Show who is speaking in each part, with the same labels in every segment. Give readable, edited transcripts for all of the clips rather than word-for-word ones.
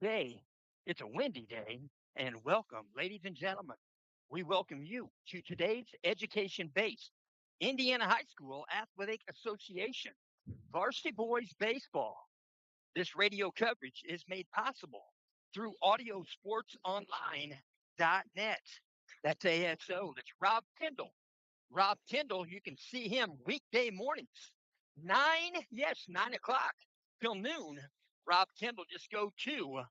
Speaker 1: Today, it's a windy day, and welcome, ladies and gentlemen. We welcome you to today's education based Indiana High School Athletic Association Varsity Boys Baseball. This radio coverage is made possible through audiosportsonline.net. That's ASO. That's Rob Kendall. Rob Kendall, you can see him weekday mornings, 9 o'clock till noon. Rob Kendall, just go to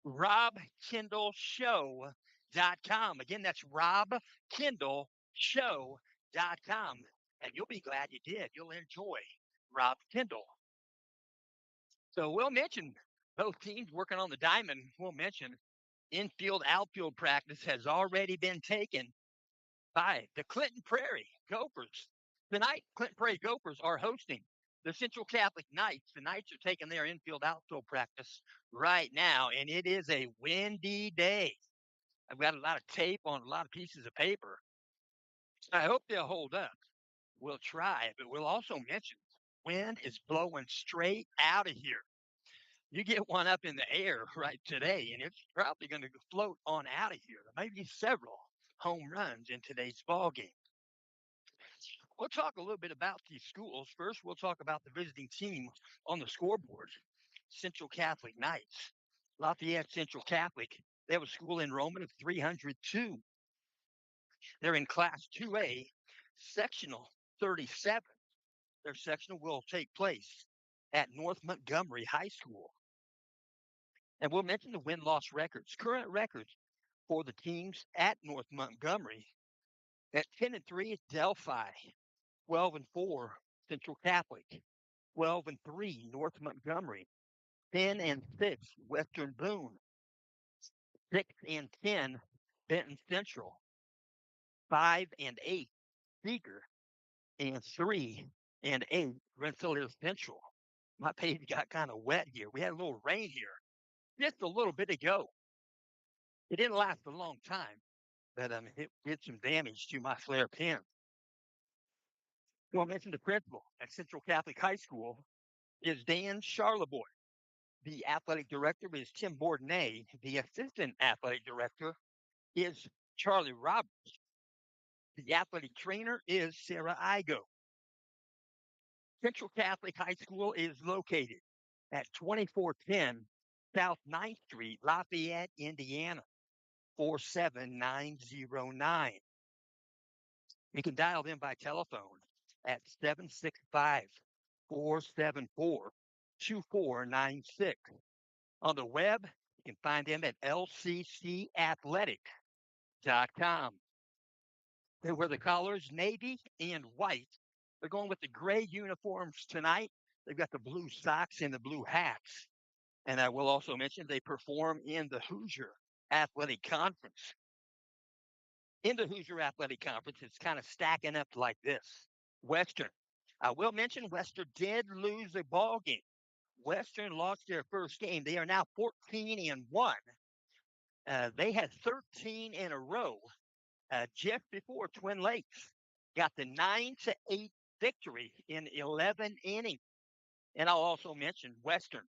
Speaker 1: robkindleshow.com. Again, that's robkindleshow.com. And you'll be glad you did. You'll enjoy Rob Kendall. So we'll mention both teams working on the diamond. We'll mention infield outfield practice has already been taken by the Clinton Prairie Gophers. Tonight, Clinton Prairie Gophers are hosting the Central Catholic Knights. The Knights are taking their infield outfield practice right now, and it is a windy day. I've got a lot of tape on a lot of pieces of paper. I hope they'll hold up. We'll try, but we'll also mention wind is blowing straight out of here. You get one up in the air right today, and it's probably going to float on out of here. There may be several home runs in today's ball game. We'll talk a little bit about these schools. First, we'll talk about the visiting team on the scoreboard, Central Catholic Knights. Lafayette Central Catholic, they have a school enrollment of 302. They're in Class 2A, Sectional 37. Their sectional will take place at North Montgomery High School. And we'll mention the win-loss records. Current records for the teams at North Montgomery. At 10-3 is Delphi, 12-4 Central Catholic, 12-3 North Montgomery, 10-6 Western Boone, 6-10 Benton Central, 5-8 Seeger, and 3-8 Rensselaer Central. My page got kind of wet here. We had a little rain here just a little bit ago. It didn't last a long time, but it did some damage to my flare pen. Well, I mentioned the principal at Central Catholic High School is Dan Charleboy. The athletic director is Tim Bourdonnais. The assistant athletic director is Charlie Roberts. The athletic trainer is Sarah Igo. Central Catholic High School is located at 2410 South 9th Street, Lafayette, Indiana, 47909. You can dial them by telephone at 765 474 2496. On the web, you can find them at lccathletic.com. They wear the colors navy and white. They're going with the gray uniforms tonight. They've got the blue socks and the blue hats. And I will also mention they perform in the Hoosier Athletic Conference. In the Hoosier Athletic Conference, it's kind of stacking up like this. Western. I will mention Western did lose a ball game. Western lost their first game. They are now 14-1. They had 13 in a row just before Twin Lakes got the 9-8 victory in 11 innings. And I'll also mention Western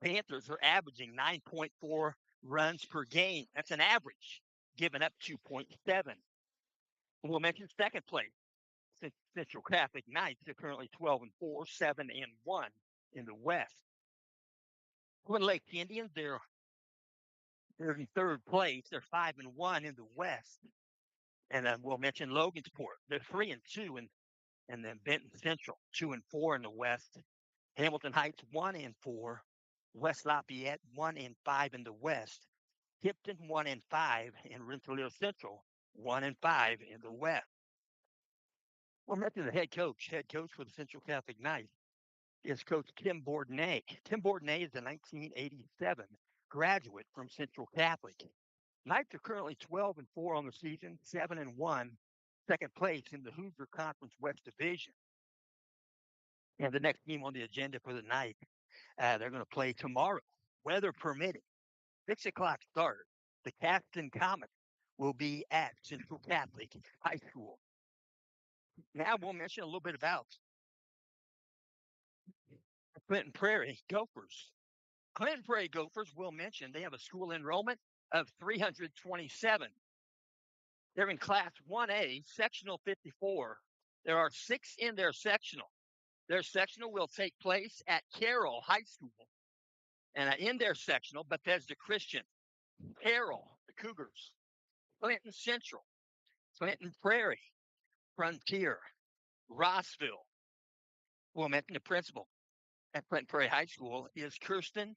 Speaker 1: Panthers are averaging 9.4 runs per game. That's an average, giving up 2.7. We'll mention second place. Central Catholic Knights are currently 12-4, 7-1 in the West. Twin Lakes Indians, they're in third place. They're 5-1 in the West. And then we'll mention Logansport. They're 3-2, and then Benton Central 2-4 in the West. Hamilton Heights 1-4. West Lafayette 1-5 in the West. Tipton 1-5, and Rensselaer Central 1-5 in the West. We'll mention the head coach. Head coach for the Central Catholic Knights is Coach Tim Bourdonnais. Tim Bourdonnais is a 1987 graduate from Central Catholic. Knights are currently 12-4 on the season, 7-1, second place in the Hoosier Conference West Division. And the next game on the agenda for the night, they're going to play tomorrow, weather permitting. 6 o'clock start. The Caston Comets will be at Central Catholic High School. Now we'll mention a little bit about Clinton Prairie Gophers. Clinton Prairie Gophers, will mention, they have a school enrollment of 327. They're in Class 1A, Sectional 54. There are 6 in their sectional. Their sectional will take place at Carroll High School. And in their sectional, Bethesda Christian, Carroll, the Cougars, Clinton Central, Clinton Prairie, Frontier, Rossville. We'll mention the principal at Clinton Prairie High School is Kirsten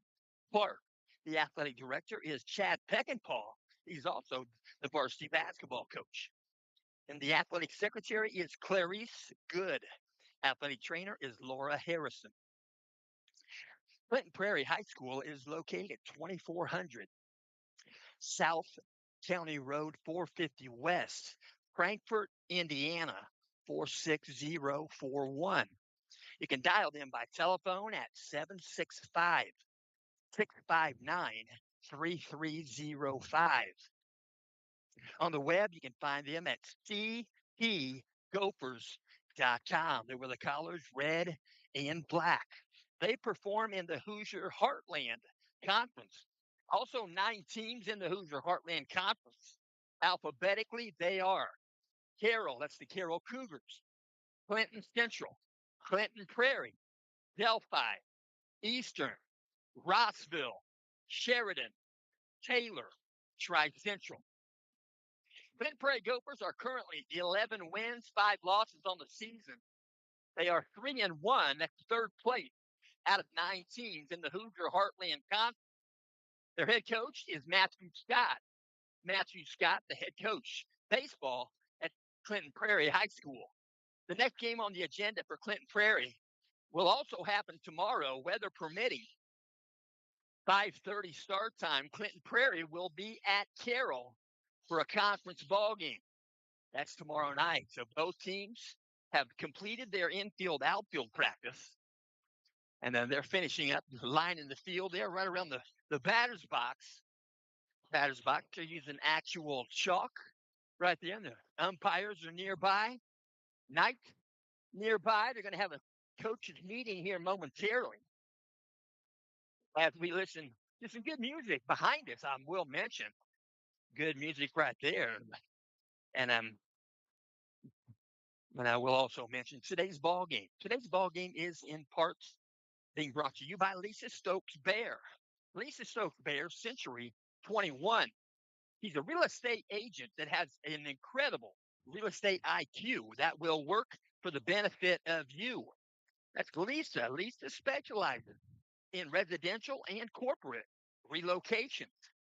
Speaker 1: Clark. The athletic director is Chad Peckinpah. He's also the varsity basketball coach. And the athletic secretary is Clarice Good. Athletic trainer is Laura Harrison. Clinton Prairie High School is located at 2400 South County Road 450 West, Frankfort, Indiana 46041. You can dial them by telephone at 765 659 3305. On the web, you can find them at ctgophers.com. They wear the collars red and black. They perform in the Hoosier Heartland Conference. Also, 9 teams in the Hoosier Heartland Conference. Alphabetically, they are Carroll, that's the Carroll Cougars, Clinton Central, Clinton Prairie, Delphi, Eastern, Rossville, Sheridan, Taylor, Tri Central. Clinton Prairie Gophers are currently 11 wins, 5 losses on the season. They are 3-1, that's third place out of 9 teams in the Hoosier Heartland Conference. Their head coach is Matthew Scott. Matthew Scott, the head coach, baseball at Clinton Prairie High School. The next game on the agenda for Clinton Prairie will also happen tomorrow, weather permitting. 5:30 start time. Clinton Prairie will be at Carroll for a conference ball game. That's tomorrow night. So both teams have completed their infield outfield practice. And then they're finishing up the line in the field there right around the batter's box. Batter's box, they're using actual chalk right there. And the umpires are nearby. Night nearby. They're going to have a coaches meeting here momentarily as we listen to some good music behind us. I will mention good music right there. And and I will also mention today's ball game. Today's ball game is in parts being brought to you by Lisa Stokes Bear. Lisa Stokes Bear, Century 21. He's a real estate agent that has an incredible real estate IQ that will work for the benefit of you. That's Lisa. Lisa specializes in residential and corporate relocations.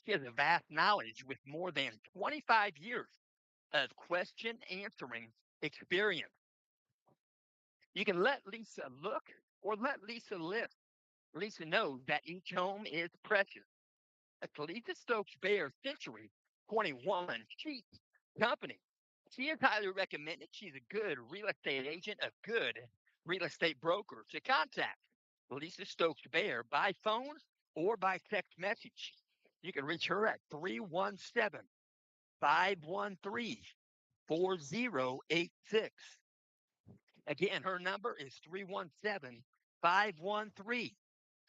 Speaker 1: She has a vast knowledge with more than 25 years of question answering experience. You can let Lisa look or let Lisa live. Lisa knows that each home is precious. That's Lisa Stokes Bear Century 21 Sheep Company. She is highly recommended. She's a good real estate agent, a good real estate broker to contact Lisa Stokes Bear by phone or by text message. You can reach her at 317 513 4086. Again, her number is 317 513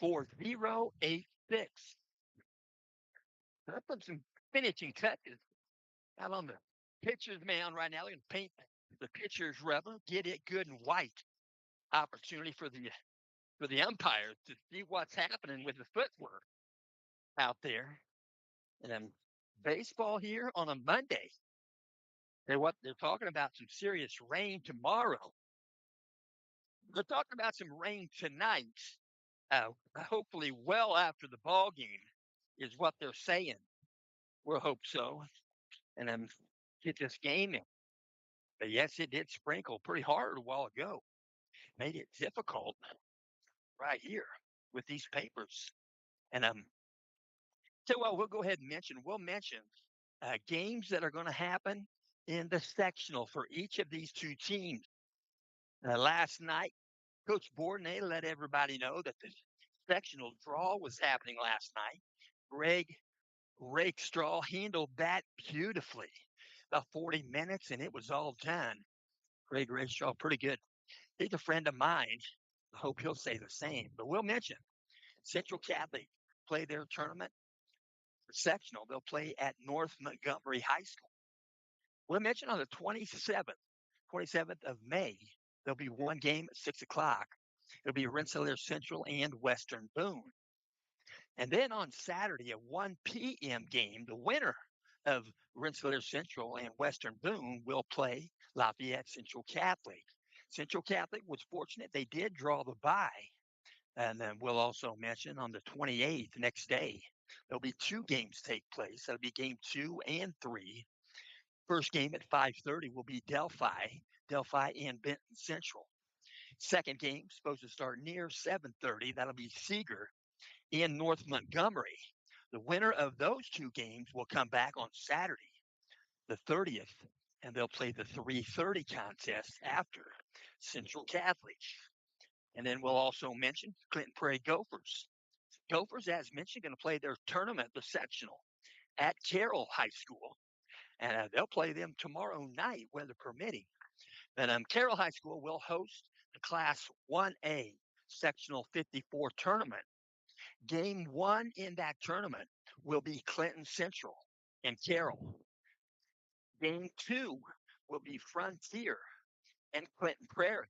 Speaker 1: 4086. I put some finishing touches out on the pitcher's mound right now. They're going to paint the pitcher's rubber, get it good and white. Opportunity for the umpires to see what's happening with the footwork out there. And baseball here on a Monday. They're talking about some serious rain tomorrow. They're talking about some rain tonight. Hopefully, well after the ball game is what they're saying. We'll hope so, and get this game in. But yes, it did sprinkle pretty hard a while ago. Made it difficult right here with these papers. And so we'll go ahead and mention. We'll mention games that are going to happen in the sectional for each of these two teams. Last night, Coach Bourdonnais let everybody know that the sectional draw was happening last night. Greg Rakestraw handled that beautifully. About 40 minutes, and it was all done. Greg Rakestraw, pretty good. He's a friend of mine. I hope he'll say the same. But we'll mention Central Catholic play their tournament sectional. They'll play at North Montgomery High School. We'll mention on the 27th of May, there'll be one game at 6 o'clock. It'll be Rensselaer Central and Western Boone. And then on Saturday at 1 p.m. game, the winner of Rensselaer Central and Western Boone will play Lafayette Central Catholic. Central Catholic was fortunate. They did draw the bye. And then we'll also mention on the 28th, next day, there'll be two games take place. That'll be game 2 and 3. First game at 5:30 will be Delphi and Benton Central. Second game supposed to start near 7:30. That'll be Seeger in North Montgomery. The winner of those two games will come back on Saturday, the 30th, and they'll play the 3:30 contest after Central Catholic. And then we'll also mention Clinton Prairie Gophers. Gophers, as mentioned, going to play their tournament, the sectional, at Carroll High School. And they'll play them tomorrow night, weather permitting. And Carroll High School will host the Class 1A Sectional 54 tournament. Game 1 in that tournament will be Clinton Central and Carroll. Game 2 will be Frontier and Clinton Prairie.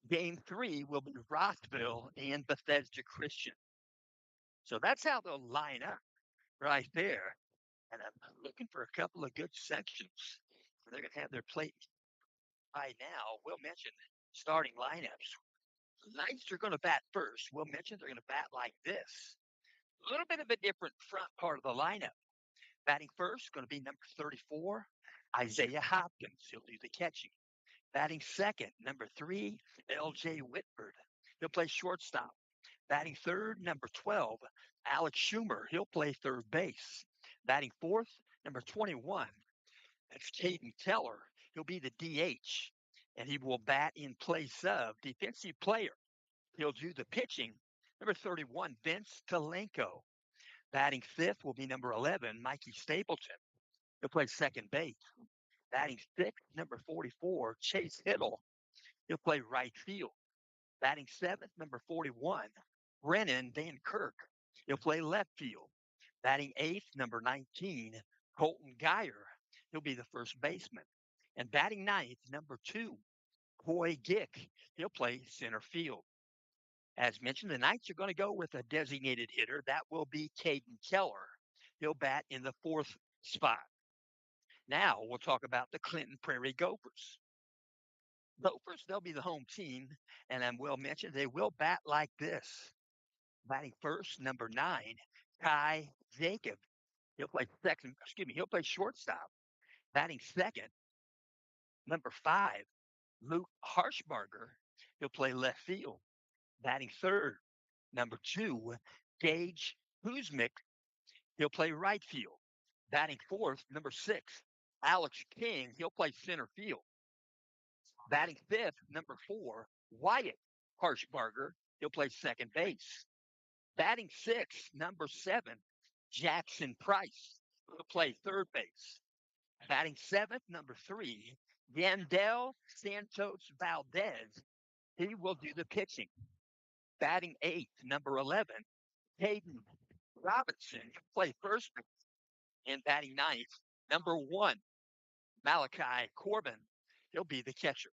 Speaker 1: Game 3 will be Rossville and Bethesda Christian. So that's how they'll line up right there. And I'm looking for a couple of good sections. They're going to have their plate right now. We'll mention starting lineups. The Knights are going to bat first. We'll mention they're going to bat like this. A little bit of a different front part of the lineup. Batting first, going to be number 34, Isaiah Hopkins. He'll do the catching. Batting second, number 3, L.J. Whitford. He'll play shortstop. Batting third, number 12, Alex Schumer. He'll play third base. Batting fourth, number 21, that's Caden Keller. He'll be the DH, and he will bat in place of defensive player. He'll do the pitching. Number 31, Vince Kalenko. Batting fifth will be number 11, Mikey Stapleton. He'll play second base. Batting sixth, number 44, Chase Hiddle. He'll play right field. Batting seventh, number 41, Brennan Van Kirk. He'll play left field. Batting eighth, number 19, Colton Geyer. He'll be the first baseman. And batting ninth, number 2, Coy Gick. He'll play center field. As mentioned, the Knights are going to go with a designated hitter. That will be Caden Keller. He'll bat in the fourth spot. Now we'll talk about the Clinton Prairie Gophers. Gophers, they'll be the home team, and I will mention they will bat like this. Batting first, number 9, Kai Jacob. He'll play shortstop. Batting second, number 5, Luke Harshbarger. He'll play left field. Batting third, number 2, Gage Kuzmic. He'll play right field. Batting fourth, number 6, Alex King. He'll play center field. Batting fifth, number 4, Wyatt Harshbarger. He'll play second base. Batting sixth, number 7, Jackson Price. He'll play third base. Batting seventh, number 3, Yandel Santos Valdez. He will do the pitching. Batting eighth, number 11, Hayden Robinson. He'll play first base. And batting ninth, number 1, Malachi Corbin. He'll be the catcher.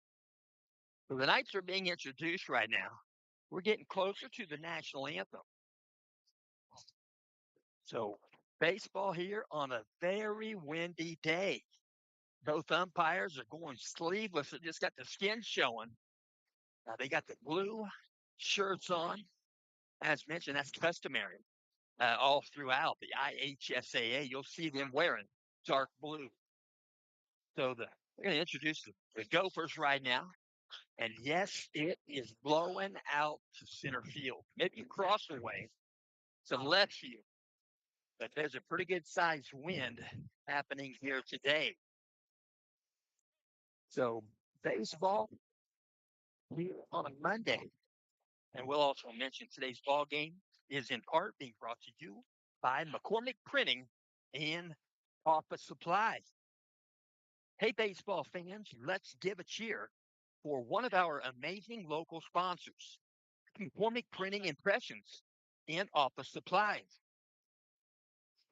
Speaker 1: So the Knights are being introduced right now. We're getting closer to the national anthem. So baseball here on a very windy day. Both umpires are going sleeveless. They just got the skin showing. They got the blue shirts on. As mentioned, that's customary all throughout the IHSAA. You'll see them wearing dark blue. So we're going to introduce the Gophers right now. And yes, it is blowing out to center field. Maybe across the way to left field. But there's a pretty good sized wind happening here today. So baseball here on a Monday. And we'll also mention today's ball game is in part being brought to you by McCormick Printing and Office Supply. Hey, baseball fans, let's give a cheer for one of our amazing local sponsors. McCormick Printing Impressions and Office Supplies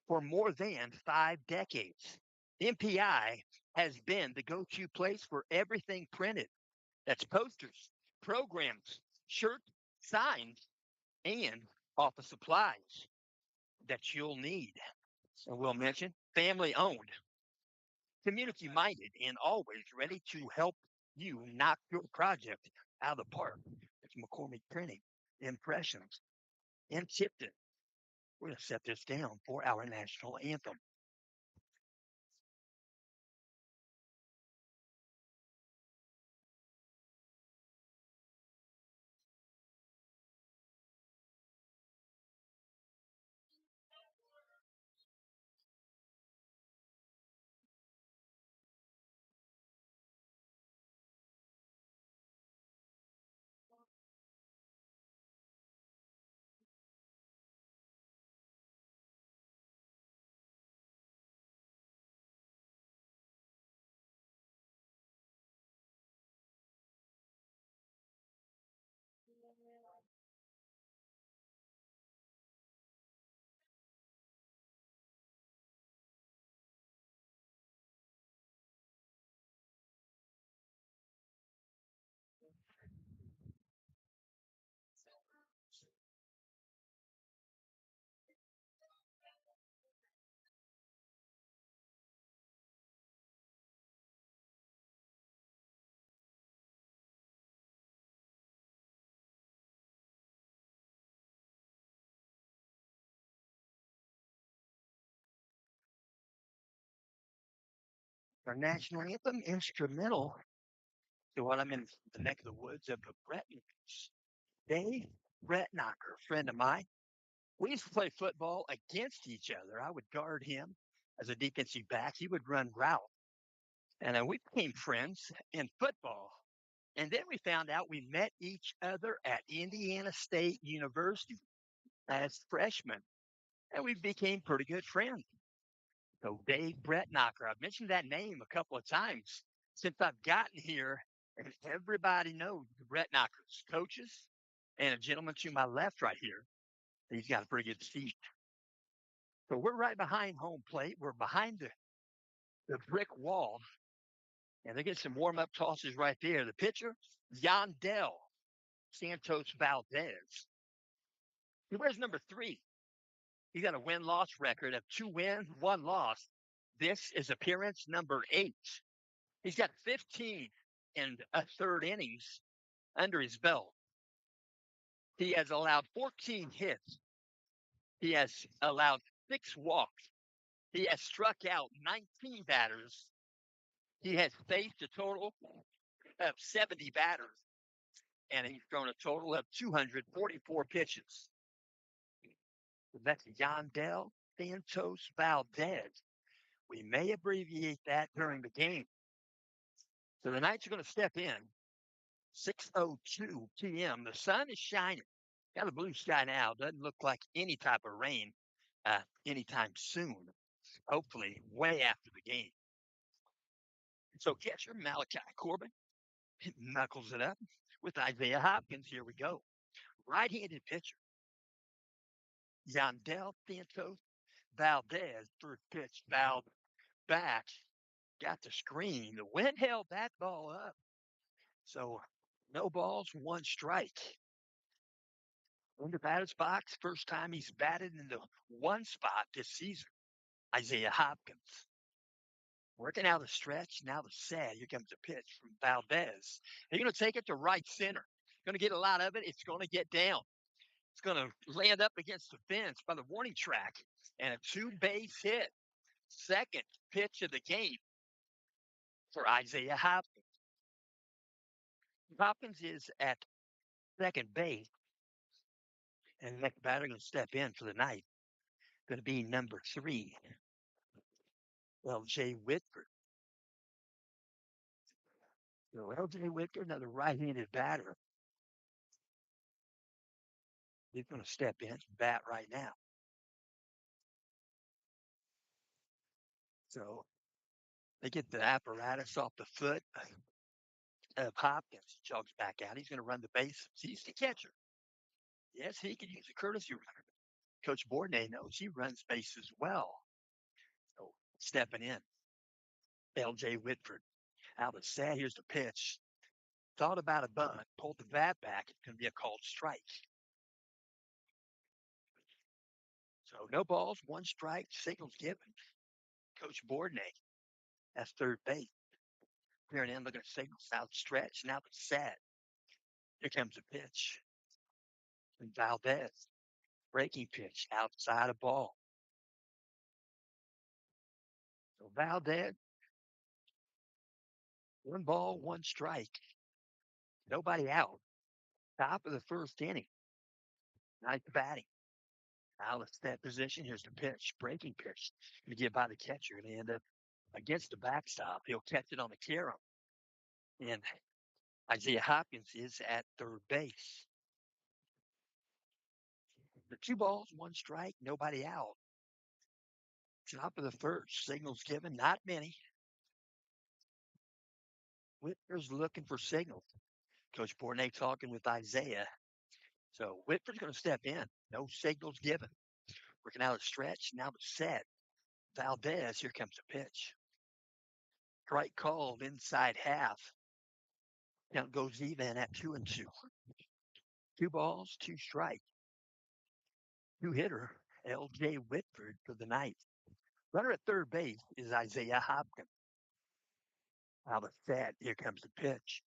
Speaker 1: for more than 5 decades. MPI has been the go to place for everything printed. That's posters, programs, shirts, signs, and office supplies that you'll need. So we'll mention family owned, community minded, and always ready to help you knock your project out of the park. It's McCormick Printing Impressions in Tipton. We're going to set this down for our national anthem. Our national anthem instrumental to what I'm in the neck of the woods of the Brettons. Dave Brettnacher, friend of mine. We used to play football against each other. I would guard him as a defensive back. He would run route. And we became friends in football. And then we found out we met each other at Indiana State University as freshmen. And we became pretty good friends. So Dave Brettnacher, I've mentioned that name a couple of times since I've gotten here, and everybody knows the Brettnachers, coaches, and a gentleman to my left right here. He's got a pretty good seat. So we're right behind home plate. We're behind the brick wall, and they get some warm up tosses right there. The pitcher, Yandel Santos Valdez. He wears number 3. He's got a win loss record of 2 wins, 1 loss. This is appearance number 8. He's got 15 and a third innings under his belt. He has allowed 14 hits. He has allowed 6 walks. He has struck out 19 batters. He has faced a total of 70 batters, and he's thrown a total of 244 pitches. That's Yandel Santos Valdez. We may abbreviate that during the game. So the Knights are going to step in 6:02 p.m. The sun is shining. Got a blue sky now. Doesn't look like any type of rain anytime soon. Hopefully, way after the game. So catcher Malachi Corbin knuckles it up with Isaiah Hopkins. Here we go. Right-handed pitcher Yandel Santos Valdez. First pitch fouled back. Got the screen. The wind held that ball up. So no balls, 1 strike. In the batter's box, first time he's batted in the 1 spot this season. Isaiah Hopkins. Working out the stretch, now the set. Here comes a pitch from Valdez. They're going to take it to right center. Going to get a lot of it. It's going to get down. It's going to land up against the fence by the warning track. And a 2-base hit. Second pitch of the game for Isaiah Hopkins. Hopkins is at second base. And the next batter going to step in for the night. Going to be number 3, L.J. Whitford. So L.J. Whitford, another right-handed batter. He's going to step in and bat right now. So they get the apparatus off the foot of Hopkins. He jogs back out. He's going to run the base. He's the catcher. Yes, he can use a courtesy runner. Coach Bourdonnais knows he runs bases well. So stepping in, L.J. Whitford out of set. Here's the pitch. Thought about a bunt, pulled the bat back. It's going to be a called strike. So no balls, one strike, signals given. Coach Bourdonnais, that's third base. Clearing in, looking at signals, out stretch. Now the set. Here comes the pitch. And Valdez, breaking pitch, outside of ball. So Valdez, one ball, one strike. Nobody out. Top of the first inning. Nice batting. Out of that position. Here's the pitch. Breaking pitch. Going to get by the catcher. Going to end up against the backstop. He'll catch it on the carom. And Isaiah Hopkins is at third base. The two balls, one strike, nobody out. Top of the first. Signals given. Not many. Whitford's looking for signals. Coach Bourdonnais talking with Isaiah. So Whitford's going to step in. No signals given. Working out a stretch. Now the set. Valdez, here comes the pitch. Strike called inside half. Count goes even at 2-2. Two balls, two strikes. Two hitter, L.J. Whitford for the night. Runner at third base is Isaiah Hopkins. Now the set. Here comes the pitch.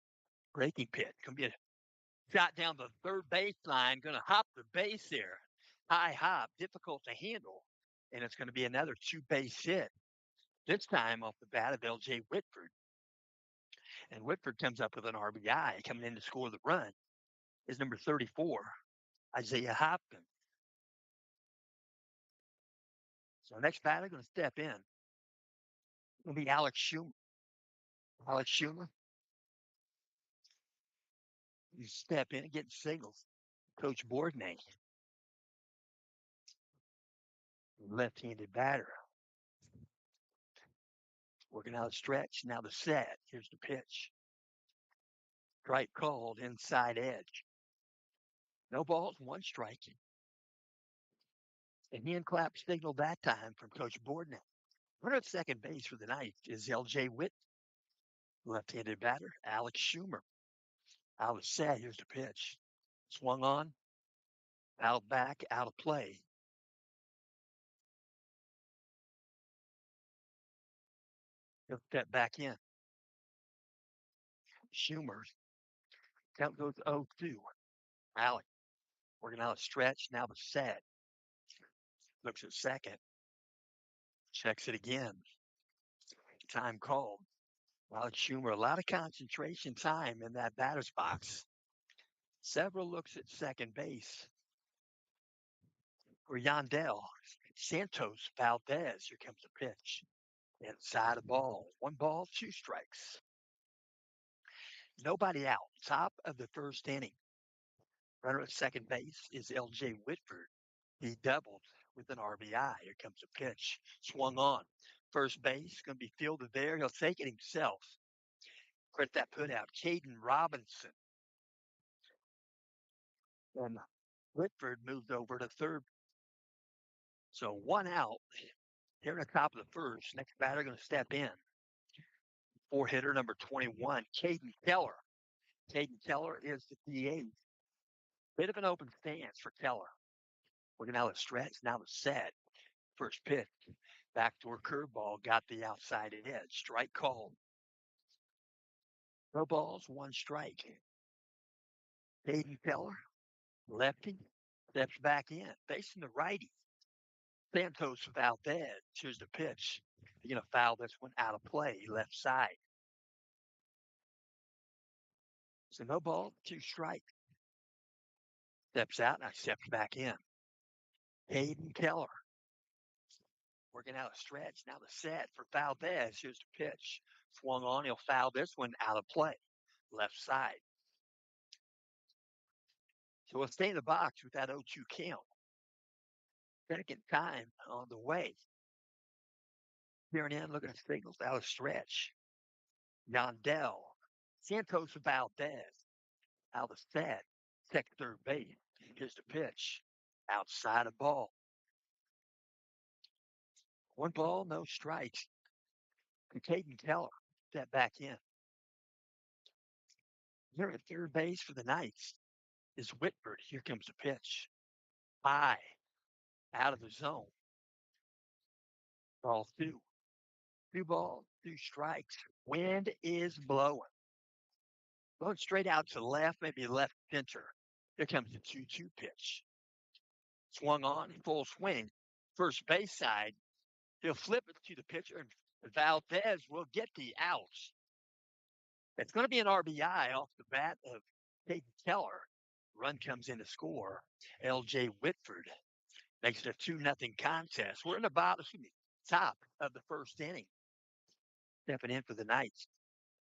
Speaker 1: Breaking pitch. Going to be a shot down the third baseline. Going to hop the base there. High hop, difficult to handle. And it's going to be another two-base hit. This time off the bat of L.J. Whitford. And Whitford comes up with an RBI coming in to score the run. Is number 34, Isaiah Hopkins. So next batter going to step in. It'll be Alex Schumer. Alex Schumer. You step in and get signals. Coach Bourdonnais. Left-handed batter. Working out a stretch. Now the set. Here's the pitch. Strike called inside edge. No balls, one strike. And hand clap signal that time from Coach Bourdonnais. Runner at second base for the night is L.J. Whit. Left-handed batter, Alex Schumer. Out of set. Here's the pitch. Swung on. Out back. Out of play. He'll step back in. Schumer. Count goes 0-2. Alex. Working out a stretch. Now the set. Looks at second. Checks it again. Time called. Alex Schumer, a lot of concentration time in that batter's box. Several looks at second base. For Yandel, Santos Valdez. Here comes the pitch. Inside the ball. One ball, two strikes. Nobody out. Top of the first inning. Runner at second base is L.J. Whitford. He doubled with an RBI. Here comes the pitch. Swung on. First base, going to be fielded there. He'll take it himself. Credit that put out. Caden Robinson. And Whitford moved over to third. So one out here at the top of the first. Next batter going to step in. Four hitter number 21, Caden Keller. Caden Keller is the DH. Bit of an open stance for Keller. Working out the stretch. Now the set. First pitch. Backdoor curveball. Got the outside edge. Strike called. No balls, one strike. Caden Keller, lefty, steps back in, facing the righty. Santos Valdez. Here's the pitch. You're going to foul this one out of play, left side. So no ball, two strike. Steps out, now steps back in. Caden Keller. Working out a stretch. Now the set for Valdez. Here's the pitch. Swung on. He'll foul this one out of play, left side. So we'll stay in the box with that 0-2 count. Second time on the way. Peering in, looking at signals, out of stretch. Yandel. Santos Valdez. Out of set. Second, third base. Here's the pitch. Outside a ball. One ball, no strikes. Caden Keller step back in. Here at third base for the Knights is Whitford. Here comes the pitch. High, out of the zone. Ball two. Two balls, two strikes. Wind is blowing. Blowing straight out to left, maybe left center. Here comes the 2-2 pitch. Swung on, full swing. First base side. He'll flip it to the pitcher, and Valdez will get the outs. It's going to be an RBI off the bat of Caden Keller. Run comes in to score. L.J. Whitford makes it a 2-0 contest. We're in the top of the first inning. Stepping in for the Knights.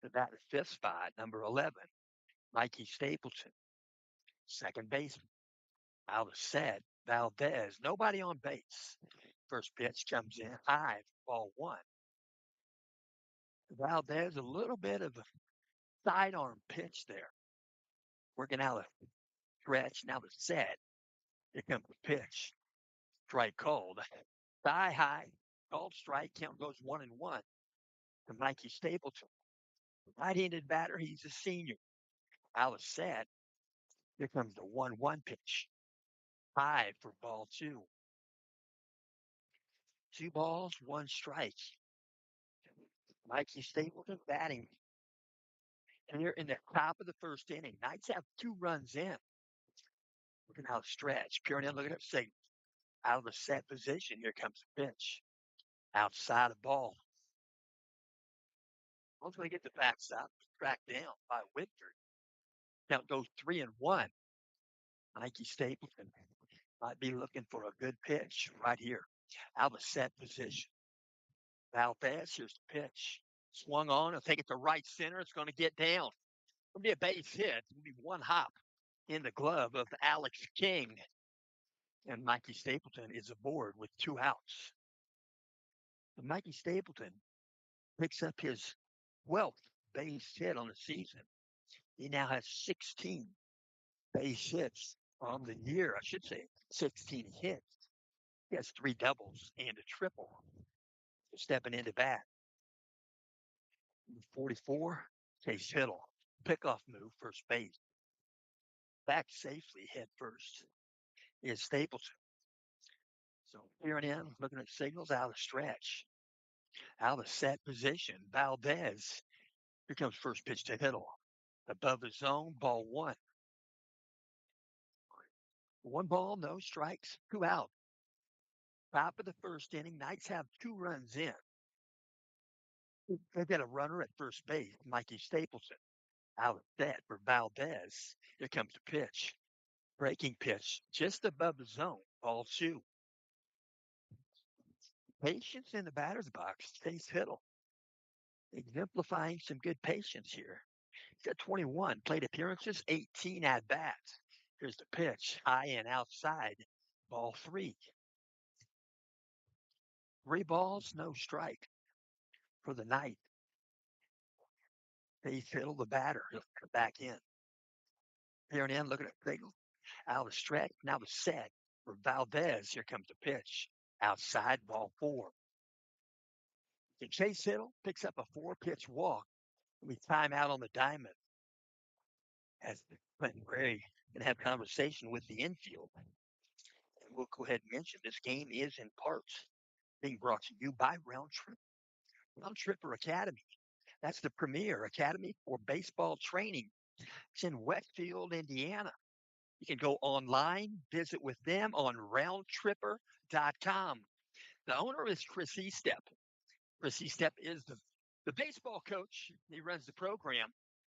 Speaker 1: The batter's fifth spot, number 11, Mikey Stapleton. Second baseman, out of set, Valdez. Nobody on base. First pitch comes in high, ball one. Valdez, a little bit of a sidearm pitch there. Working out a stretch, now the set. Here comes the pitch. Strike called. Thigh high, called strike. Count goes 1-1 to Mikey Stapleton. Right-handed batter, he's a senior. Out of set. Here comes the 1-1 pitch. High for ball two. 2 balls, 1 strike. Mikey Stapleton batting here in the top of the first inning. Knights have 2 runs in. Looking out stretch. Prairie looking at signals. Out of the set position. Here comes the pitch. Outside the ball. Once we get the backstop, tracked down by Whitford. Count goes 3-1. Mikey Stapleton might be looking for a good pitch right here. Out of the set position. Valdez, here's the pitch. Swung on. I'll take it to right center. It's going to get down. It'll be a base hit. It'll be one hop in the glove of Alex King. And Mikey Stapleton is aboard with 2 outs. And Mikey Stapleton picks up his 12th base hit on the season. He now has 16 base hits on the year. I should say 16 hits. He has 3 doubles and a triple. Stepping into bat. 44, Chase Hiddle. Pickoff move, first base. Back safely, head first, is Stapleton. So peering in, looking at signals, out of stretch. Out of set position, Valdez. Here comes first pitch to Hiddle. Above the zone, ball one. 1 ball, no strikes, 2 out. Top of the first inning, Knights have 2 runs in. They've got a runner at first base, Mikey Stapleton. Out of set for Valdez. Here comes the pitch. Breaking pitch, just above the zone, ball 2. Patience in the batter's box, Chase Hiddle. Exemplifying some good patience here. He's got 21 plate appearances, 18 at bats. Here's the pitch, high and outside, ball 3. 3 balls, no strike for the night. Chase Hiddle, the batter, he'll come back in. Here and in, looking at signal. Out of stretch, now the set for Valdez. Here comes the pitch, outside, ball 4. And Chase Hiddle picks up a 4-pitch walk. We time out on the diamond as Clinton Prairie can have conversation with the infield. And we'll go ahead and mention this game is in parts being brought to you by Round Tripper Academy. That's the premier academy for baseball training. It's in Westfield, Indiana. You can go online, visit with them on roundtripper.com. The owner is Chris Estep. Chris Estep is the baseball coach. He runs the program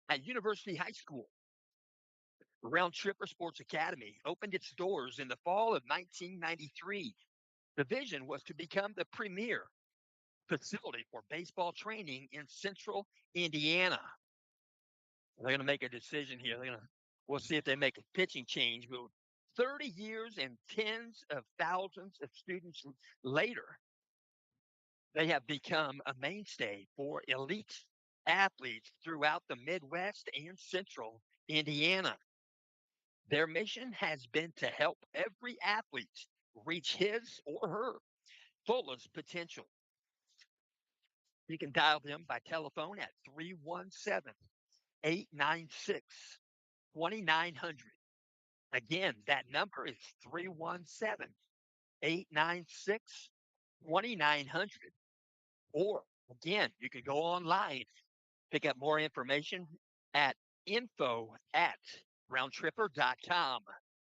Speaker 1: at University High School. Round Tripper Sports Academy opened its doors in the fall of 1993. The vision was to become the premier facility for baseball training in central Indiana. They're going to make a decision here. We'll see if they make a pitching change. But 30 years and tens of thousands of students later, they have become a mainstay for elite athletes throughout the Midwest and central Indiana. Their mission has been to help every athlete reach his or her fullest potential. You can dial them by telephone at 317 896 2900. Again, that number is 317 896 2900. Or again, you can go online, pick up more information at info at roundtripper.com.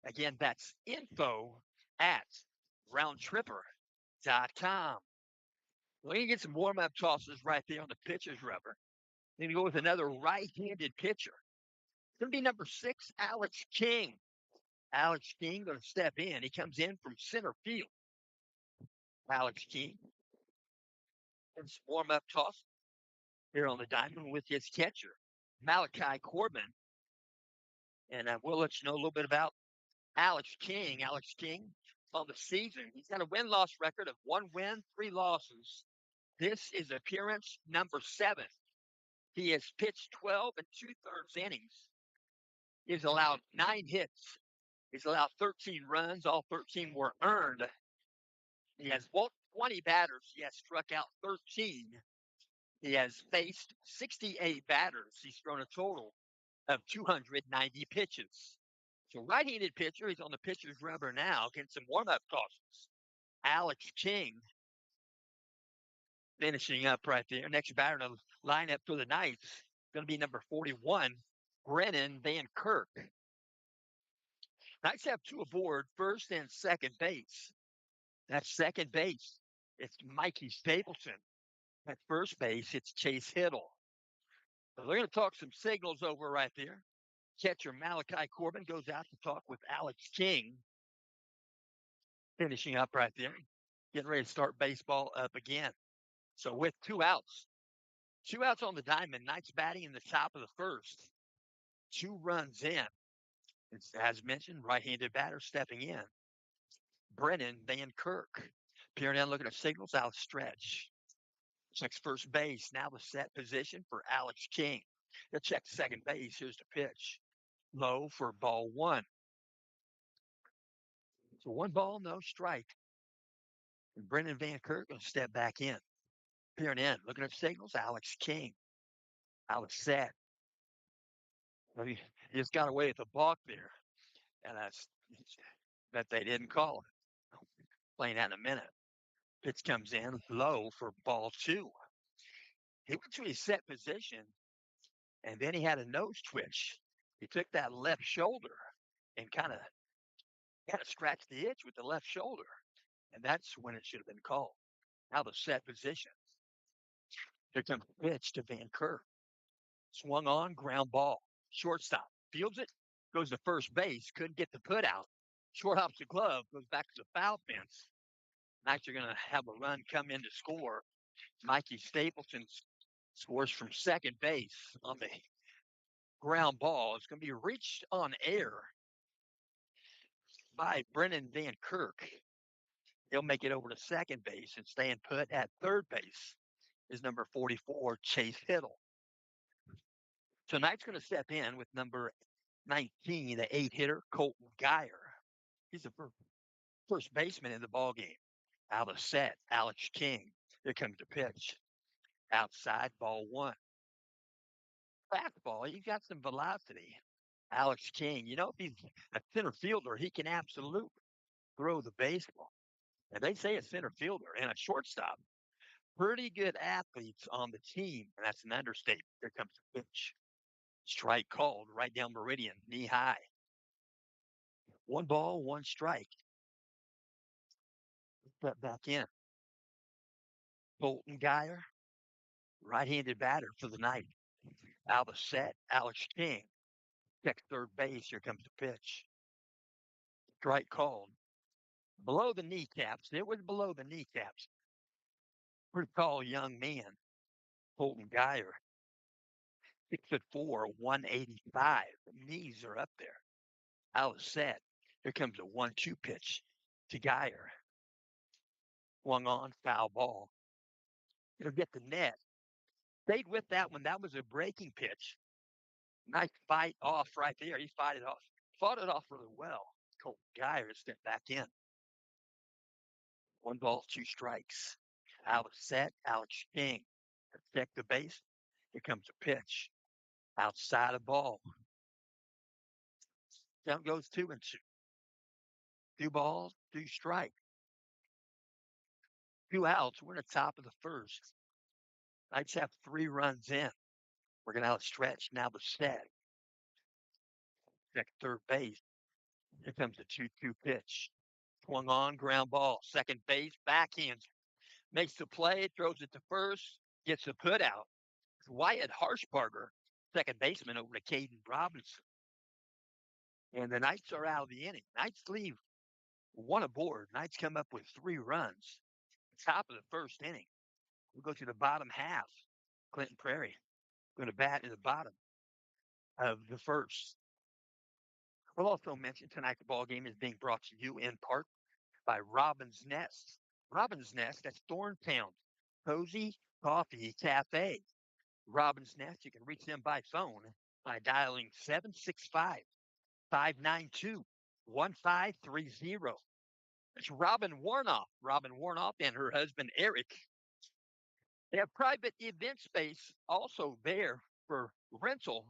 Speaker 1: Again, that's info at roundtripper.com. We're going to get some warm up tosses right there on the pitcher's rubber. Then go with another right handed pitcher. It's going to be number 6, Alex King. Alex King going to step in. He comes in from center field. Alex King. And some warm up toss here on the diamond with his catcher, Malachi Corbin. And we'll let you know a little bit about Alex King. Alex King on the season. He's got a win-loss record of 1 win, 3 losses. This is appearance number 7. He has pitched 12 and 2/3 innings. He's allowed 9 hits. He's allowed 13 runs. All 13 were earned. He has walked 20 batters. He has struck out 13. He has faced 68 batters. He's thrown a total of 290 pitches. So right-handed pitcher. He's on the pitcher's rubber now. Getting some warm-up tosses. Alex King finishing up right there. Next batter in the lineup for the Knights is going to be number 41, Brennan Van Kirk. Knights have 2 aboard, first and second base. That's second base. It's Mikey Stapleton. At first base, it's Chase Hiddle. So they're going to talk some signals over right there. Catcher Malachi Corbin goes out to talk with Alex King. Finishing up right there. Getting ready to start baseball up again. So with 2 outs on the diamond, Knights batting in the top of the first. 2 runs in. It's, as mentioned, right-handed batter stepping in. Brennan Van Kirk. Peering down, looking at signals, out of stretch. Checks first base. Now the set position for Alex King. He'll check second base. Here's the pitch. Low for ball 1. So 1 ball, no strike. And Brendan Van Kirk going to step back in. Peering in, looking at signals, Alex King. Out of set. Well, he just got away with a balk there. And that's that they didn't call it. Playing that in a minute. Pitch comes in low for ball 2. He went to his set position, and then he had a nose twitch. He took that left shoulder and kind of scratched the itch with the left shoulder, and that's when it should have been called. Now the set position. Here comes the pitch to Van Kirk. Swung on, ground ball. Shortstop fields it, goes to first base, couldn't get the put out. Short hops the glove, goes back to the foul fence. Knights are going to have a run come in to score. Mikey Stapleton scores from second base on the ground ball. It's going to be reached on air by Brennan Van Kirk. He'll make it over to second base and staying put at third base is number 44, Chase Hiddle. So Knight's going to step in with number 19, the 8-hitter, Colton Geyer. He's the first baseman in the ball game. Out of set, Alex King. Here comes the pitch. Outside, ball 1. Fastball, he's got some velocity. Alex King, you know, if he's a center fielder, he can absolutely throw the baseball. And they say a center fielder and a shortstop. Pretty good athletes on the team, and that's an understatement. Here comes the pitch. Strike called right down meridian, knee high. 1 ball, 1 strike. Step back in. Colton Geyer, right-handed batter for the night. Out of set, Alex King. Checks third base. Here comes the pitch. Strike called. Below the kneecaps. It was below the kneecaps. Pretty tall young man. Colton Geyer. 6'4", 185. The knees are up there. Out of set. Here comes a 1-2 pitch to Geyer. Swung on, foul ball. It'll get the net. Stayed with that one. That was a breaking pitch. Nice fight off right there. He fight it off. Fought it off really well. Colton Geyer stepped back in. 1 ball, 2 strikes. Alex set. Alex King. Check the base. Here comes a pitch. Outside of ball. Down goes 2-2. 2 balls, 2 strikes. 2 outs. We're at the top of the first. Knights have 3 runs in. We're going to outstretch. Now the set. Check third base. Here comes the 2-2 pitch. Swung on, ground ball. Second base, backhand. Makes the play, throws it to first, gets a put out. Wyatt Harshbarger, second baseman, over to Caden Robinson. And the Knights are out of the inning. Knights leave 1 aboard. Knights come up with 3 runs. Top of the first inning. We'll go to the bottom half. Clinton Prairie going to bat in the bottom of the first. We'll also mention tonight the ball game is being brought to you in part by Robin's Nest. Robin's Nest, that's Thorntown Cozy Coffee Cafe. Robin's Nest, you can reach them by phone by dialing 765-592-1530. It's Robin Warnoff. Robin Warnoff and her husband, Eric. They have private event space also there for rental,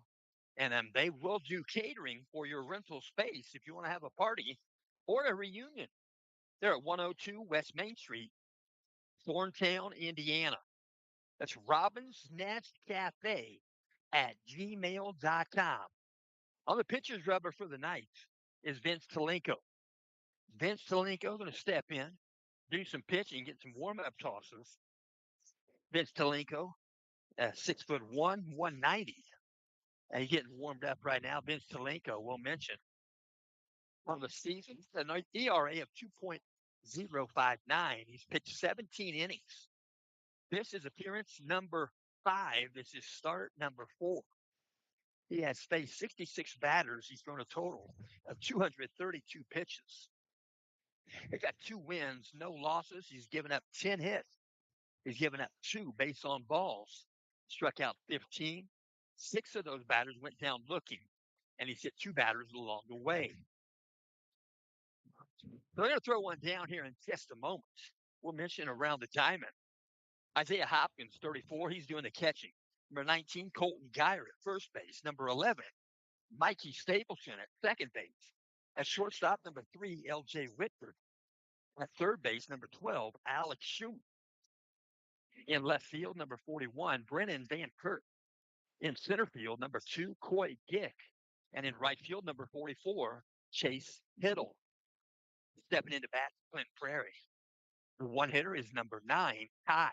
Speaker 1: and they will do catering for your rental space if you want to have a party or a reunion. They're at 102 West Main Street, Thorntown, Indiana. That's Robin's Nest Cafe at gmail.com. On the pitcher's rubber for the Knights is Vince Talenko. Vince Talenko going to step in, do some pitching, get some warm-up tosses. Vince Talenko, 6'1", 190. And he's getting warmed up right now. Vince Talenko, we'll mention. On the season, an ERA of 2.059. He's pitched 17 innings. This is appearance number 5. This is start number 4. He has faced 66 batters. He's thrown a total of 232 pitches. He's got 2 wins, no losses. He's given up 10 hits. He's given up 2 base on balls. Struck out 15. 6 of those batters went down looking, and he's hit 2 batters along the way. So they're going to throw one down here in just a moment. We'll mention around the diamond. Isaiah Hopkins, 34. He's doing the catching. Number 19, Colton Geyer at first base. Number 11, Mikey Stapleton at second base. At shortstop, number 3, L.J. Whitford. At third base, number 12, Alex Schum. In left field, number 41, Brennan Van Kirk. In center field, number 2, Coy Gick. And in right field, number 44, Chase Hiddle. Stepping into bat, Clint Prairie. The one hitter is number 9, Ty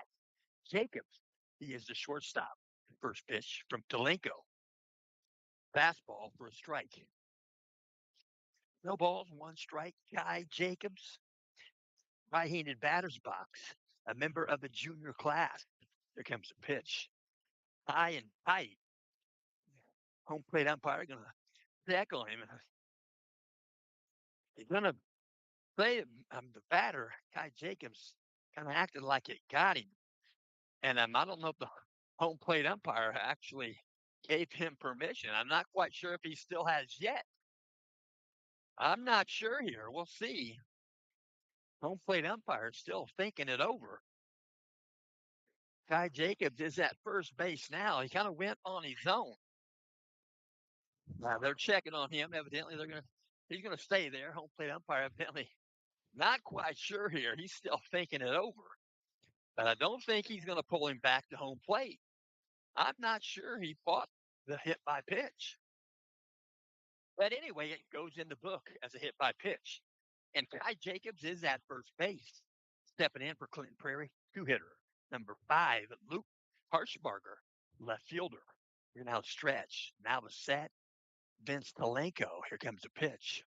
Speaker 1: Jacobs. He is the shortstop. First pitch from Talenko. Fastball for a strike. No balls, 1 strike. Ty Jacobs, right-handed batter's box, a member of the junior class. There comes a pitch. High and tight. Home plate umpire going to check on him. He's going to play the batter, Ty Jacobs, kind of acted like it got him. And I don't know if the home plate umpire actually gave him permission. I'm not quite sure if he still has yet. I'm not sure here. We'll see. Home plate umpire is still thinking it over. Ty Jacobs is at first base now. He kind of went on his own. Now they're checking on him. Evidently, he's gonna stay there. Home plate umpire evidently not quite sure here. He's still thinking it over. But I don't think he's gonna pull him back to home plate. I'm not sure he fought the hit by pitch. But anyway, it goes in the book as a hit by pitch. And Ty Jacobs is at first base. Stepping in for Clinton Prairie, 2-hitter. Number 5, Luke Harshbarger, left fielder. We're now stretch. Now the set. Vince Talenko. Here comes the pitch.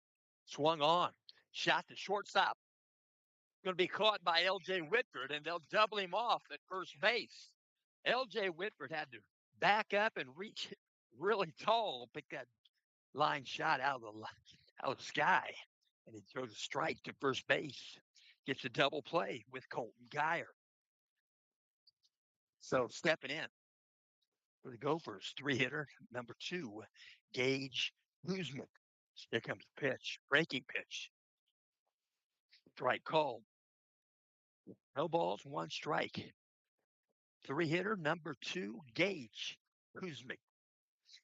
Speaker 1: Swung on. Shot to shortstop. Going to be caught by L.J. Whitford, and they'll double him off at first base. L.J. Whitford had to back up and reach really tall, pick that line shot out of the sky, and he throws a strike to first base. Gets a double play with Colton Geyer. So stepping in for the Gophers, 3-hitter, number 2, Gage Guzman. Here comes the pitch. Breaking pitch. Strike called. No balls, one strike. Three hitter number two, Gage Kuzmic.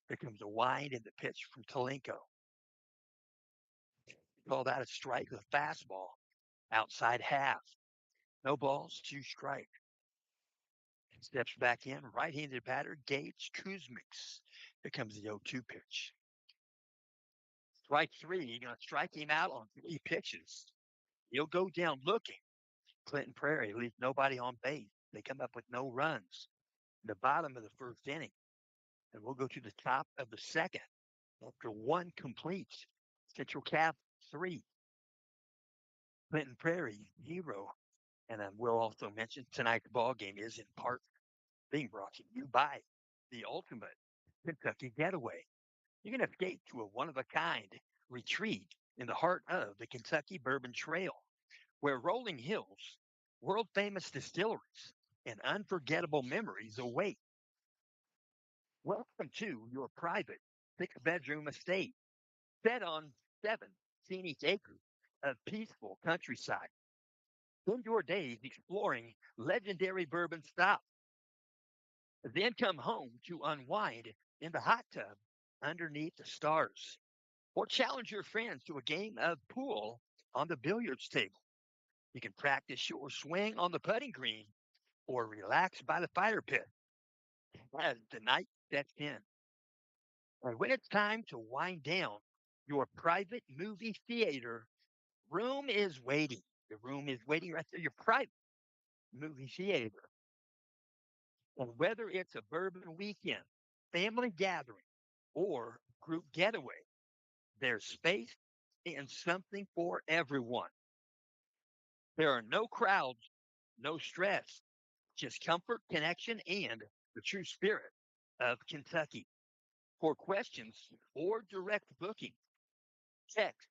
Speaker 1: Here comes a wind in the pitch from Talenko. Called out a strike with a fastball. Outside half. No balls, two strike. Steps back in, right-handed batter, Gage Kuzmic. Here comes the 0-2 pitch. Strike three. You're going to strike him out on three pitches. He'll go down looking. Clinton Prairie leaves nobody on base. They come up with no runs. In the bottom of the first inning. And we'll go to the top of the second. After one completes, Central Cap 3, Clinton Prairie 0. And then we'll also mention tonight's ball game is in part being brought to you by the ultimate Kentucky getaway. You can escape to a one-of-a-kind retreat in the heart of the Kentucky Bourbon Trail, where rolling hills, world-famous distilleries, and unforgettable memories await. Welcome to your private six-bedroom estate set on 7 scenic acres of peaceful countryside. Spend your days exploring legendary bourbon stops. Then come home to unwind in the hot tub underneath the stars. Or challenge your friends to a game of pool on the billiards table. You can practice your swing on the putting green or relax by the fire pit as the night sets in. And when it's time to wind down, your private movie theater room is waiting. The room is waiting right there, your private movie theater. And whether it's a bourbon weekend, family gathering, or group getaway, there's space and something for everyone. There are no crowds, no stress, just comfort, connection, and the true spirit of Kentucky. For questions or direct booking, text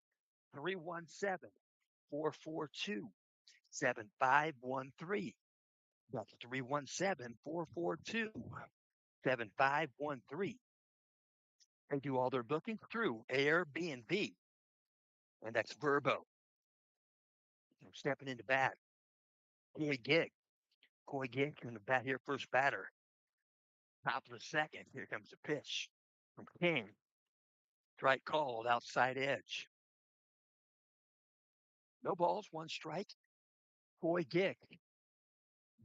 Speaker 1: 317 442 7513. That's 317 442 7513. They do all their bookings through Airbnb, and that's Verbo. Stepping into bat. Coy Gig. Coy Gig from the bat here, first batter. Top of the second. Here comes the pitch from King. Strike called, outside edge. No balls, one strike. Coy Gig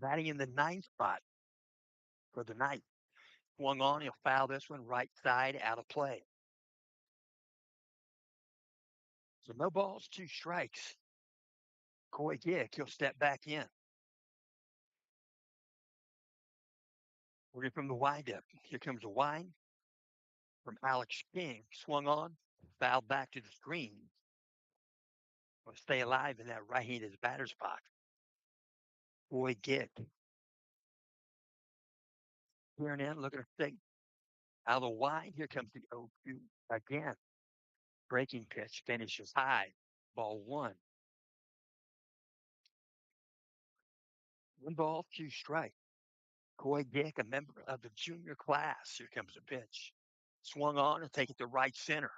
Speaker 1: batting in the ninth spot for the night. Swung on, he'll foul this one right side out of play. So no balls, two strikes. Coy Gig, he'll step back in. We're from the windup. Here comes a wind from Alex King. Swung on, fouled back to the screen. Will stay alive in that right-handed batter's box. Coy Gig. Here and in, looking to stay out of the wind. Here comes the 0-2 again. Breaking pitch finishes high. Ball one. One ball, two strike. Coy Dick, a member of the junior class. Here comes the pitch. Swung on and take it to right center.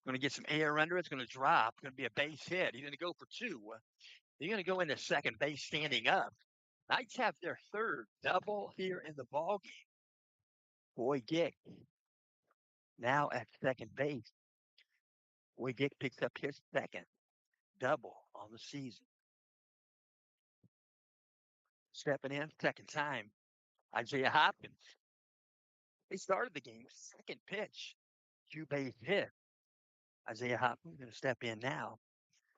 Speaker 1: Going to get some air under it. It's going to drop. Going to be a base hit. He's going to go for two. He's going to go into second base standing up. Knights have their third double here in the ball game. Coy Dick now at second base. Coy Dick picks up his second double on the season. Stepping in, second time, Isaiah Hopkins. They started the game, second pitch, two-base hit. Isaiah Hopkins going to step in now.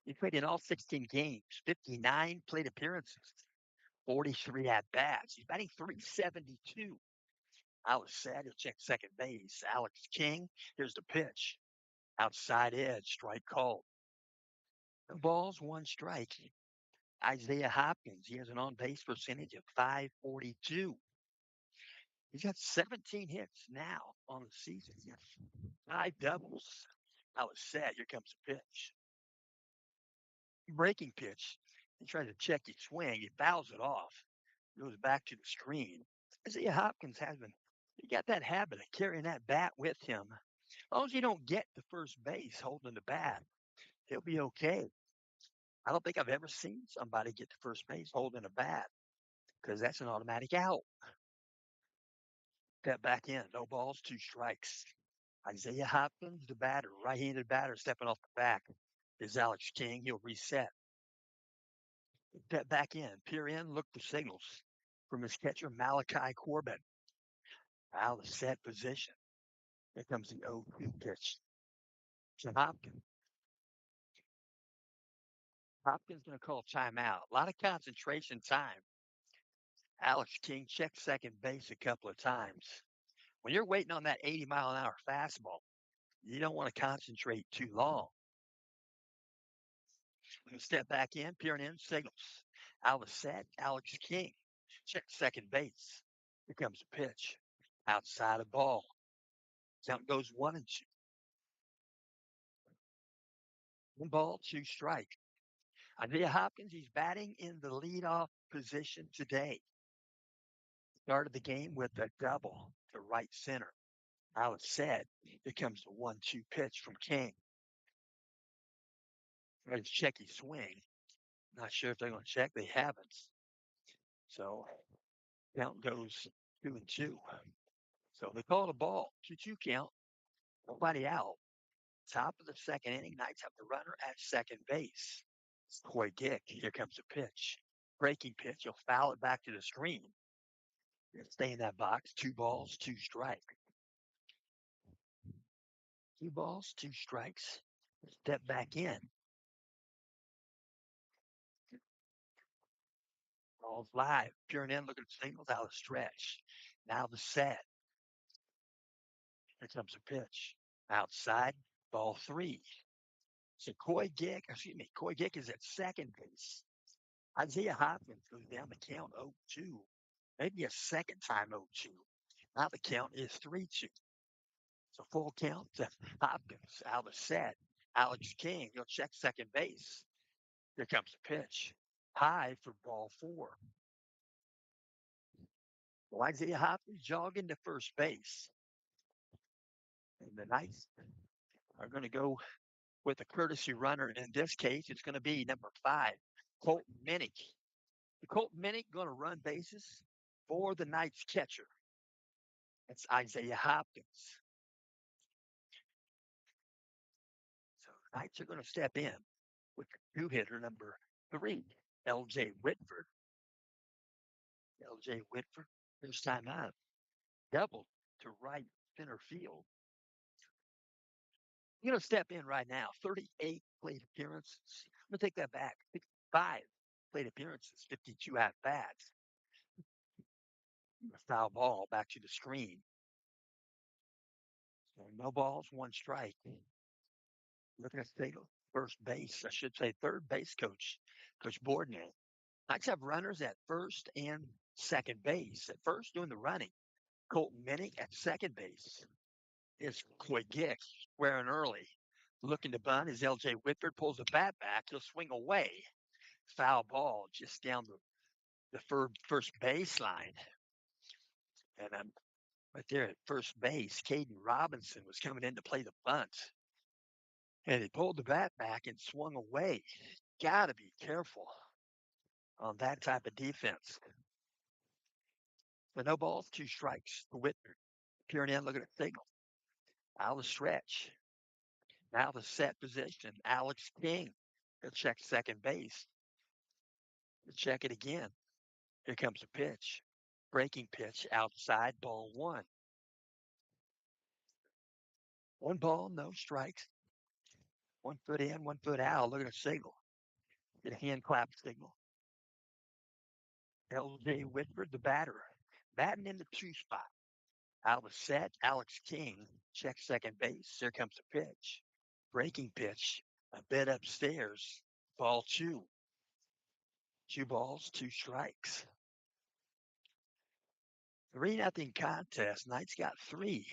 Speaker 1: He played in all 16 games, 59 plate appearances, 43 at-bats. He's batting .372. I was sad. He'll check second base. Alex King, here's the pitch. Outside edge, strike called. No balls, one strike. Isaiah Hopkins, he has an on-base percentage of .542. He's got 17 hits now on the season. He has 5 doubles. I was sad. Here comes the pitch. Breaking pitch. He tries to check his swing. He fouls it off. Goes back to the screen. Isaiah Hopkins he got that habit of carrying that bat with him long as you don't get to first base holding the bat, he'll be okay. I don't think I've ever seen somebody get to first base holding a bat because that's an automatic out. Step back in, no balls, two strikes. Isaiah Hopkins, the batter, right-handed batter, stepping off the back is Alex King. He'll reset. Step back in, peer in, look for signals from his catcher Malachi Corbin. Out of set position. Here comes the 0-2 pitch to Hopkins. Hopkins going to call timeout. A lot of concentration time. Alex King checked second base a couple of times. When you're waiting on that 80-mile-an-hour fastball, you don't want to concentrate too long. Step back in, peering in, signals. Out of set, Alex King. Check second base. Here comes a pitch. Outside of ball. Count goes 1-2. 1 ball, 2 strike. Isaiah Hopkins, he's batting in the leadoff position today. Started the game with a double to right center. Alex said, here comes the 1-2 pitch from King. Ready to check his swing. Not sure if they're going to check. They haven't. So count goes 2-2. So they called a ball. 2-2 count. Nobody out. Top of the second inning. Knights have the runner at second base. It's Coy Gick. Here comes the pitch. Breaking pitch. He'll foul it back to the screen. He'll stay in that box. 2 balls, 2 strike. 2 balls, 2 strikes. Step back in. Ball's live. Peering in, looking at signals out of stretch. Now the set. Here comes a pitch. Outside, ball 3. So Coy Gick is at second base. Isaiah Hopkins goes down the count 0-2. Maybe a second time 0-2. Now the count is 3-2. So full count to Hopkins out of set. Alex King, he'll check second base. Here comes the pitch. High for ball 4. Well, Isaiah Hopkins jogging to first base. And the Knights are going to go with a courtesy runner. In this case, it's going to be number 5, Colton Minnick. The Colton Minnick going to run bases for the Knights catcher. That's Isaiah Hopkins. So the Knights are going to step in with the 2-hitter number 3, L.J. Whitford. L.J. Whitford, first time out, doubled to right center field. I'm going to step in right now. 38 plate appearances. I'm going to take that back. 55 plate appearances, 52 at bats. Foul ball back to the screen. So no balls, 1 strike. Looking at the first base, I should say third base coach, Coach Boardman. Knights have runners at first and second base. At first, doing the running. Colton Minnick at second base. Is Coy Gick squaring early. Looking to bunt as L.J. Whitford pulls the bat back. He'll swing away. Foul ball just down the first baseline. And right there at first base, Caden Robinson was coming in to play the bunt. And he pulled the bat back and swung away. Got to be careful on that type of defense. So no balls, 2 strikes for Whitford. Peering in, looking at the signal. Out of the stretch. Now the set position. Alex King. He'll check second base. He'll check it again. Here comes a pitch. Breaking pitch outside, ball 1. 1 ball, no strikes. 1 foot in, 1 foot out. Look at the signal. Get a hand clap signal. L.J. Whitford, the batter, batting in the 2 spot. Out of set, Alex King checks second base. Here comes the pitch. Breaking pitch, a bit upstairs. Ball 2. 2 balls, 2 strikes. 3-0 contest. Knights got 3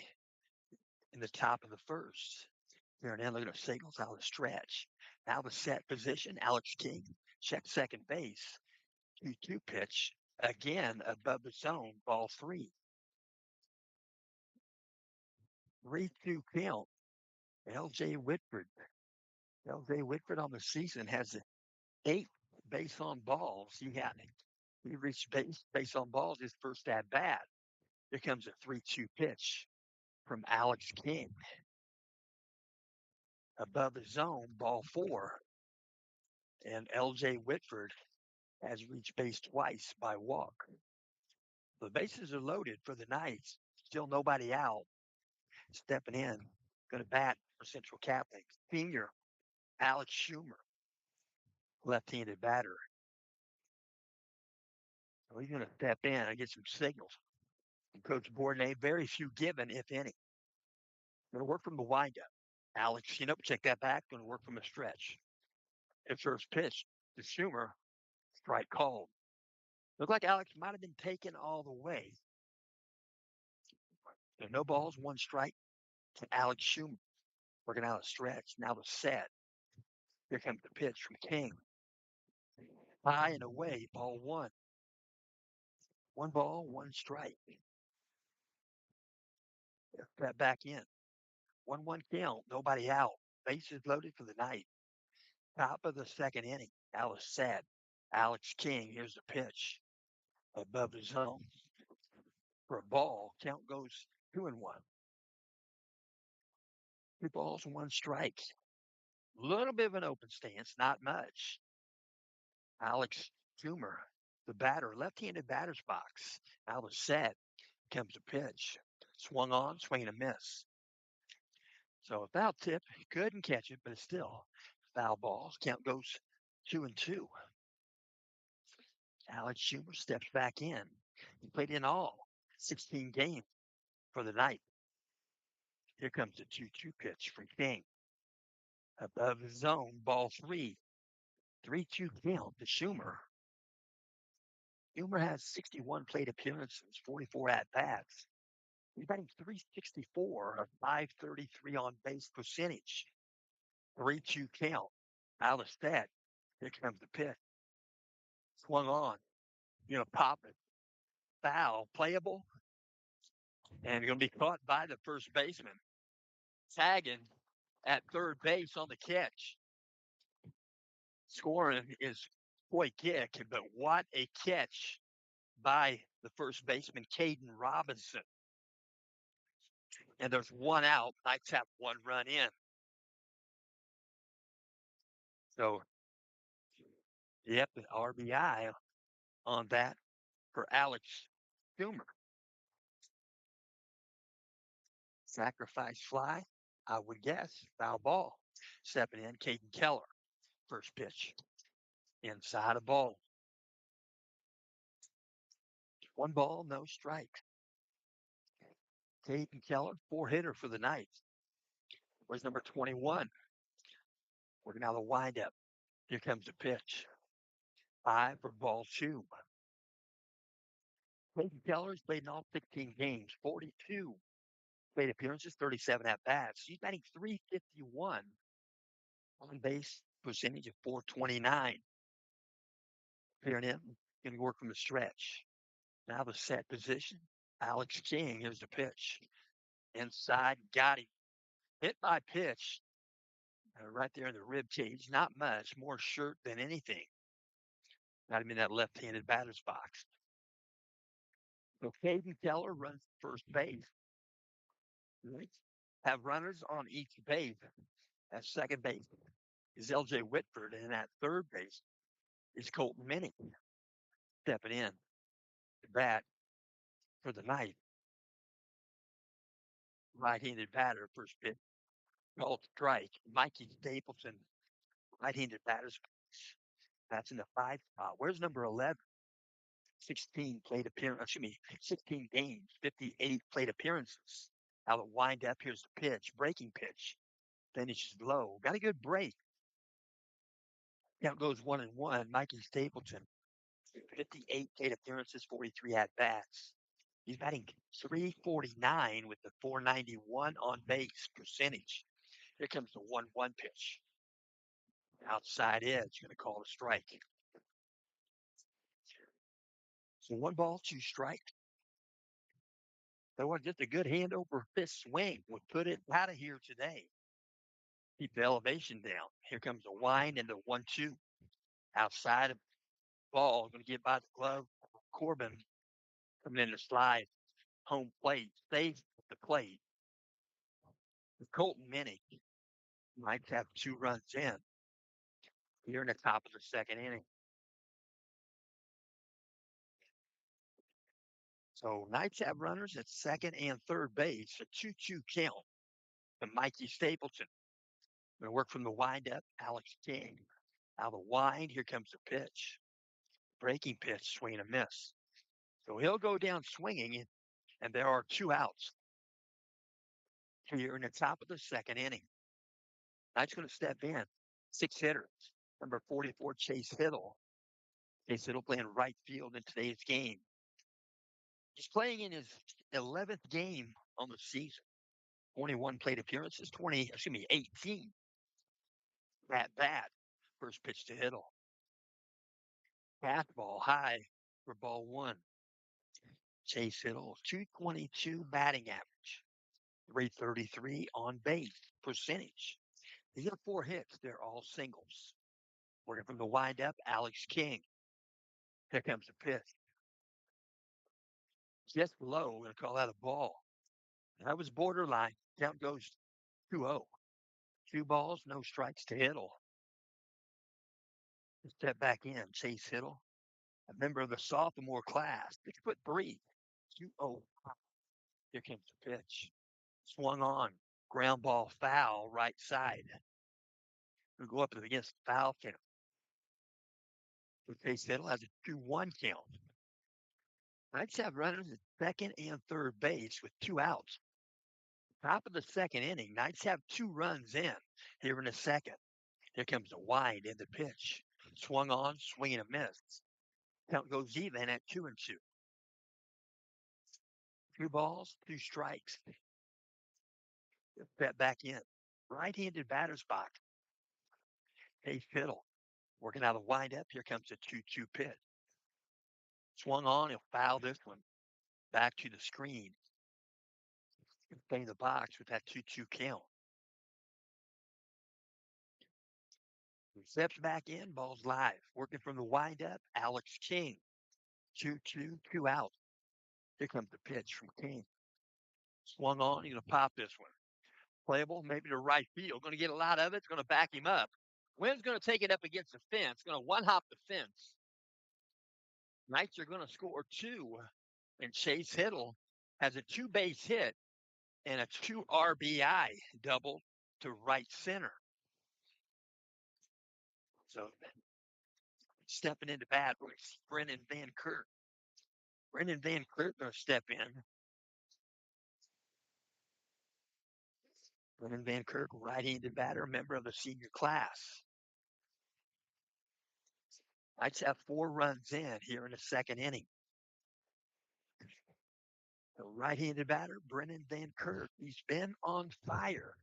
Speaker 1: in the top of the first. Here and then, look at the signals out of the stretch. Now the set position. Alex King checks second base. 2-2 pitch. Again, above the zone. Ball 3. 3-2 count. L.J. Whitford. L.J. Whitford on the season has 8 base on balls. He reached base on balls his first at bat. Here comes a 3-2 pitch from Alex King. Above the zone, ball 4. And L.J. Whitford has reached base twice by walk. The bases are loaded for the Knights. Still nobody out. Stepping in, going to bat for Central Catholic. Senior Alex Schumer, left-handed batter. So he's going to step in and get some signals. Coach Bourdonnais, very few given, if any. Going to work from the windup. Alex, check that back. Going to work from the stretch. His first pitch to Schumer, strike called. Looked like Alex might have been taken all the way. So no balls, 1 strike to Alex Schumer. Working out a stretch. Now the set. Here comes the pitch from King. High and away, ball 1. 1 ball, 1 strike. That back in. 1-1 count, nobody out. Bases loaded for the night. Top of the second inning. Alice set. Alex King, here's the pitch. Above the zone. For a ball, count goes 2-1. 2 balls, 1 strike. Little bit of an open stance, not much. Alex Schumer, the batter, left-handed batter's box. Alice set. Comes a pitch. Swung on, swing and a miss. So a foul tip, couldn't catch it, but it's still foul balls. Count goes 2-2. Alex Schumer steps back in. He played in all 16 games for the night. Here comes the 2-2 pitch from King. Above the zone, ball 3. 3-2 count to Schumer. Schumer has 61 plate appearances, 44 at bats. He's batting 364, a 533 on base percentage. 3-2 count. Out of stat. Here comes the pitch. Swung on. Pop it. Foul. Playable. And going to be caught by the first baseman. Tagging at third base on the catch. Scoring is Coy Kick, but what a catch by the first baseman, Caden Robinson. And there's 1 out. Knights have 1 run in. So, yep, the RBI on that for Alex Schumer. Sacrifice fly, I would guess. Foul ball. Stepping in, Caden Keller. First pitch. Inside a ball. 1 ball, no strike. Caden Keller, 4-hitter for the Knights. Where's number 21? Working out the windup. Here comes the pitch. 5 for ball 2. Caden Keller's played in all 16 games, 42 plate appearances, 37 at bats. He's batting 351 on base percentage of 429. Clearing in, going to work from the stretch. Now the set position. Alex King, here's the pitch. Inside, got him. Hit by pitch. Right there in the rib cage. Not much. More shirt than anything. Got him in that left-handed batter's box. So Caden Keller runs first base. Right? Have runners on each base. At second base is L.J. Whitford, and at third base is Colton Minnick. Stepping in to bat for the night. Right-handed batter, first pitch. Called strike. Mikey Stapleton, right-handed batter's box. That's in the 5 spot. Where's number 11? 16 plate appearance. 16 games, 58 plate appearances. Now the wind up. Here's the pitch. Breaking pitch. Finishes low. Got a good break. Count goes 1-1. Mikey Stapleton, 58 plate appearances, 43 at bats. He's batting 349 with the 491 on base percentage. Here comes the 1-1 pitch. Outside edge, going to call a strike. So 1 ball, 2 strikes. That was just a good hand over fist swing. Would put it out of here today. Keep the elevation down. Here comes a wind into 1-2. Outside of ball, going to get by the glove. Corbin coming in to slide home plate. Safe the plate. Colton Minnick might have 2 runs in here in the top of the second inning. So Knights have runners at second and third base, a 2-2 count. And Mikey Stapleton going to work from the windup. Alex King out of the wind. Here comes the pitch. Breaking pitch, swing and a miss. So he'll go down swinging, and there are 2 outs here in the top of the second inning. Knight's going to step in. 6 hitters. Number 44, Chase Hiddle. Chase Hiddle playing right field in today's game. He's playing in his 11th game on the season. 21 plate appearances, 18 at bat. First pitch to Hiddle. Fastball high for ball 1. Chase Hiddle, 222 batting average, 333 on base percentage. He got 4 hits. They're all singles. Working from the windup, Alex King. Here comes the pitch. Just below, we're going to call that a ball. That was borderline. Count goes 2-0. 2 balls, no strikes to Hiddle. Step back in, Chase Hiddle, a member of the sophomore class, 6'3", 2-0. Here comes the pitch. Swung on, ground ball foul, right side. We'll go up against the foul count. So Chase Hiddle has a 2-1 count. Knights have runners at second and third base with 2 outs. Top of the second inning, Knights have 2 runs in here in the second. Here comes a wind in the pitch. Swung on, swing and a miss. Count goes even at 2-2. 2 balls, 2 strikes. Step back in. Right-handed batter's box. Chase Hiddle working out a windup. Here comes a 2-2 pitch. Swung on, he'll foul this one. Back to the screen. Stay in the box with that 2-2 count. He steps back in, ball's live. Working from the windup, Alex King. 2-2, 2 out. Here comes the pitch from King. Swung on, he's going to pop this one. Playable, maybe to right field. Going to get a lot of it. It's going to back him up. Wynn's going to take it up against the fence. Going to one-hop the fence. Knights are going to score 2. And Chase Hiddle has a 2-base hit and a 2 RBI double to right center. So stepping into bat, Brennan Van Kirk. Brennan Van Kirk going to step in. Brennan Van Kirk, right-handed batter, member of the senior class. Knights have 4 runs in here in the second inning. The right-handed batter, Brennan Van Kirk. He's been on fire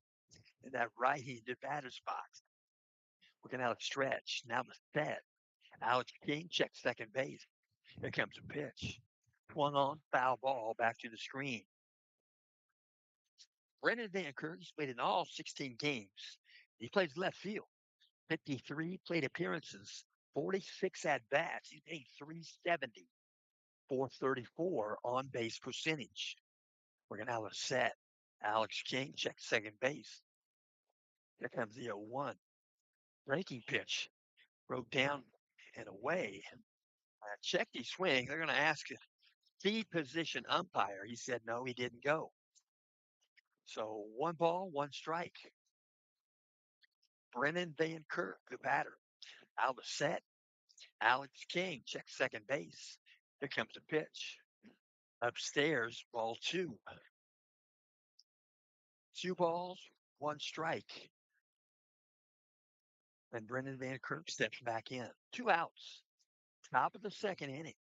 Speaker 1: in that right-handed batter's box. Looking out a stretch. Now the set. Alex King checks second base. Here comes a pitch. Swung on, foul ball, back to the screen. Brennan Van Kirk, he's played in all 16 games. He plays left field. 53 plate appearances, 46 at-bats. He's made 370, 434 on base percentage. We're going to have a set. Alex King checks second base. Here comes the 0-1. Breaking pitch. Broke down and away. Checked his swing. They're going to ask a feed position umpire. He said no, he didn't go. So 1 ball, 1 strike. Brennan Van Kirk, the batter. Out of the set. Alex King checks second base. Here comes a pitch. Upstairs, ball 2. 2 balls, 1 strike. And Brendan Van Kirk steps back in. 2 outs. Top of the second inning.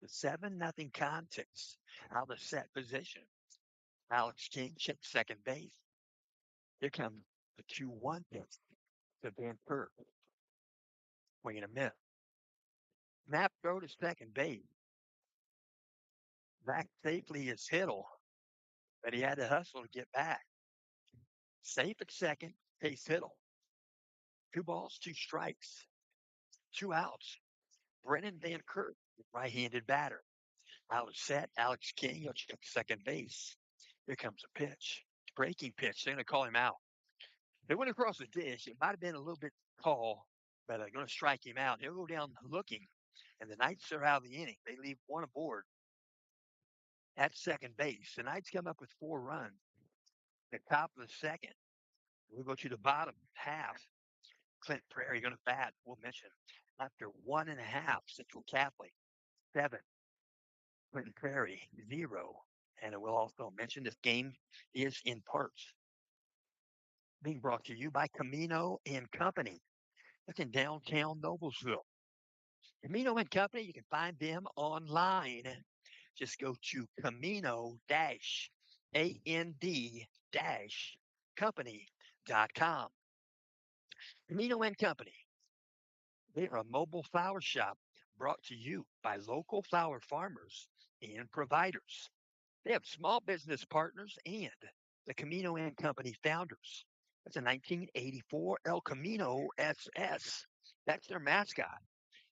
Speaker 1: The 7-0 contest. Out of the set position. Alex King checks second base. Here comes the 2-1 pitch to Van Kirk. Swing and a miss. Snap throw to second base. Back safely is Hiddle, but he had to hustle to get back. Safe at second, Case Hiddle, 2 balls, 2 strikes, 2 outs. Brennan Van Kirk, right-handed batter. Out of set, Alex King, he'll check second base. Here comes a pitch. Breaking pitch. They're going to call him out. They went across the dish. It might have been a little bit tall, but they're going to strike him out. He'll go down looking, and the Knights are out of the inning. They leave one aboard at second base. The Knights come up with 4 runs. At the top of the second, we'll go to the bottom half. Clint Prairie going to bat. We'll mention after 1.5. Central Catholic 7. Clinton Prairie 0. And we'll also mention this game is in parts being brought to you by Camino and Company. That's in downtown Noblesville. Camino and Company, you can find them online. Just go to Camino AND company.com. Camino and Company. They are a mobile flower shop brought to you by local flower farmers and providers. They have small business partners and the Camino and Company founders. That's a 1984 El Camino SS. That's their mascot.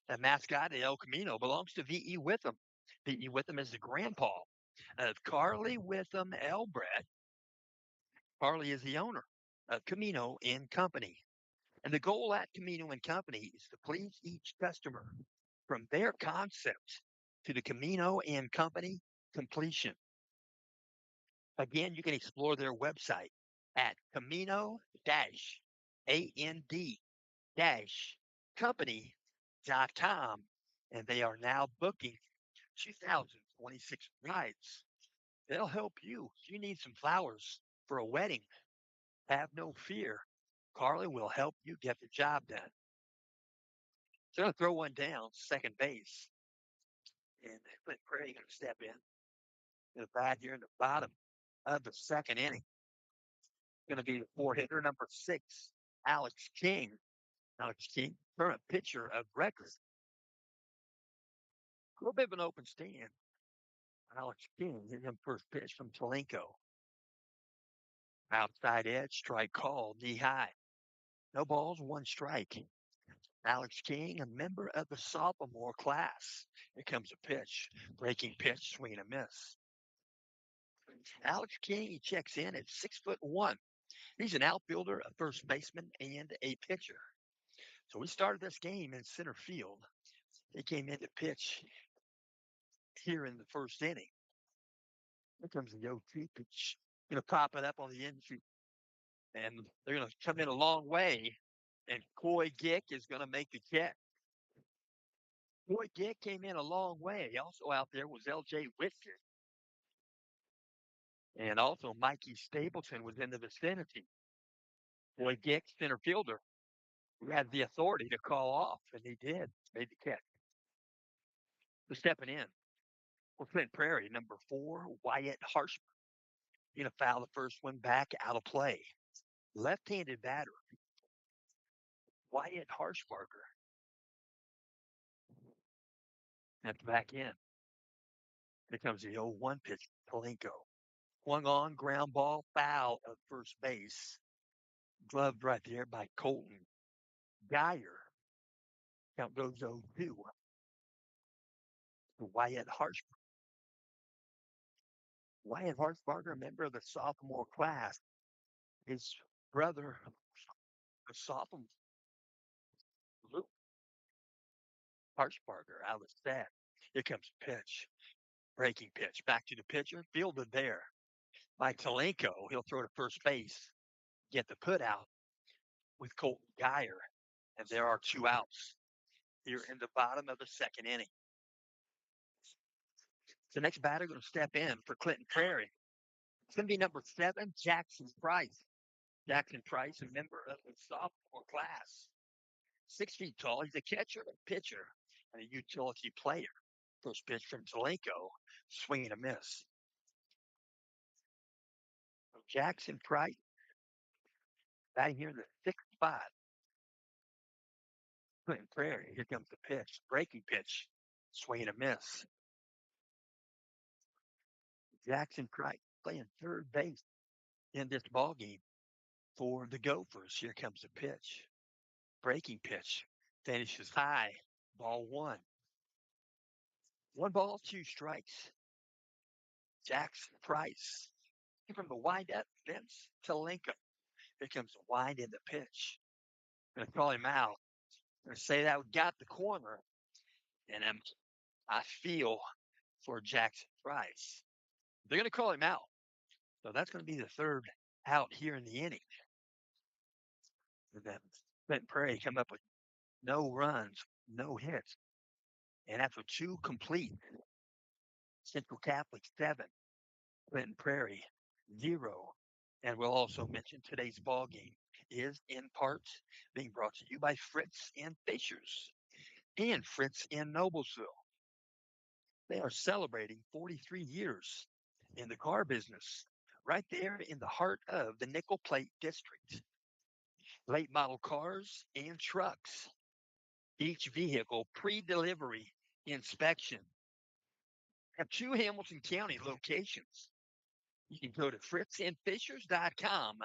Speaker 1: The mascot at El Camino belongs to V.E. Witham. V.E. Witham is the grandpa of Carly Witham Elbret. Carly is the owner of Camino and Company. And the goal at Camino and Company is to please each customer from their concept to the Camino and Company completion. Again, you can explore their website at camino-and-company.com, and they are now booking 2026 rides. They'll help you. If you need some flowers for a wedding, have no fear. Carly will help you get the job done. So going to throw one down, second base, and Clint Prairie going to step in the bat here in the bottom of the second inning. Going to be the 4 hitter, number 6, Alex King. Alex King, current pitcher of record. A little bit of an open stand. Alex King hit him first pitch from Talenko. Outside edge, strike call, knee high. No balls, 1 strike. Alex King, a member of the sophomore class. Here comes a pitch. Breaking pitch, swing and a miss. Alex King, he checks in at 6'1". He's an outfielder, a first baseman, and a pitcher. So we started this game in center field. They came in to pitch here in the first inning. Here comes the 0-2 pitch. Going to pop it up on the infield. And they're going to come in a long way. And Coy Gick is going to make the catch. Coy Gick came in a long way. Also out there was L.J. Whitfield. And also Mikey Stapleton was in the vicinity. Coy Gick, center fielder, who had the authority to call off, and he did. Made the catch. So stepping in for Flint Prairie, number 4, Wyatt Harshman. Going to foul the first one back out of play. Left-handed batter, Wyatt Harshbarger. At the back end. Here comes the 0-1 pitch, Palenko. Swung on, ground ball, foul at first base. Gloved right there by Colton Geyer. Count goes 0-2 to Wyatt Harshbarger. Wyatt Harshbarger, a member of the sophomore class. His brother, the sophomore, Luke Harshbarger, out of the set. Here comes a pitch. Breaking pitch. Back to the pitcher. Fielded there by Talenko. He'll throw to first base. Get the put out with Colton Geyer. And there are 2 outs here in the bottom of the second inning. The next batter going to step in for Clinton Prairie. It's going to be number 7, Jackson Price. Jackson Price, a member of the sophomore class. 6 feet tall. He's a catcher, a pitcher, and a utility player. First pitch from Talenko. Swing and a miss. Jackson Price batting here in the 6th spot. Clinton Prairie. Here comes the pitch. Breaking pitch. Swing and a miss. Jackson Price playing third base in this ball game. for the Gophers. Here comes the pitch. Breaking pitch. Finishes high. Ball one. One ball, two strikes. Jackson Price. From the windup, Vince to Lincoln. Here comes the wind in the pitch. Going to call him out. Going to say that we got the corner. And I feel for Jackson Price. They're going to call him out. So that's going to be the third out here in the inning. And then Prairie come up with no runs, no hits. And after two complete, Central Catholic 7, Clinton Prairie 0. And we'll also mention today's ball game is in part being brought to you by Fritz and Fishers and Fritz in Noblesville. They are celebrating 43 years in the car business right there in the heart of the Nickel Plate District. Late model cars and trucks, each vehicle pre-delivery inspection. Have two Hamilton County locations. You can go to fritzandfishers.com.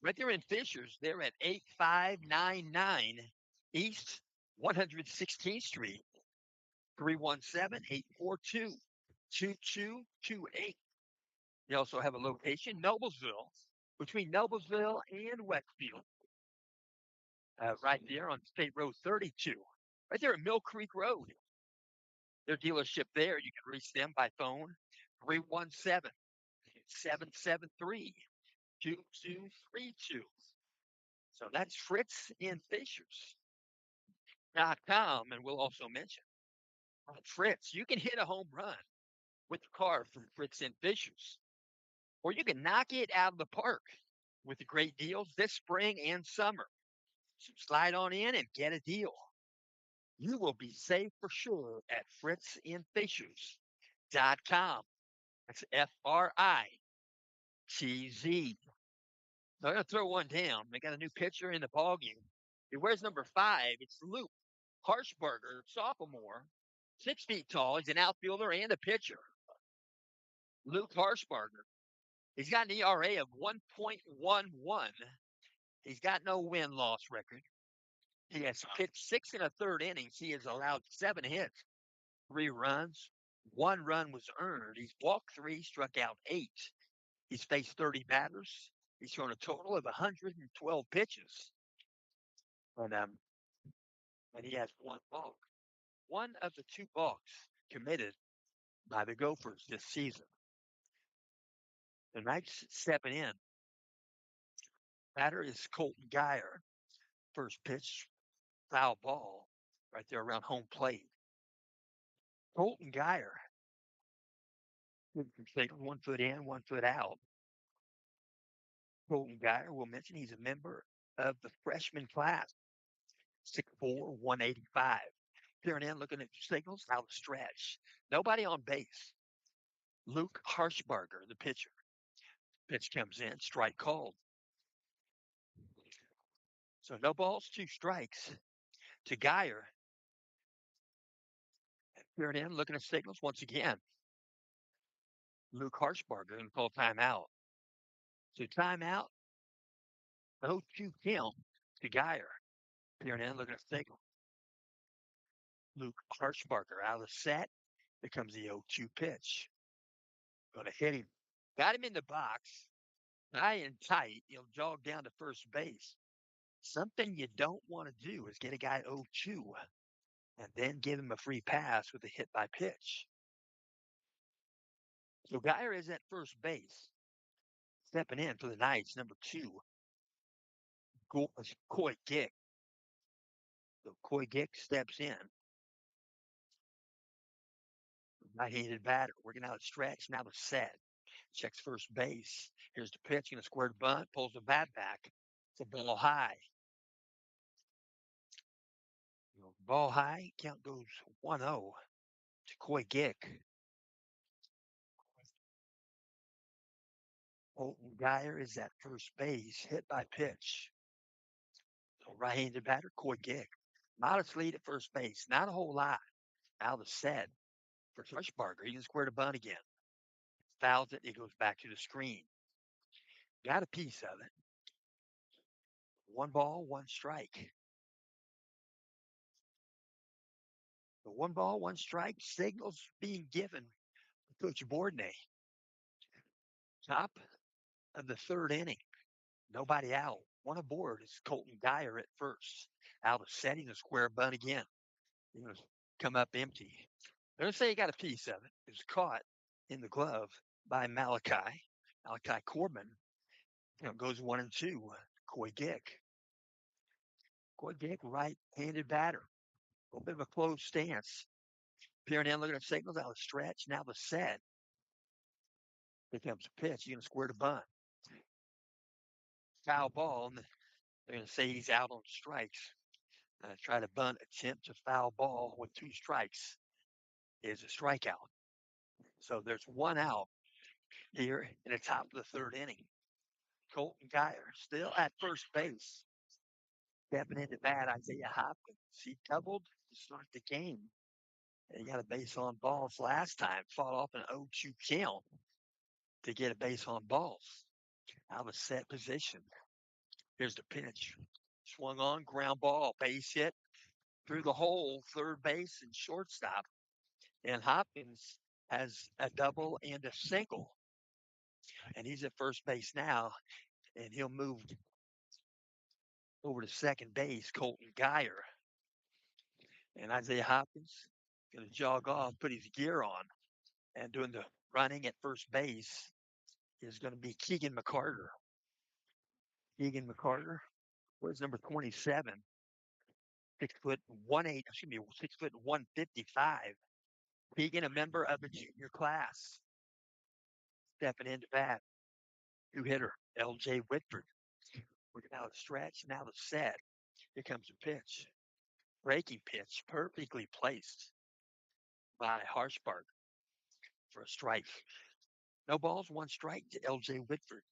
Speaker 1: Right there in Fishers, they're at 8599 East 116th Street, 317-842-2228. They also have a location, Noblesville, between Noblesville and Westfield, right there on State Road 32, right there at Mill Creek Road. Their dealership there, you can reach them by phone, 317-773-2232. So that's Fritz and Fishers.com. And we'll also mention Fritz, you can hit a home run with the car from Fritz and Fishers, or you can knock it out of the park with the great deals this spring and summer. So slide on in and get a deal. You will be safe for sure at fritzandfishers.com. That's FRITZ. They're going to throw one down. They got a new pitcher in the ballgame. He wears number 5. It's Luke Harshberger, sophomore, 6 feet tall. He's an outfielder and a pitcher. Luke Harshberger. He's got an ERA of 1.11. He's got no win-loss record. He has pitched 6 1/3 innings. He has allowed 7 hits, 3 runs. 1 run was earned. He's walked 3, struck out 8. He's faced 30 batters. He's thrown a total of 112 pitches. And he has 1 walk. One of the 2 balks committed by the Gophers this season. Tonight's stepping in. Batter is Colton Geyer. First pitch, foul ball, right there around home plate. Colton Geyer, 1 foot in, 1 foot out. Colton Geyer, we'll mention he's a member of the freshman class, 6'4", 185. Peering in, looking at signals, out of stretch. Nobody on base. Luke Harshberger, the pitcher. Pitch comes in, strike called. So no balls, 2 strikes to Geyer. Peering in, looking at signals once again. Luke Harshberger and call timeout. So timeout, 0-2 count to Geyer. Peering in, looking at signal. Luke Harshberger out of the set. Here comes the 0-2 pitch. Going to hit him. Got him in the box. High and tight. He'll jog down to first base. Something you don't want to do is get a guy 0-2 and then give him a free pass with a hit by pitch. So Geyer is at first base. Stepping in for the Knights, number 2, Coy Gick. So Coy Gick steps in. Right-handed batter, working out a stretch, now the set. Checks first base. Here's the pitch, going to square the bunt, pulls the bat back. It's a ball high. Ball high, count goes 1-0 to Coy Gick. Colton Geyer is at first base, hit by pitch. So right-handed batter, Coy Gick. Modest lead at first base, not a whole lot. Now the set for Harshberger. He can square the bunt again. Fouls it, he goes back to the screen. Got a piece of it. One ball, one strike. The one ball, one strike signals being given to Coach Bourdonnais. Top of the third inning. Nobody out. One aboard is Colton Geyer at first. Out of setting the square bunt again. He's going to come up empty. They're going to say he got a piece of it. It was caught in the glove by Malachi. Malachi Corbin, goes 1-2. Coy Gick. Coy Gick, right-handed batter. A little bit of a closed stance. Peering in, looking at signals out of stretch. Now the set. Here comes a pitch. He's going to square the bunt. Foul ball. And they're going to say he's out on strikes. Try to bunt, attempt to foul ball with 2 strikes is a strikeout. So there's 1 out here in the top of the third inning. Colton Geyer still at first base. Stepping into bat, Isaiah Hopkins. He doubled to start the game. And he got a base on balls last time. Fought off an 0-2 count to get a base on balls. Out of set position. Here's the pitch. Swung on, ground ball, base hit through the hole, third base and shortstop. And Hopkins has a double and a single. And he's at first base now. And he'll move over to second base, Colton Geyer. And Isaiah Hopkins going to jog off, put his gear on. And doing the running at first base is going to be Keegan McCarter. Keegan McCarter was number 27. 6'1", 155. Keegan, a member of the junior class. Stepping into bat. 2-hitter, L.J. Whitford. Working out a stretch, now the set. Here comes a pitch. Breaking pitch, perfectly placed by Harshbark for a strike. No balls, 1 strike to L.J. Whitford.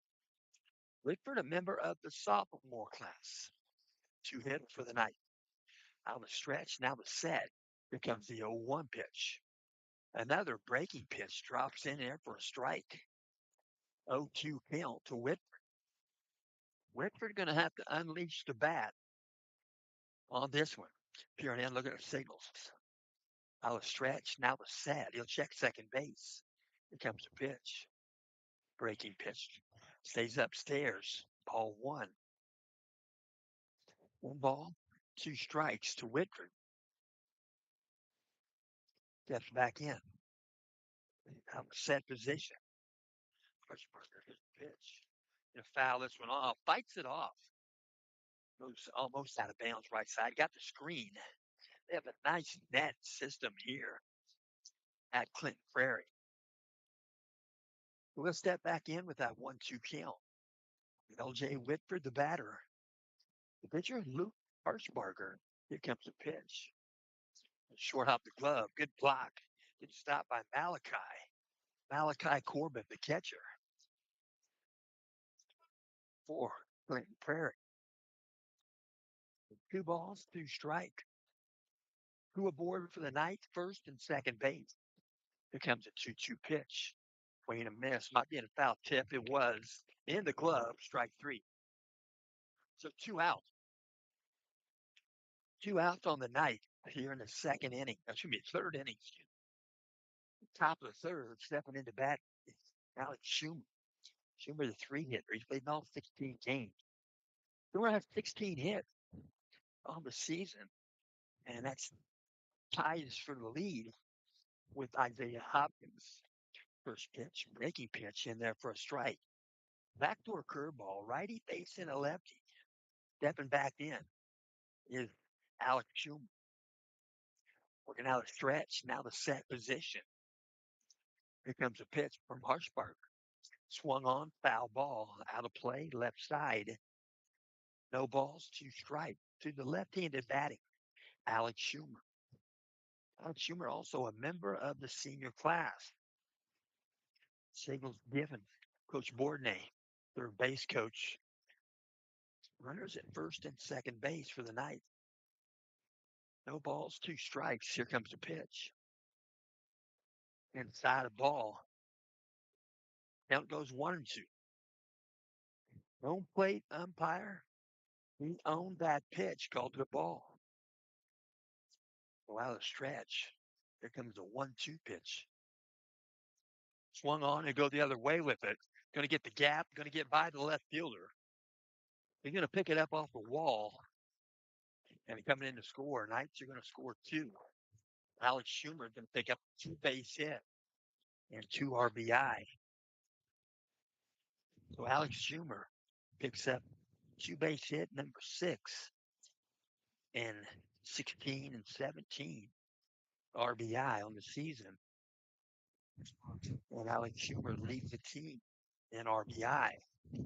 Speaker 1: Whitford, a member of the sophomore class. 2-hitter for the night. Out of the stretch, now the set. Here comes the 0-1 pitch. Another breaking pitch drops in there for a strike. 0-2 count to Whitford. Whitford going to have to unleash the bat on this one. Peering in, looking at the signals. Out of stretch, now the set. He'll check second base. Here comes the pitch. Breaking pitch. Stays upstairs. Ball 1. 1 ball, 2 strikes to Whitford. Steps back in. Out of set position. Harshbarger hits the pitch. Gonna foul this one off. Fights it off. Goes almost out of bounds right side. Got the screen. They have a nice net system here at Clinton Prairie. We'll step back in with that 1-2 count. L.J. Whitford, the batter. The pitcher, Luke Harshbarger. Here comes the pitch. Short hop the glove. Good block. Good stop by Malachi. Malachi Corbin, the catcher. For Clinton Prairie. 2 balls, 2 strike. 2 aboard for the night, first and second base. Here comes a 2-2 pitch. Swing and a miss. Might be in a foul tip. It was in the glove. Strike 3. So 2 out. 2 outs on the night here in the second inning. That should be third inning. Top of the third, stepping into bat is Alex Schumer. Schumer, the 3-hitter. He's played in all 16 games. Schumer has 16 hits on the season, and that's ties for the lead with Isaiah Hopkins. First pitch, breaking pitch in there for a strike. Backdoor curveball, righty facing a lefty. Stepping back in is Alex Schumer. Working out a stretch, now the set position. Here comes a pitch from Harshbarger. Swung on, foul ball, out of play, left side. No balls, 2 strikes. To the left-handed batting, Alex Schumer. Alex Schumer also a member of the senior class. Signals given. Coach Bourdonnais, third base coach. Runners at first and second base for the night. No balls, 2 strikes. Here comes the pitch. Inside a ball. Count goes 1-2. Home plate umpire He owned that pitch, called it a ball. Go out of the stretch. Here comes a 1-2 pitch. Swung on and go the other way with it. Going to get the gap, going to get by the left fielder. He's going to pick it up off the wall and coming in to score. Knights are going to score 2. Alex Schumer is going to pick up a 2-base hit and 2 RBI. So Alex Schumer picks up 2-base hit number 6 and 16 and 17 RBI on the season. And Alex Schumer leads the team in RBI. So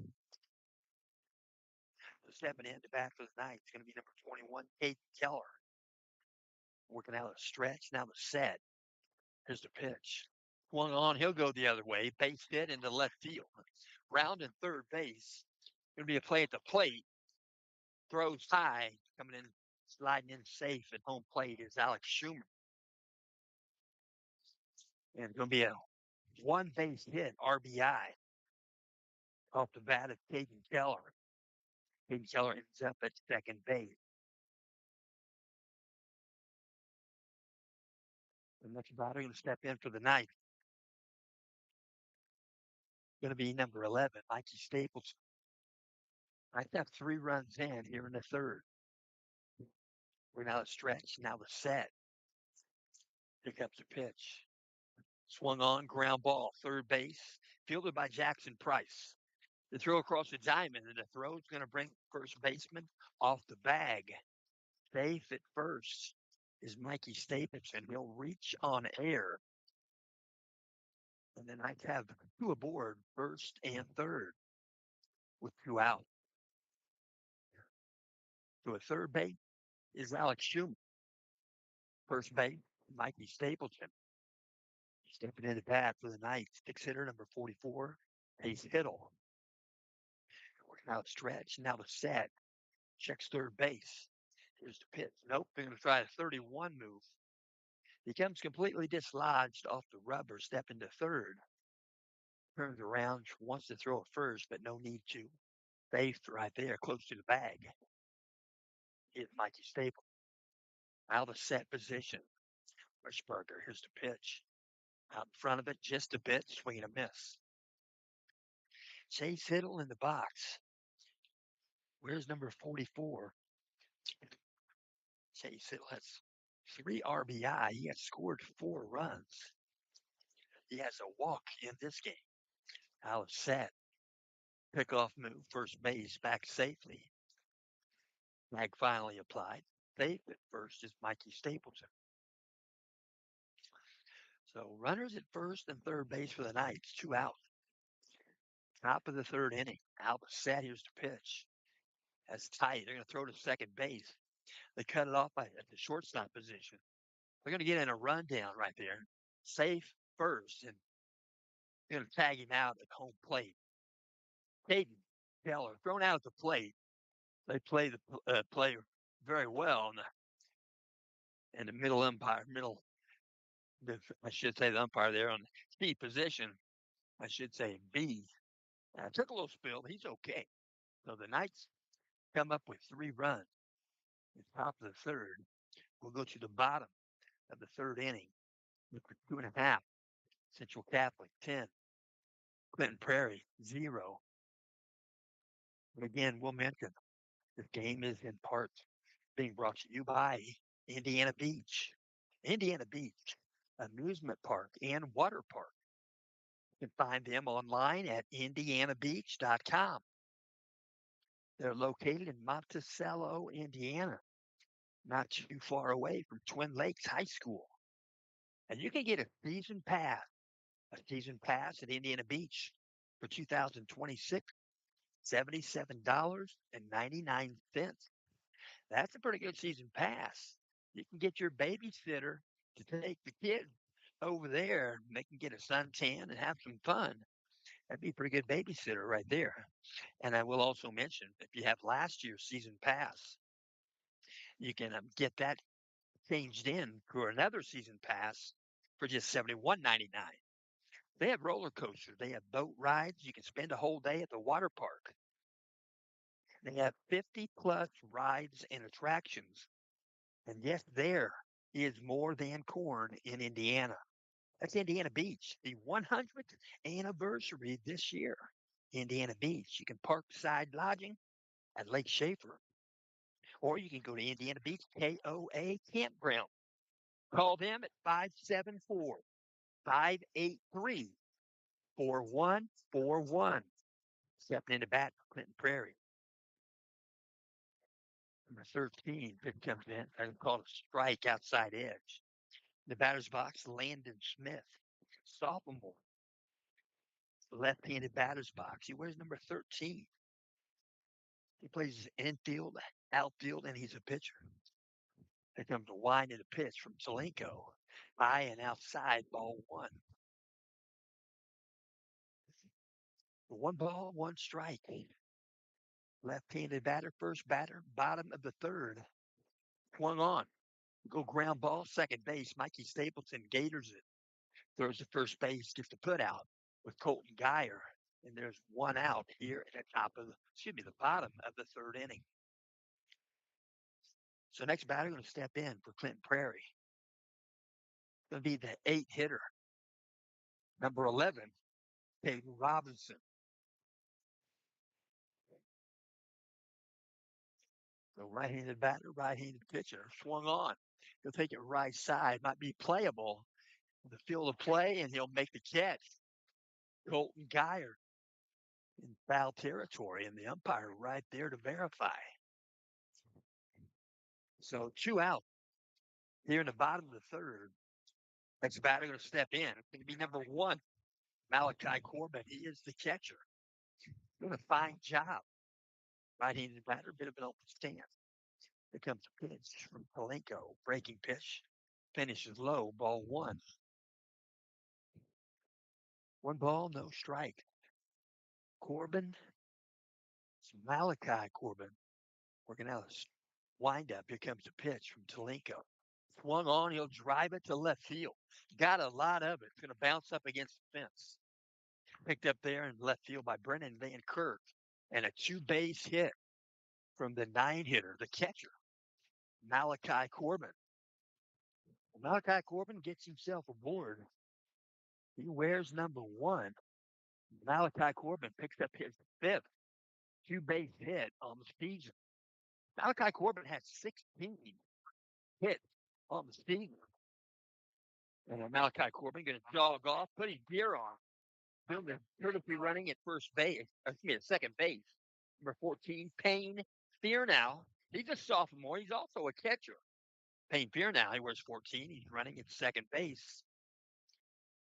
Speaker 1: stepping in to bat for the night is going to be number 21, Kate Keller. Working out a stretch. Now the set. Here's the pitch. Swung on. He'll go the other way. Base hit into left field. Round and third base. Going to be a play at the plate. Throws high. Coming in, sliding in safe at home plate is Alex Schumer. And it's going to be a 1-base hit, RBI, off the bat of Caden Keller. Caden Keller ends up at second base. The next batter going to step in for the night. Going to be number 11, Mikey Staples. I have 3 runs in here in the third. We're now at stretch. Now the set. Here comes the pitch. Swung on, ground ball, third base, fielded by Jackson Price. The throw across the diamond, and the throw is going to bring first baseman off the bag. Safe at first is Mikey Stapleton. He'll reach on air. And then I have 2 aboard, first and third, with 2 out. So a third base is Alex Schumer. First base, Mikey Stapleton. Stepping in the bat for the night, 6 hitter number 44, Ace Hittle. Working out stretch, now the set. Checks third base. Here's the pitch. Nope, they're going to try a 31 move. He comes completely dislodged off the rubber, step into third. Turns around, wants to throw it first, but no need to. Safe right there, close to the bag. Hit Mikey Staple. Out of set position. Rushberger, here's the pitch. Out in front of it, just a bit, swing and a miss. Chase Hiddle in the box. Where's number 44? Chase Hiddle has 3 RBI. He has scored 4 runs. He has a walk in this game. Out of set. Pickoff move, first base, back safely. Flag finally applied. Safe at first is Mikey Stapleton. So runners at first and third base for the Knights, 2 out. Top of the third inning. Alba set. Here's the pitch. That's tight. They're going to throw to second base. They cut it off at the shortstop position. They're going to get in a rundown right there. Safe first, and they're going to tag him out at home plate. Caden Keller thrown out at the plate. They play the play very well in the middle umpire, I should say the umpire there on the C position. I should say B. Took a little spill. He's okay. So the Knights come up with 3 runs. At the top of the third. We'll go to the bottom of the third inning. Look for 2.5. Central Catholic 10. Clinton Prairie 0. But again, we'll mention this game is in part being brought to you by Indiana Beach. Indiana Beach Amusement Park and Water Park. You can find them online at indianabeach.com. They're located in Monticello, Indiana, not too far away from Twin Lakes High School. And you can get a season pass at Indiana Beach for 2026, $77.99. That's a pretty good season pass. You can get your babysitter to take the kids over there. They can get a suntan and have some fun. That'd be a pretty good babysitter right there. And I will also mention, if you have last year's season pass, you can get that changed in for another season pass for just $71.99. They have roller coasters. They have boat rides. You can spend a whole day at the water park. They have 50+ rides and attractions. And yes, there is more than corn in Indiana. That's Indiana Beach, the 100th anniversary this year. Indiana Beach. You can park beside lodging at Lake Schaefer, or you can go to Indiana Beach KOA Campground. Call them at 574-583-4141. Stepping into bat for Clinton Prairie. Number 13, pitch comes in. I call it a strike outside edge. The batter's box, Landon Smith, sophomore. Left-handed batter's box. He wears number 13. He plays infield, outfield, and he's a pitcher. Here comes a wind and a pitch from Zelenko. High and outside, ball one. 1 ball, 1 strike. Left-handed batter, first batter, bottom of the third. Swung on. Go ground ball, second base. Mikey Stapleton gators it. Throws to first base, gets the put out with Colton Geyer. And there's one out here at the bottom of the third inning. So next batter going to step in for Clinton Prairie. Going to be the 8 hitter, number 11, Caden Robinson. The right-handed batter, right-handed pitcher, swung on. He'll take it right side, might be playable. The field of play, and he'll make the catch. Colton Geyer in foul territory, and the umpire right there to verify. So 2 out here in the bottom of the third. Next batter going to step in. It's going to be number 1, Malachi Corbin. He is the catcher. Doing a fine job. Right-handed batter, bit of an open stance. Here comes a pitch from Palenko. Breaking pitch. Finishes low, ball 1. 1 ball, no strike. Corbin. It's Malachi Corbin. Working out a wind up. Here comes a pitch from Talenko. Swung on. He'll drive it to left field. Got a lot of it. It's going to bounce up against the fence. Picked up there in left field by Brennan Van Kirk. And a 2-base hit from the 9 hitter, the catcher, Malachi Corbin. Malachi Corbin gets himself aboard. He wears number 1. Malachi Corbin picks up his 5th 2-base hit on the season. Malachi Corbin has 16 hits on the season. And Malachi Corbin going to jog off, put his gear on. Bill is courtesy running at second base. Number 14, Payne Fearnow. He's a sophomore. He's also a catcher. Payne Fearnow, he wears 14. He's running at second base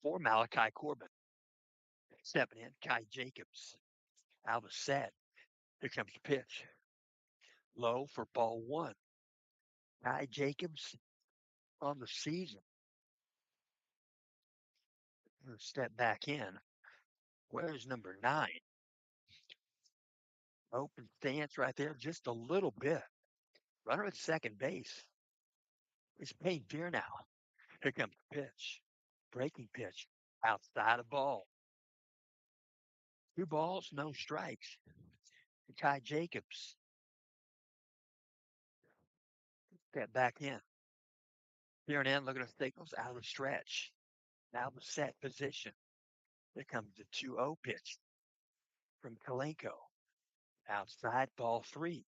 Speaker 1: for Malachi Corbin. Stepping in, Kai Jacobs. Out of set. Here comes the pitch. Low for ball 1. Kai Jacobs on the season. Step back in. Where's number 9? Open stance right there, just a little bit. Runner at second base. It's Payne Fearnow. Here comes the pitch. Breaking pitch. Outside of ball. 2 balls, no strikes. Kai Jacobs. Step back in. Fearnow looking at signals out of the stretch. Now the set position. Here comes the 2-0 pitch from Kalenko. Outside, ball 3.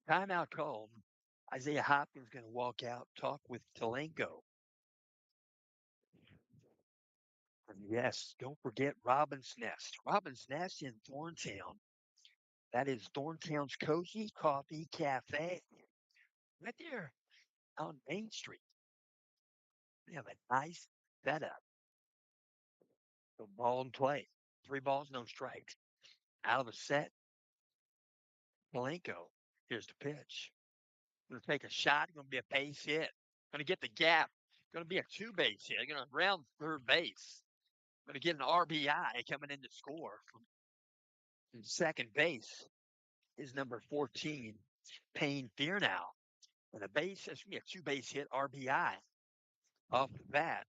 Speaker 1: Timeout called. Isaiah Hopkins going to walk out, talk with Talenko. And yes, don't forget Robin's Nest. Robin's Nest in Thorntown. That is Thorntown's Cozy Coffee Cafe. Right there on Main Street. They have a nice setup. So ball and play. 3 balls, no strikes. Out of the set. Malenko. Here's the pitch. Going to take a shot. Going to be a base hit. Going to get the gap. Going to be a 2-base hit. Going to round third base. Going to get an RBI coming in to score from second base is number 14, Payne Fearnow. And a base, that's going to be a 2-base hit RBI off the bat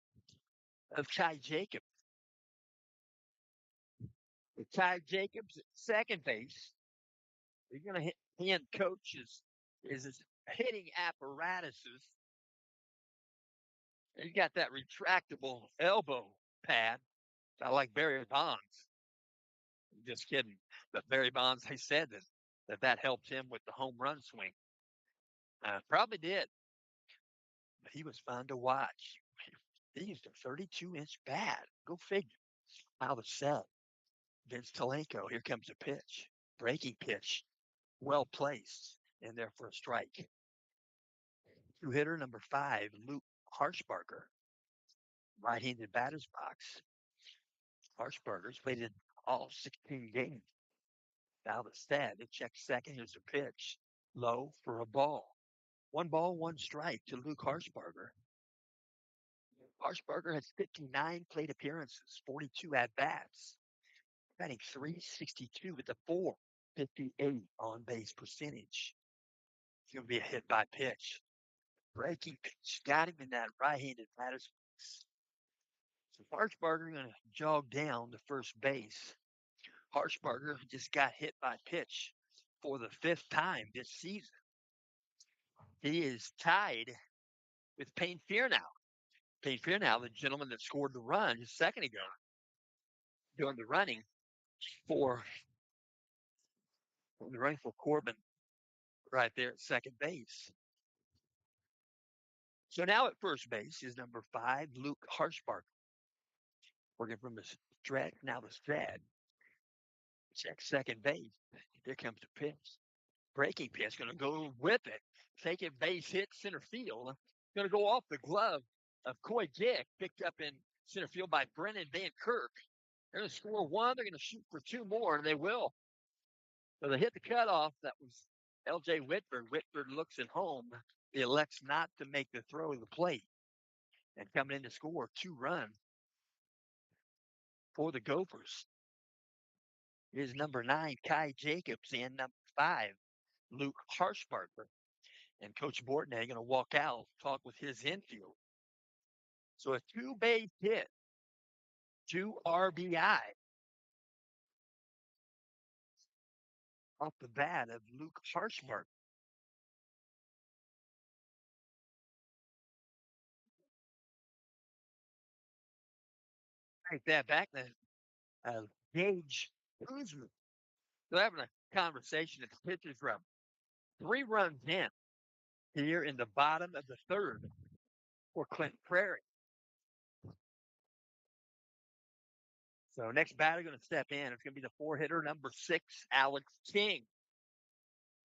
Speaker 1: of Kai Jacobs. with Ty Jacobs at second base. You're going to hit hand coaches is his hitting apparatuses. You got that retractable elbow pad. I like Barry Bonds. Just kidding. But Barry Bonds, they said that helped him with the home run swing. Probably did. But he was fun to watch. He used a 32-inch bat. Go figure. Out of set. Vince Talenko. Here comes a pitch. Breaking pitch. Well placed. In there for a strike. Two hitter number 5, Luke Harshbarger. Right-handed batter's box. Harshbarger's played in all 16 games. Now the stat, it checks second. Here's a pitch. Low for a ball. 1 ball, 1 strike to Luke Harshbarger. Harshbarger has 59 plate appearances, 42 at-bats. Batting .362 with a 458 on-base percentage. It's going to be a hit by pitch. Breaking pitch. Got him in that right-handed batter's box. So Harshbarger going to jog down to first base. Harshbarger just got hit by pitch for the 5th time this season. He is tied with Payne Fearnow. Payne Fearnow, the gentleman that scored the run just a second ago, doing the running for Corbin right there at second base. So now at first base is number 5, Luke Harshbarger. Working from the stretch, now the stretch. Check second base. Here comes the pitch. Breaking pitch, going to go with it. Taking base hit center field. Going to go off the glove of Coy Dick, picked up in center field by Brennan Van Kirk. They're going to score 1. They're going to shoot for 2 more, and they will. So they hit the cutoff. That was L.J. Whitford. Whitford looks at home. He elects not to make the throw to the plate. And coming in to score 2 runs for the Gophers is number 9, Kai Jacobs, and number 5, Luke Harshbarger. And Coach Bortney going to walk out, talk with his infield. So a 2-base hit, 2 RBI off the bat of Luke Harshbarger. Take that back. Gage Kuzma. They're having a conversation at the pitcher's room. 3 runs in here in the bottom of the 3rd for Clinton Prairie. So next batter going to step in. It's going to be the 4-hitter, number 6, Alex King.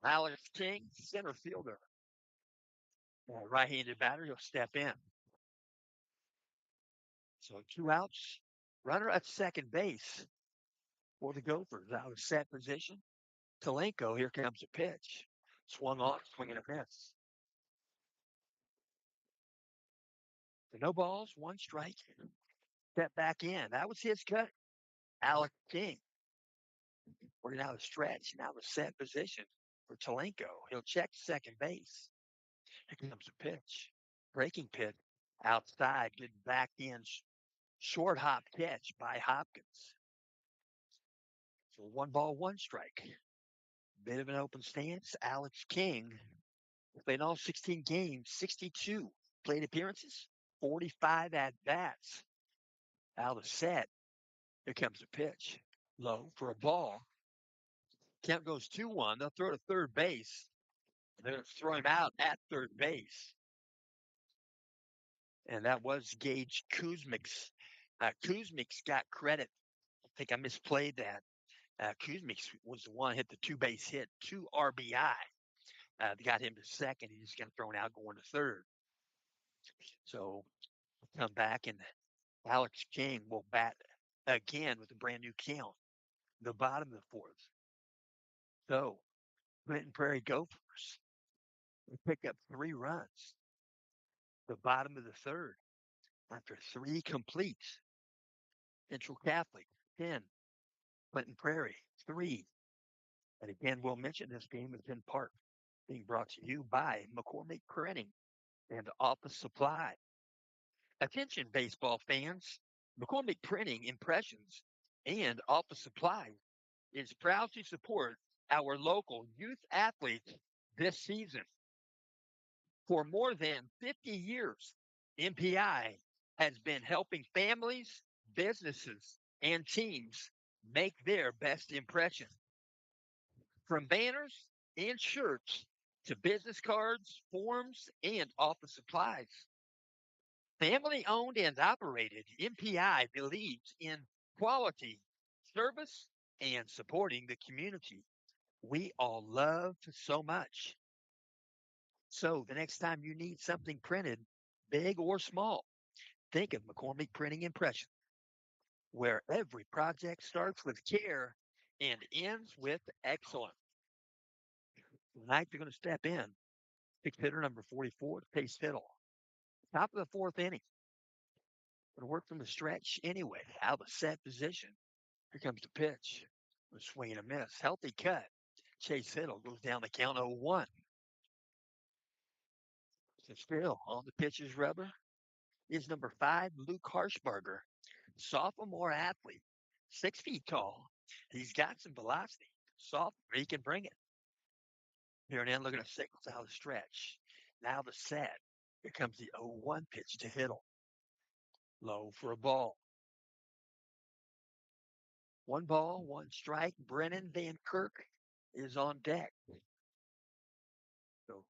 Speaker 1: Alex King, center fielder. Right-handed batter, he'll step in. So 2 outs. Runner at second base for the Gophers. Out of set position. Talenko, here comes a pitch. Swung off, swinging a miss. So no balls, 1 strike. Step back in. That was his cut. Alex King. We're now the stretch, now the set position for Talenko. He'll check second base. Here comes a pitch. Breaking pitch outside, good back in short hop catch by Hopkins. So 1 ball, 1 strike. Bit of an open stance. Alex King played all 16 games, 62 plate appearances, 45 at-bats. Out of set. Here comes a pitch. Low for a ball. Count goes 2-1. They'll throw to third base. They're going to throw him out at third base. And that was Gage Kuzmic's. Kuzmic's got credit. I think I misplayed that. Kuzmic was the one hit the 2-base hit, 2 RBI. Got him to second. He just got thrown out going to third. So come back, and Alex King will bat again with a brand new count. The bottom of the 4th. So Clinton Prairie Gophers pick up 3 runs. The bottom of the 3rd after 3 completes. Central Catholic 10. Clinton Prairie 3. And again, we'll mention this game is in part being brought to you by McCormick Printing and Office Supply. Attention, baseball fans. McCormick Printing impressions And Office Supply is proud to support our local youth athletes this season. For more than 50 years, MPI has been helping families, businesses, and teams make their best impression. From banners and shirts to business cards, forms, and office supplies. Family owned and operated, MPI believes in quality, service, and supporting the community we all love so much. So the next time you need something printed, big or small, think of McCormick Printing and Impression, where every project starts with care and ends with excellence. Tonight you're going to step in, pick hitter number 44, Pace Fiddle. Top of the fourth inning. Going to work from the stretch anyway, out of the set position. Here comes the pitch. A swing and a miss. Healthy cut. Chase Fiddle goes down the count 0-1. So still on the pitcher's rubber is number 5, Luke Harshbarger, sophomore athlete, 6 feet tall. He's got some velocity. Sophomore, he can bring it. Here and then, looking at signals out of the stretch. Now the set. Here comes the 0-1 pitch to Hiddle. Low for a ball. 1 ball, 1 strike. Brennan Van Kirk is on deck. So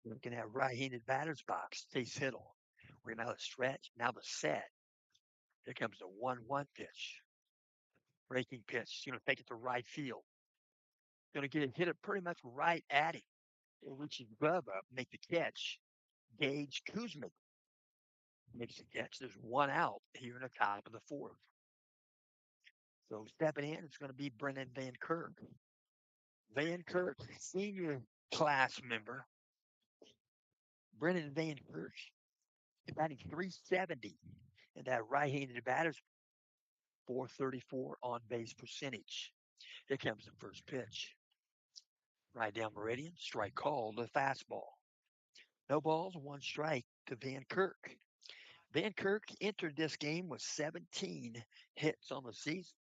Speaker 1: looking at right-handed batter's box. Chase Hiddle. We're now the stretch. Now the set. Here comes the 1-1 pitch. Breaking pitch. He's going to take it to right field. Going to get it hit it pretty much right at him. He'll reach his glove up, make the catch. Gage Kuzma makes the catch. There's 1 out here in the top of the fourth. So stepping in, it's going to be Brennan Van Kirk. Van Kirk, senior class member. Brennan Van Kirk, batting 370, and that right-handed batter's 434 on base percentage. Here comes the first pitch. Right down meridian, strike called, a fastball. No balls, 1 strike to Van Kirk. Van Kirk entered this game with 17 hits on the season,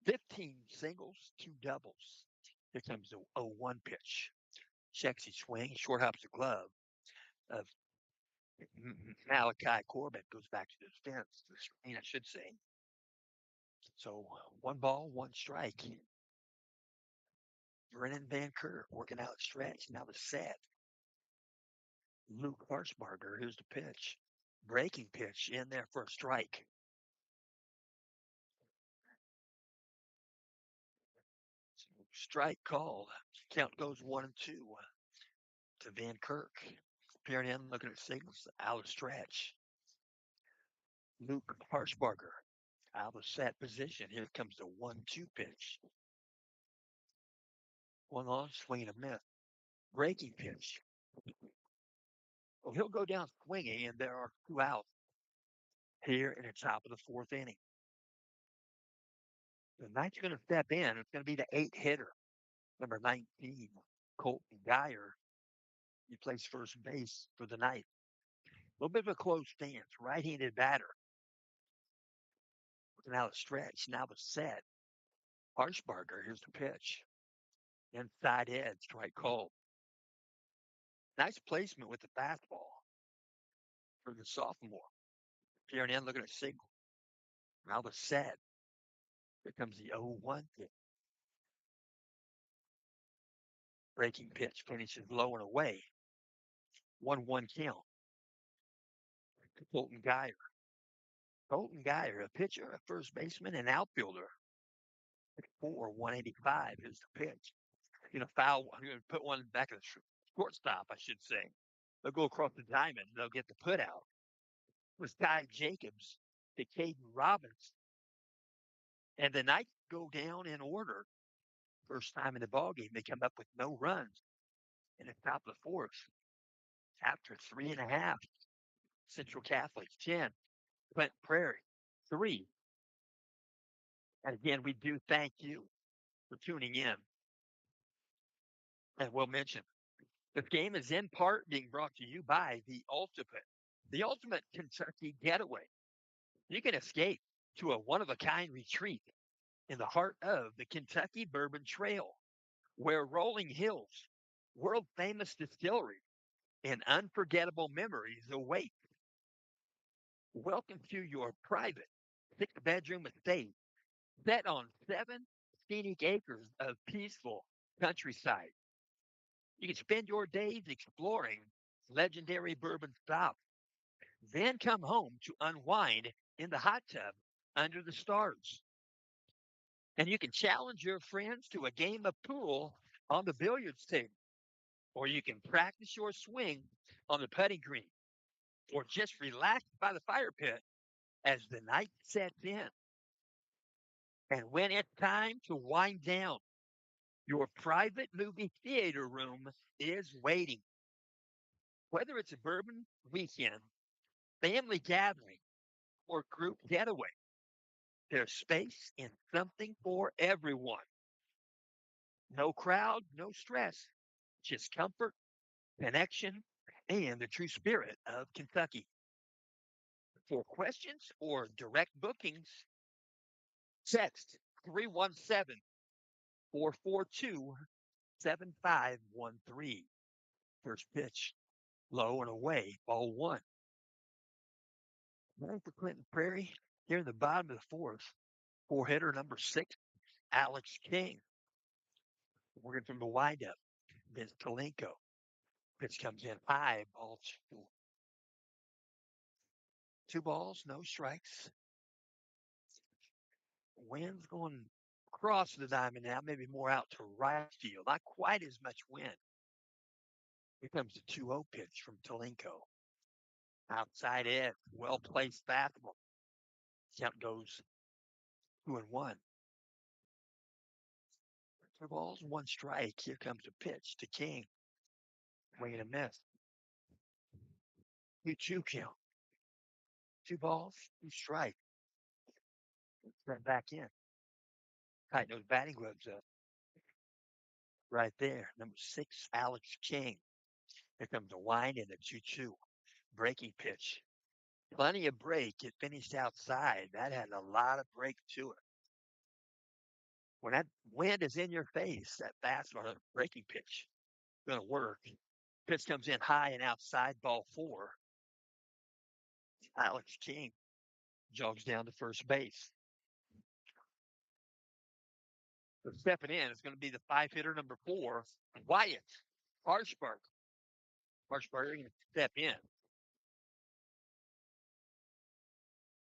Speaker 1: 15 singles, 2 doubles. Here comes the 0-1 pitch. Checks his swing, short hops the glove of Malachi Corbett, goes back to the fence, the screen, I should say. So 1 ball, 1 strike. Brennan Van Kirk working out stretch. Now the set. Luke Harshbarger, here's the pitch. Breaking pitch in there for a strike. So strike called. Count goes 1-2 to Van Kirk. Peering in, looking at signals, out of stretch. Luke Harshbarger out of set position. Here comes the 1-2 pitch. 1 on, swing and a miss. Breaking pitch. Well, he'll go down swinging, and there are 2 outs here in the top of the fourth inning. The Knights are going to step in. It's going to be the 8 hitter, number 19, Colton Geyer. He plays first base for the Knights. A little bit of a close stance, right-handed batter. Now the stretch, now the set. Harshbarger, here's the pitch. Inside edge, strike called. Nice placement with the fastball for the sophomore. Peering in, looking at signal. Now the set. Here comes the 0-1 pitch. Breaking pitch finishes low and away. 1-1 count. Colton Geyer. Colton Geyer, a pitcher, a first baseman, and outfielder. 185 is the pitch. Foul one. You're going to put one back of the shortstop, I should say. They'll go across the diamond. They'll get the put out. It was Ty Jacobs to Caden Robbins. And the Knights go down in order. First time in the ballgame, they come up with no runs in the top of the fourth. After 3.5, Central Catholic 10, Clinton Prairie 3. And again, we do thank you for tuning in. And we'll mention this game is in part being brought to you by the ultimate Kentucky getaway. You can escape to a one-of-a-kind retreat in the heart of the Kentucky Bourbon Trail, where rolling hills, world famous distillery, and unforgettable memories await. Welcome to your private 6 bedroom estate set on 7 scenic acres of peaceful countryside. You can spend your days exploring legendary bourbon stops, then come home to unwind in the hot tub under the stars. And you can challenge your friends to a game of pool on the billiards table, or you can practice your swing on the putting green, or just relax by the fire pit as the night sets in. And when it's time to wind down, your private movie theater room is waiting. Whether it's a bourbon weekend, family gathering, or group getaway, there's space and something for everyone. No crowd, no stress, just comfort, connection, and the true spirit of Kentucky. For questions or direct bookings, text 317 442 7513. First pitch, low and away, ball one. Running for Clinton Prairie, here in the bottom of the fourth, four-hitter number 6, Alex King. Working from the windup, Vince Talenko. Pitch comes in high, ball two. 2 balls, no strikes. Wind's going across the diamond now, maybe more out to right field. Not quite as much wind. Here comes the 2-0 pitch from Talenko. Outside edge, well placed fastball. Count goes 2-1. 2 balls, one strike. Here comes a pitch to King. Swing and a miss. 2-2 count. 2 balls, two strike. Right back in. Tighten those batting gloves up. Right there. Number 6, Alex King. Here comes a wind and a 2-2. Breaking pitch. Plenty of break. It finished outside. That had a lot of break to it. When that wind is in your face, that fastball, that breaking pitch, going to work. Pitch comes in high and outside, ball 4. Alex King jogs down to first base. So stepping in is going to be the 5-hitter number 4, Wyatt Harshbarger. Harshbarger going to step in.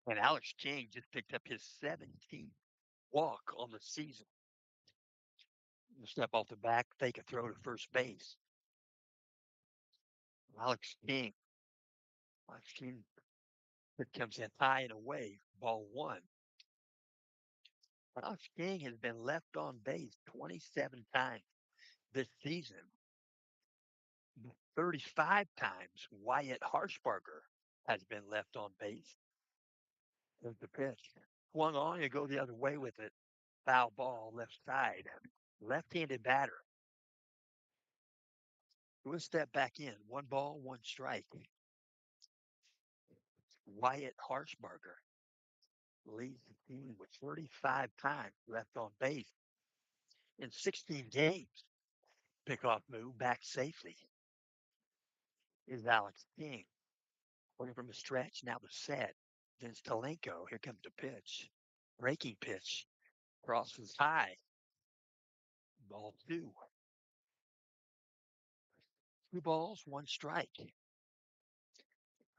Speaker 1: And Alex King just picked up his 17th walk on the season. He'll step off the back, take a throw to first base. Alex King. Alex King comes in high and away, ball 1. Alex King has been left on base 27 times this season. 35 times Wyatt Harshbarger has been left on base. There's the pitch. Swung on, you go the other way with it. Foul ball, left side. Left-handed batter. We'll step back in. 1 ball, 1 strike. Wyatt Harshbarger leads the team with 35 times left on base in 16 games. Pickoff move back safely is Alex King. Working from the stretch, now the set. Vince Talenko. Here comes the pitch. Breaking pitch. Crosses high. Ball 2. 2 balls, 1 strike.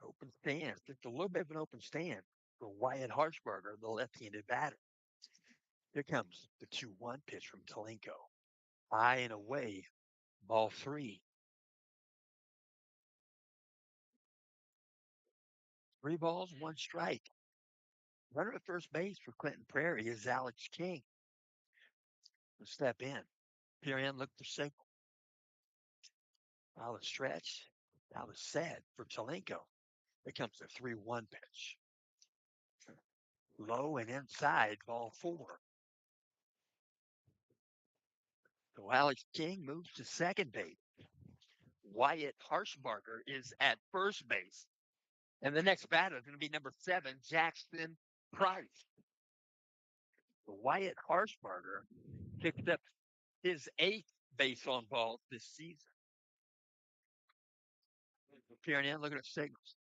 Speaker 1: Open stand. Just a little bit of an open stand for Wyatt Harshbarger, the left-handed batter. Here comes the 2-1 pitch from Talenko. High and away. Ball 3. 3 balls, 1 strike. Runner at first base for Clinton Prairie is Alex King. Will step in. Peer in, look for signal. Now the stretch. Now the set for Talenko. Here comes the 3-1 pitch. Low and inside, ball 4. So Alex King moves to second base. Wyatt Harshbarger is at first base. And the next batter is going to be number 7, Jackson Price. Wyatt Harshbarger picked up his 8th base on balls this season. Peering in, looking at signals.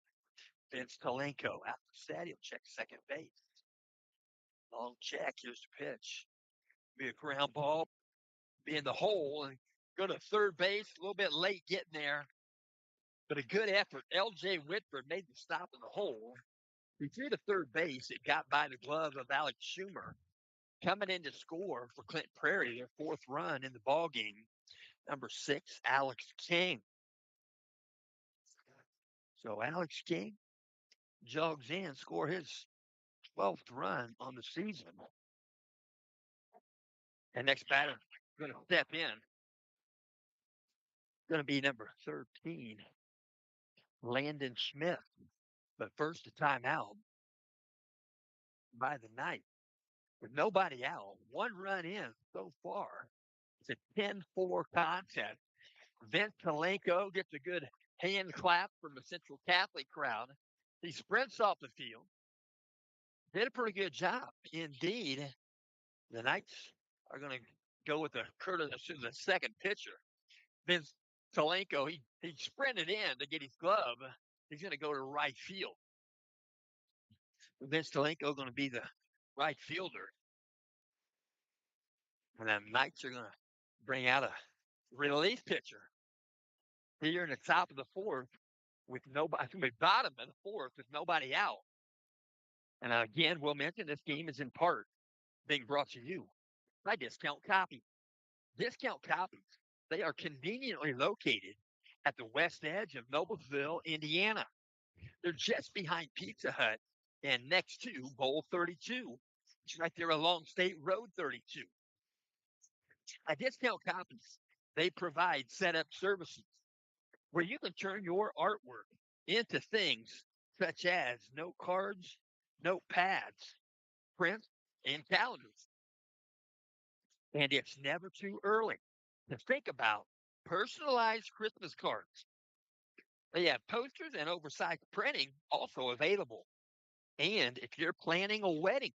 Speaker 1: Vince Talenko out the set. He'll check second base. Long check. Here's the pitch. Be a ground ball. Be in the hole and go to third base. A little bit late getting there, but a good effort. L.J. Whitford made the stop in the hole. He threw to third base. It got by the glove of Alex Schumer. Coming in to score for Clinton Prairie, their 4th run in the ball game. Number 6, Alex King. So Alex King jogs in, score his 12th run on the season. And next batter going to step in. Going to be number 13, Landon Smith. But first, a timeout by the Knights. With nobody out, 1 run in so far. It's a 10-4 contest. Vince Talenko gets a good hand clap from the Central Catholic crowd. He sprints off the field. Did a pretty good job. Indeed, the Knights are going to go with the second pitcher. Vince Talenko, he sprinted in to get his glove. He's going to go to right field. Vince Talenko going to be the right fielder. And the Knights are going to bring out a relief pitcher here in the top of the 4th with nobody, bottom of the 4th with nobody out. And again, we'll mention this game is in part being brought to you by Discount Copy. Discount Copies, they are conveniently located at the west edge of Noblesville, Indiana. They're just behind Pizza Hut and next to Bowl 32. It's right there along State Road 32. At Discount Copies, they provide setup services where you can turn your artwork into things such as note cards, notepads, prints, and calendars. And it's never too early to think about personalized Christmas cards. They have posters and oversized printing also available. And if you're planning a wedding,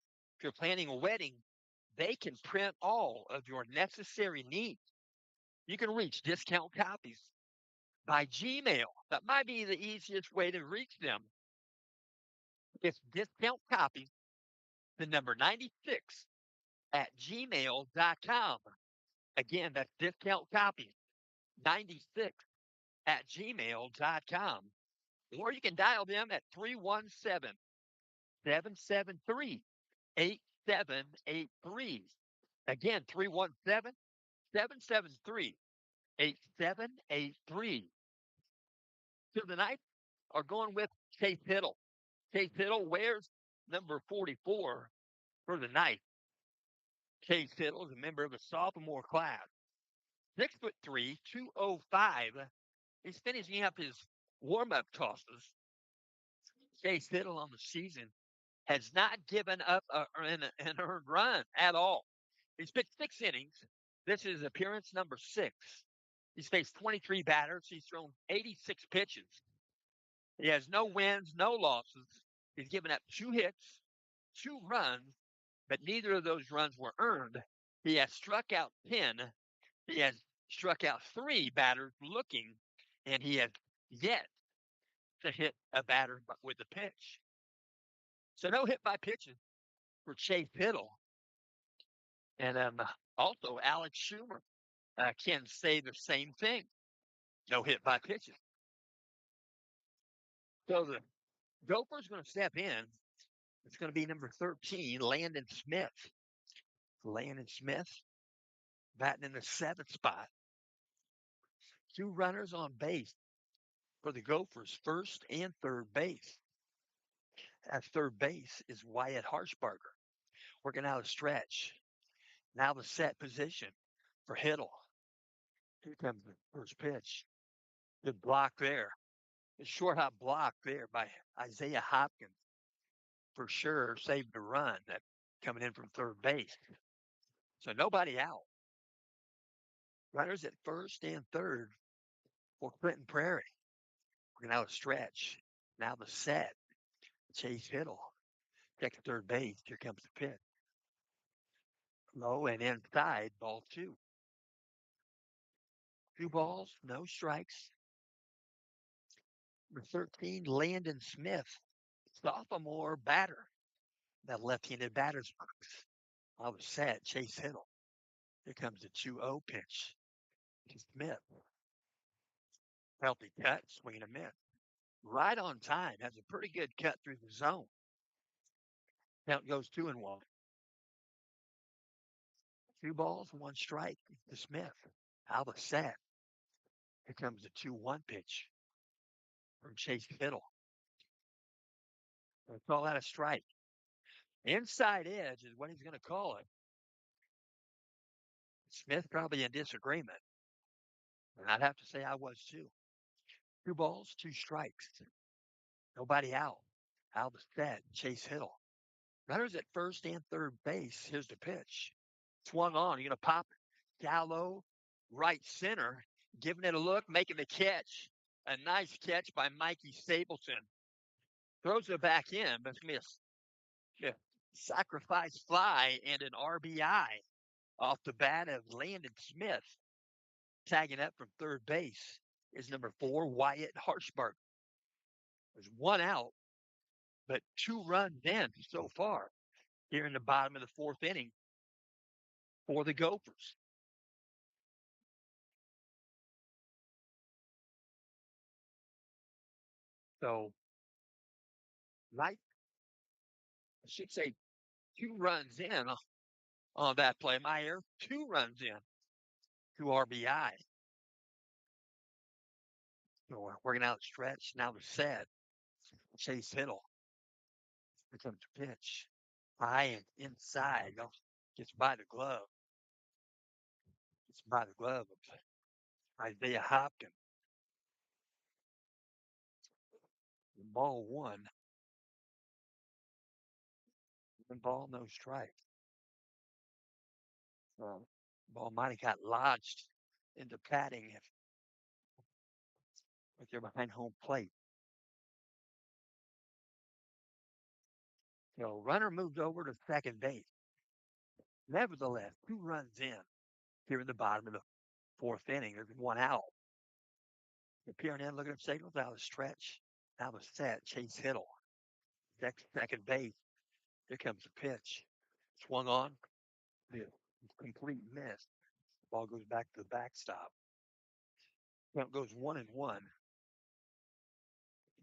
Speaker 1: they can print all of your necessary needs. You can reach Discount Copies by Gmail. That might be the easiest way to reach them. It's Discount Copies, the number 96 at gmail.com. Again, that's Discount Copies, 96 at gmail.com. Or you can dial them at 317 773 8783. Again, 317 773 8783. So the Knights are going with Chase Hiddle. Chase Hiddle wears number 44 for the Knights. Chase Hiddle is a member of the sophomore class. 6'3", 205. He's finishing up his warm-up tosses. Chase Hiddle on the season has not given up an earned run at all. He's pitched 6 innings. This is appearance number 6. He's faced 23 batters. He's thrown 86 pitches. He has no wins, no losses. He's given up 2 hits, 2 runs, but neither of those runs were earned. He has struck out 10. He has struck out 3 batters looking, and he has yet to hit a batter with a pitch. So no hit by pitches for Chase Hiddle. And also Alex Schumer can say the same thing. No hit by pitches. So the Gophers going to step in. It's going to be number 13, Landon Smith. Landon Smith batting in the 7th spot. 2 runners on base for the Gophers, first and third base. At third base is Wyatt Harshbarger, working out a stretch. Now the set position for Hiddle. Here comes the first pitch. Good block there. A short hop block there by Isaiah Hopkins. For sure saved a run that coming in from third base. So nobody out. Runners at first and third for Clinton Prairie. Working out a stretch. Now the set. Chase Hiddle. Check third base. Here comes the pitch. Low and inside, ball two. Two balls, no strikes. Number 13, Landon Smith, sophomore batter. That left-handed batter's box. I was set. Chase Hiddle. Here comes the 2-0 pitch to Smith. Healthy cut, swing and a miss. Right on time. Has a pretty good cut through the zone. Count goes 2-1. Two balls, one strike to Smith. Alba set. Here comes the 2-1 pitch from Chase Hiddle. They call that a strike. Inside edge is what he's going to call it. Smith probably in disagreement. And I'd have to say I was too. Two balls, two strikes. Nobody out. Alba set. Chase Hiddle. Runners at first and third base. Here's the pitch. Swung on. You're going to pop it. Shallow, right center. Giving it a look, making the catch. A nice catch by Mikey Stapleton. Throws it back in, but it's going to be a sacrifice fly and an RBI off the bat of Landon Smith. Tagging up from third base is number 4, Wyatt Harshbark. There's one out, but 2 runs in so far here in the bottom of the 4th inning for the Gophers. So, I should say 2 runs in on that play. Meyer, 2 runs in, 2 RBI. So we're working out the stretch. Now the set. Chase Hiddle. Here comes the pitch. High and inside. Gets by the glove. Gets by the glove of Isaiah Hopkins. Ball one. One ball, no strike. Ball might have got lodged into padding if they're behind home plate. So runner moved over to second base. Nevertheless, 2 runs in here in the bottom of the 4th inning. There's one out. Appearing in, looking at signals, out of stretch. Now the set. Chase Hiddle. Second base. Here comes the pitch. Swung on. The complete miss. Ball goes back to the backstop. Count goes 1-1.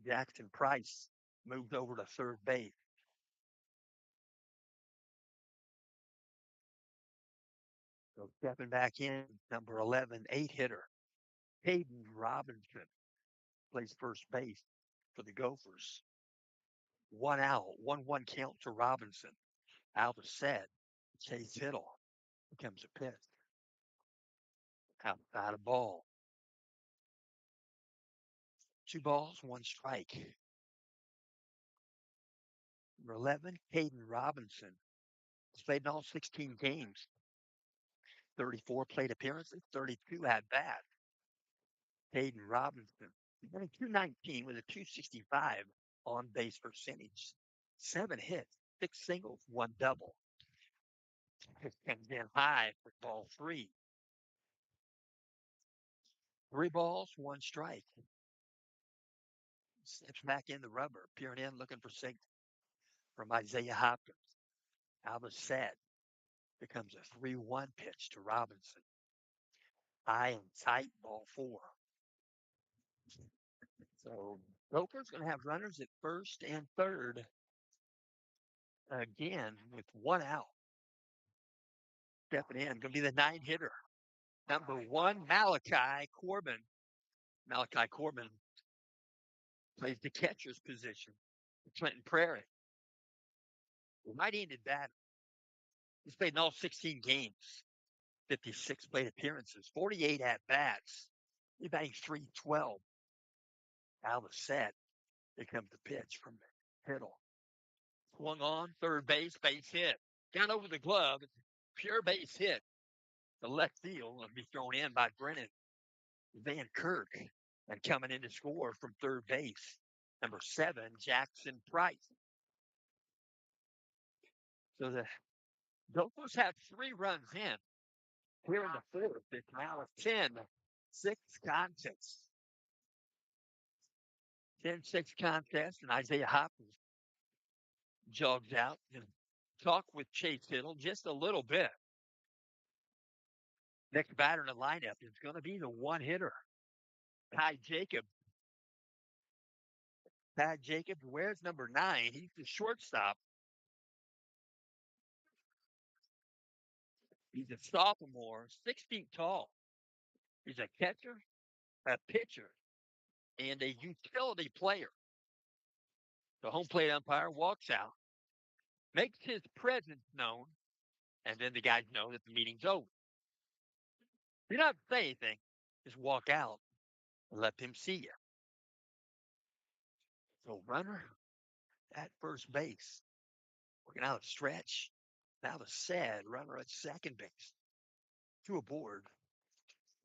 Speaker 1: Jackson Price moved over to third base. So stepping back in, number 11, 8-hitter, Hayden Robinson plays first base for the Gophers. One out, 1-1 count to Robinson. Out of set. Chase Hiddle becomes a pitch. Outside of ball. 2 balls, 1 strike. Number 11, Hayden Robinson. He's played in all 16 games. 34 plate appearances, 32 at bat. Hayden Robinson. He's got a 219 with a 265 on base percentage. 7 hits, 6 singles, 1 double. It comes in high for ball 3. 3 balls, 1 strike. Steps back in the rubber, peering in, looking for signal from Isaiah Hopkins. Alba set. Becomes a 3-1 pitch to Robinson. High and tight, ball 4. So Gophers going to have runners at first and third again with 1 out. Stepping in, going to be the 9-hitter. Number 1, Malachi Corbin. Malachi Corbin plays the catcher's position for Clinton Prairie. Right-handed batter. He's played in all 16 games, 56 plate appearances, 48 at-bats. He's batting .312. Out of set. Here comes the pitch from Hiddle. Swung on, third base hit. Down over the glove, it's a pure base hit. The left field will be thrown in by Brennan Van Kirk. And coming in to score from third base, number 7, Jackson Price. So the Gophers have 3 runs in here in the fourth. It's now a 10-6 contest. 10-6 contest, and Isaiah Hopkins jogs out and talk with Chase Hill just a little bit. Next batter in the lineup is going to be the one hitter, Ty Jacobs. Ty Jacobs wears number 9. He's the shortstop. He's a sophomore, 6 feet tall. He's a catcher, a pitcher, and a utility player. The home plate umpire walks out, makes his presence known, and then the guys know that the meeting's over. You don't have to say anything. Just walk out and let them see you. So runner at first base, working out a stretch. Now the sad runner at second base. 2 aboard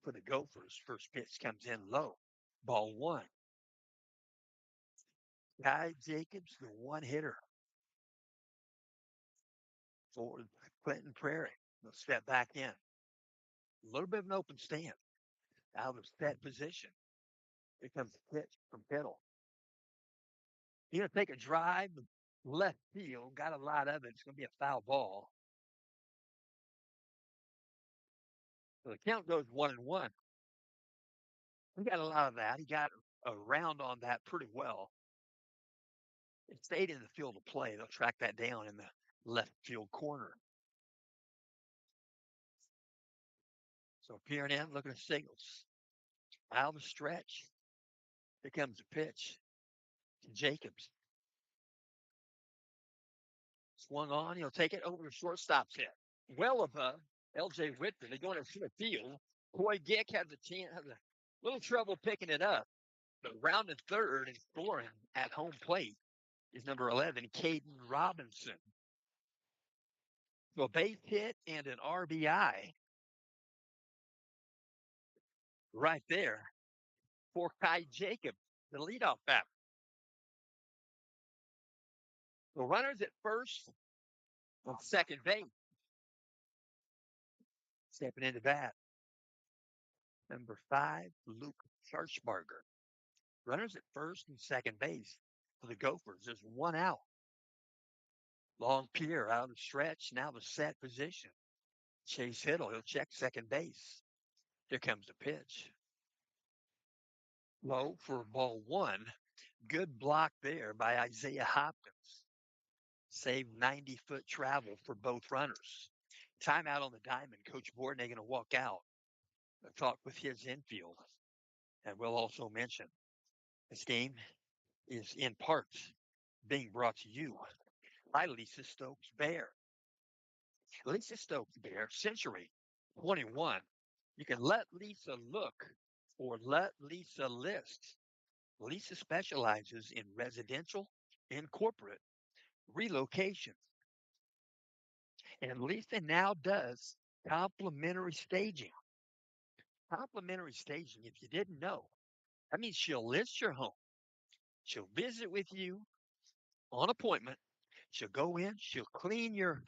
Speaker 1: for the Gophers. First pitch comes in low. Ball 1. Ty Jacobs, the one hitter for Clinton Prairie. They'll step back in. A little bit of an open stand. Out of set position. Here comes the pitch from Kittle. He's going to take a drive left field. Got a lot of it. It's going to be a foul ball. So the count goes 1-1. He got a lot of that. He got around on that pretty well. It stayed in the field of play. They'll track that down in the left field corner. So peering in, looking at signals. Out of the stretch. Here comes the pitch to Jacobs. Swung on. He'll take it over the shortstop's head. Well above L.J. Whitman. They're going to center field. Coy Gick has a little trouble picking it up. But rounded third and scoring at home plate is number 11, Caden Robinson. So a base hit and an RBI right there for Ty Jacobs, the leadoff batter. The runners at first on second base. Stepping into bat. Number 5, Luke Scharchbarger. Runners at first and second base for the Gophers. There's 1 out. Long Pierre out of the stretch. Now the set position. Chase Hill, he'll check second base. Here comes the pitch. Low for ball 1. Good block there by Isaiah Hopkins. Saved 90-foot travel for both runners. Timeout on the diamond. Coach Bordenay going to walk out. Talk with his infield. And we'll also mention this game is in parts being brought to you by Lisa Stokes Bear. Lisa Stokes Bear, Century 21. You can let Lisa look or let Lisa list. Lisa specializes in residential and corporate relocation. And Lisa now does complimentary staging. Complimentary staging, if you didn't know, that means she'll list your home. She'll visit with you on appointment. She'll go in. She'll clean your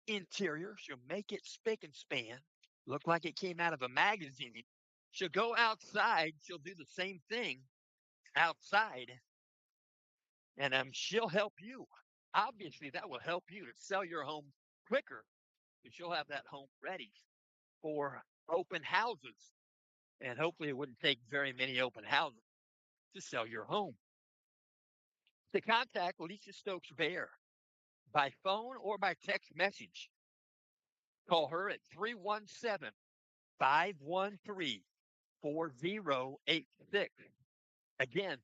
Speaker 1: interior. She'll make it spick and span. Look like it came out of a magazine. She'll go outside. She'll do the same thing outside. And she'll help you. Obviously, that will help you to sell your home quicker because you'll have that home ready for open houses. And hopefully it wouldn't take very many open houses to sell your home. To contact Lisa Stokes Bear by phone or by text message, call her at 317-513-4086. Again,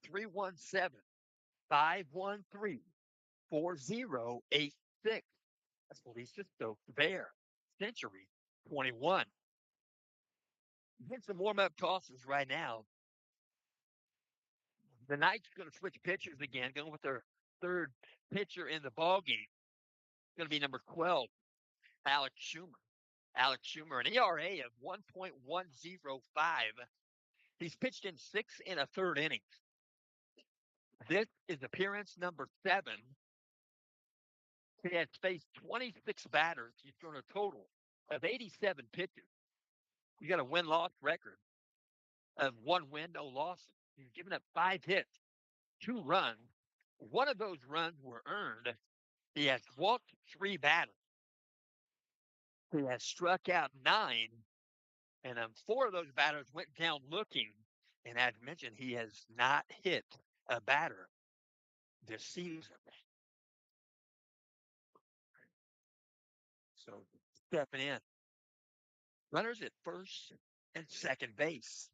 Speaker 1: 317-513-4086. That's Lisa Stokes Bear, Century 21. Get some warm-up tosses right now. The Knights are going to switch pitchers again, going with their third pitcher in the ball game. It's going to be number 12, Alex Schumer. Alex Schumer, an ERA of 1.105. He's pitched in 6 1/3 innings. This is appearance number 7 He has faced 26 batters. He's thrown a total of 87 pitches. You got a win-loss record of 1 win, no losses. He's given up 5 hits, 2 runs. One of those runs were earned. He has walked 3 batters. He has struck out 9, and 4 of those batters went down looking. And as mentioned, he has not hit a batter this season. So stepping in. Runners at first and second base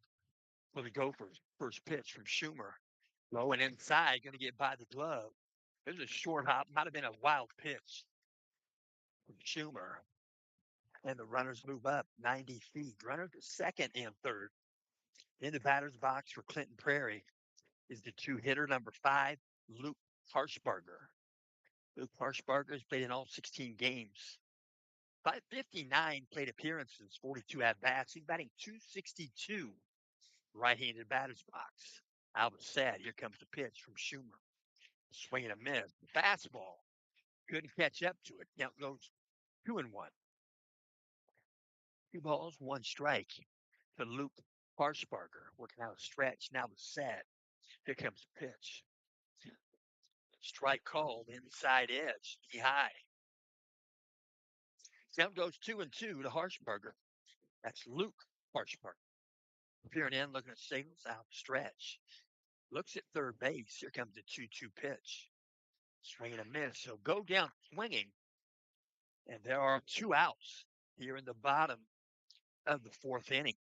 Speaker 1: for the Gophers. First pitch from Schumer. Low and inside, going to get by the glove. It was a short hop, might have been a wild pitch from Schumer. And the runners move up 90 feet. Runner to second and third. In the batter's box for Clinton Prairie is the 2-hitter, number 5, Luke Harshbarger. Luke Harshbarger has played in all 16 games. 559 plate appearances, 42 at-bats. He's batting .262. Right-handed batter's box. Albert said, here comes the pitch from Schumer. Swing and a miss. Fastball. Couldn't catch up to it. Count goes 2-1. 2 balls, 1 strike to Luke Harshbarger. Working out a stretch. Now the set. Here comes the pitch. Strike called, inside edge, knee high. Count goes 2-2 to Harshbarger. That's Luke Harshbarger. Peering in, looking at signals, out stretch. Looks at third base. Here comes the 2-2 pitch. Swing and a miss. So go down swinging. And there are 2 outs here in the bottom of the 4th inning.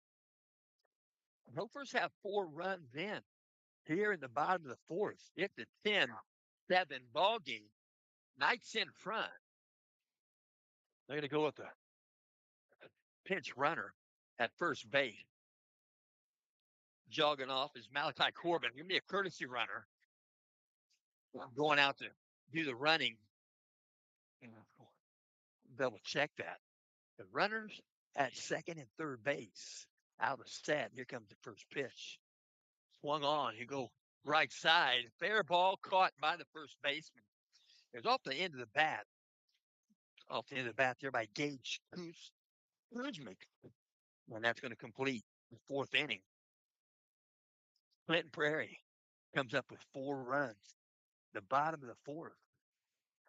Speaker 1: Gophers have 4 runs in here in the bottom of the 4th. It's a 10-7 ball game. Knights in front. They're going to go with the pinch runner at first base. Jogging off is Malachi Corbin. Give me a courtesy runner. I'm going out to do the running. Double check that. The runners at second and third base. Out of set. Here comes the first pitch. Swung on. You go right side. Fair ball caught by the first baseman. It was off the end of the bat. Off the end of the bat there by Gage Kuzmic. And that's going to complete the 4th inning. Clinton Prairie comes up with 4 runs. The bottom of the 4th.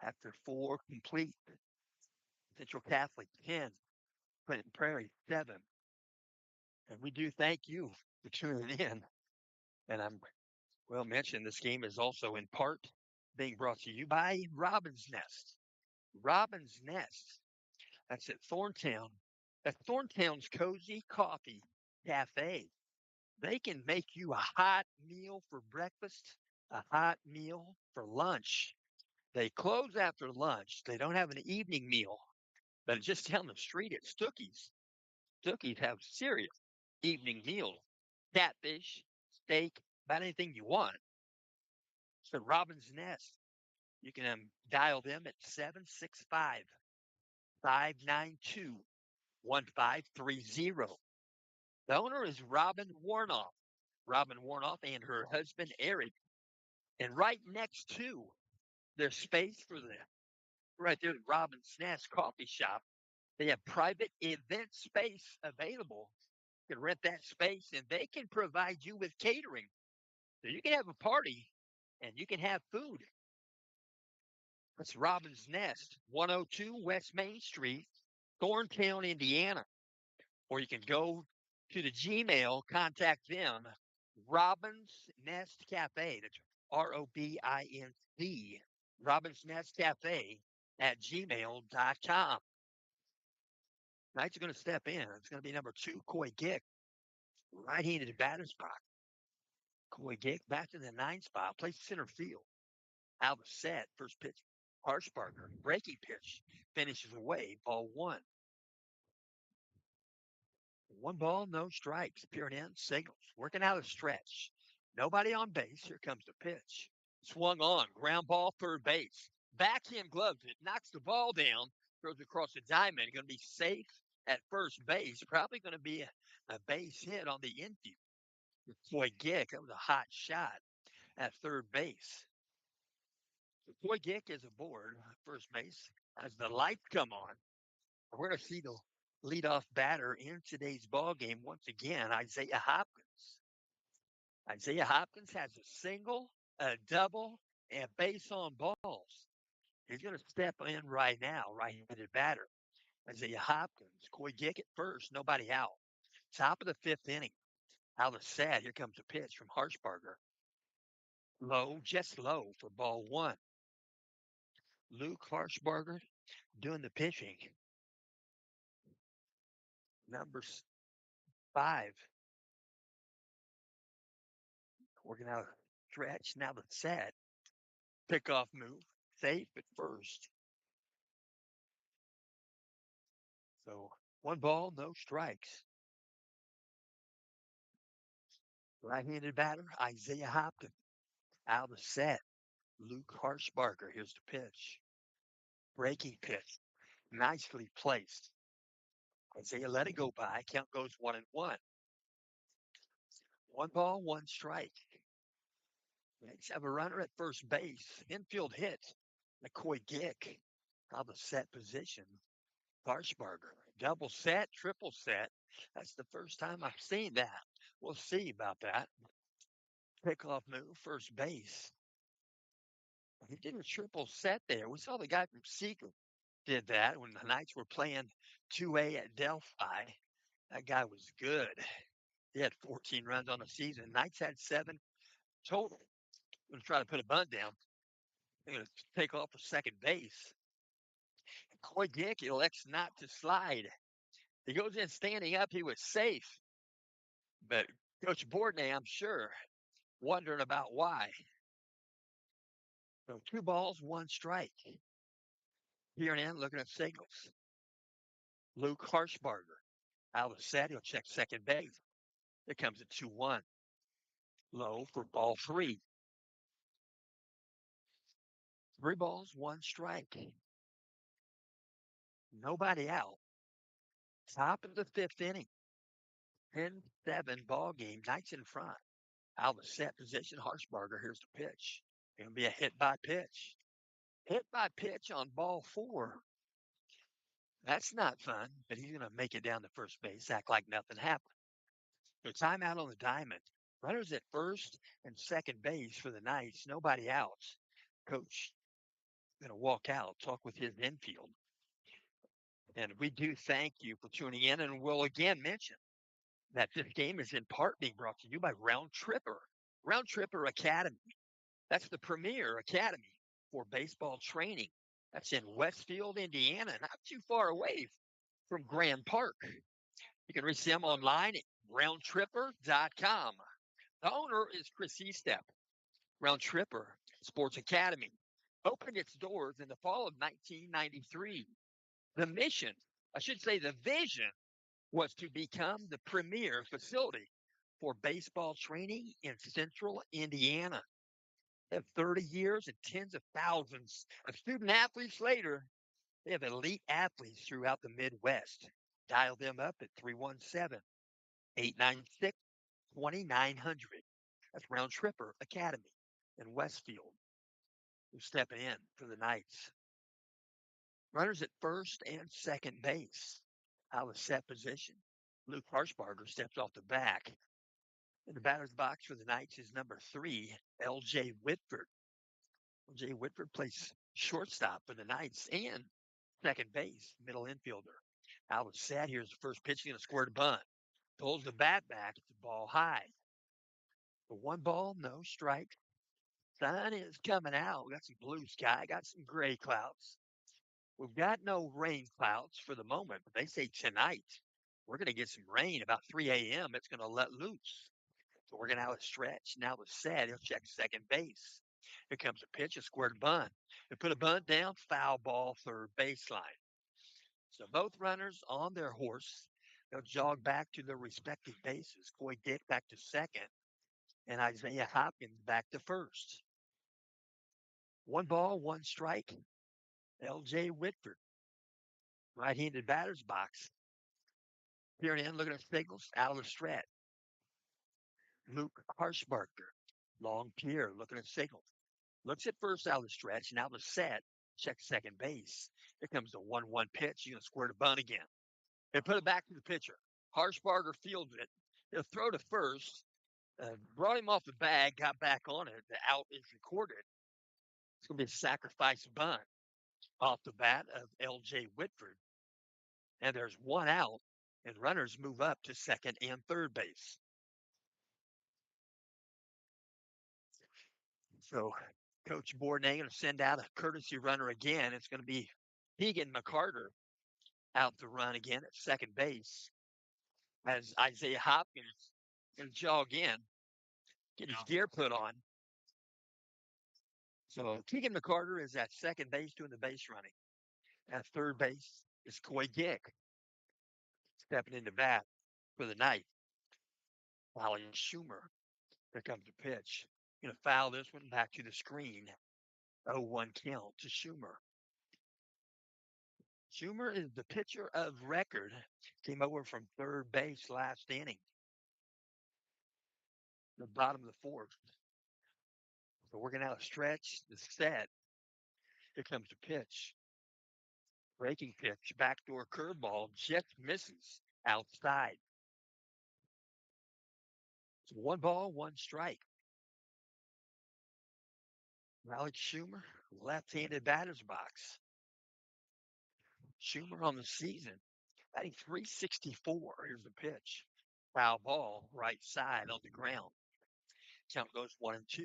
Speaker 1: After 4 complete. Central Catholic 10. Clinton Prairie 7. And we do thank you for tuning in. And I'm well mentioned, this game is also in part being brought to you by Robin's Nest. Robin's Nest. That's at Thorntown. That's Thorntown's Cozy Coffee Cafe. They can make you a hot meal for breakfast, a hot meal for lunch. They close after lunch. They don't have an evening meal, but just down the street at Stookies. Stookies have serious evening meals. Catfish, steak, about anything you want. So Robin's Nest. You can dial them at 765-592-1530. The owner is Robin Warnoff. Robin Warnoff and her husband, Eric. And right next to their space for the, right there, Robin's Nest Coffee Shop, they have private event space available. You can rent that space and they can provide you with catering. So you can have a party and you can have food. That's Robin's Nest, 102 West Main Street, Thorntown, Indiana. Or you can go to the Gmail, contact them, Robin's Nest Cafe. That's ROBINC, Robin's Nest Cafe at gmail.com. Knights are going to step in. It's going to be number 2, Coy Gick, right-handed batter's box. Coy Gick back to the 9 spot, plays center field. Out of set, first pitch, Harshbarger, breaking pitch, finishes away, ball 1. 1 ball, no strikes. Peering in, signals, working out a stretch. Nobody on base. Here comes the pitch. Swung on, ground ball, third base. Backhand gloves it, knocks the ball down, throws across the diamond. Going to be safe at first base. Probably going to be a base hit on the infield. Boy, Gick, that was a hot shot at third base. Boy Gick is aboard first base as the lights come on. We're going to see the leadoff batter in today's ball game once again, Isaiah Hopkins. Isaiah Hopkins has a single, a double, and base on balls. He's going to step in right now, right-handed batter. Isaiah Hopkins, Coy Gick at first, nobody out. Top of the fifth inning. Out of sad, here comes a pitch from Harshbarger. Low, just low for ball one. Luke Harshbarger doing the pitching. Number 5. Working out a stretch. Now the set. Pickoff move. Safe at first. So 1 ball, no strikes. Right-handed batter, Isaiah Hopkins. Out of the set. Luke Harshbarger. Here's the pitch. Breaking pitch. Nicely placed. Isaiah let it go by. Count goes 1-1. 1 ball, 1 strike. Next, have a runner at first base. Infield hit. McCoy Gick out of the set position. Harshbarger. Double set, triple set. That's the first time I've seen that. We'll see about that. Pickoff move, first base. He did a triple set there. We saw the guy from Seeker did that when the Knights were playing 2A at Delphi. That guy was good. He had 14 runs on the season. Knights had 7 total. I'm going to try to put a bunt down. They're going to take off for second base. Coy Gick elects not to slide. He goes in standing up. He was safe. But Coach Bourdonnais, I'm sure, wondering about why. So 2 balls, 1 strike. Here and in, looking at signals. Luke Harshbarger. Out of the set, he'll check second base. Here comes a 2-1. Low for ball 3. 3 balls, 1 strike. Nobody out. Top of the fifth inning. 10-7 ball game. Knights in front. Out of the set position, Harshbarger. Here's the pitch. Going to be a hit by pitch. Hit by pitch on ball 4. That's not fun, but he's going to make it down to first base, act like nothing happened. So timeout on the diamond. Runners at first and second base for the Knights. Nobody out. Coach going to walk out, talk with his infield. And we do thank you for tuning in. And we'll again mention that this game is in part being brought to you by Round Tripper. Round Tripper Academy. That's the premier academy for baseball training. That's in Westfield, Indiana, not too far away from Grand Park. You can reach them online at roundtripper.com. The owner is Chris Estep. Round Tripper Sports Academy opened its doors in the fall of 1993. The mission, I should say the vision, was to become the premier facility for baseball training in central Indiana. They have 30 years and tens of thousands of student athletes later. They have elite athletes throughout the Midwest. Dial them up at 317-896-2900. That's Round Tripper Academy in Westfield. Who's stepping in for the Knights. Runners at first and second base. Out of set position. Luke Harshbarger steps off the back. In the batter's box for the Knights is number 3, L.J. Whitford. L.J. Whitford plays shortstop for the Knights and second base, middle infielder. Out of set, here's the first pitch, going to squirt a bunt. Pulls the bat back, it's a ball high. For 1 ball, no strike. Sun is coming out. We got some blue sky, got some gray clouds. We've got no rain clouds for the moment, but they say tonight we're going to get some rain about 3 a.m. It's going to let loose. So we're going to have a stretch. Now the set, he'll check second base. Here comes a pitch, a squared bunt. They put a bunt down, foul ball, third baseline. So both runners on their horse. They'll jog back to their respective bases. Coy Gick back to second, and Isaiah Hopkins back to first. 1 ball, 1 strike. L.J. Whitford, right-handed batter's box. Peering in, looking at signals, out of the stretch. Luke Harshbarger, long pier, looking at signals. Looks at first out of the stretch. Now the set. Check second base. Here comes the 1-1 pitch. You're going to square the bunt again. And put it back to the pitcher. Harshbarger fielded it. He'll throw to first. Brought him off the bag, got back on it. The out is recorded. It's going to be a sacrifice bunt off the bat of L.J. Whitford. And there's one out, and runners move up to second and third base. So Coach Bourdonnais going to send out a courtesy runner again. It's going to be Keegan McCarter out to run again at second base as Isaiah Hopkins going to jog in, get his gear put on. So Keegan McCarter is at second base doing the base running. At third base is Coy Gick stepping into bat for the night. Wally Schumer. Here comes the pitch. Going to foul this one back to the screen. 0-1 count to Schumer. Schumer is the pitcher of record. Came over from third base last inning. The bottom of the fourth. So working out a stretch. The set. Here comes the pitch. Breaking pitch. Backdoor curveball. Just misses outside. It's 1-1 strike. Alex Schumer, left-handed batter's box. Schumer on the season, batting .364. Here's the pitch. Foul ball, right side on the ground. Count goes 1-2.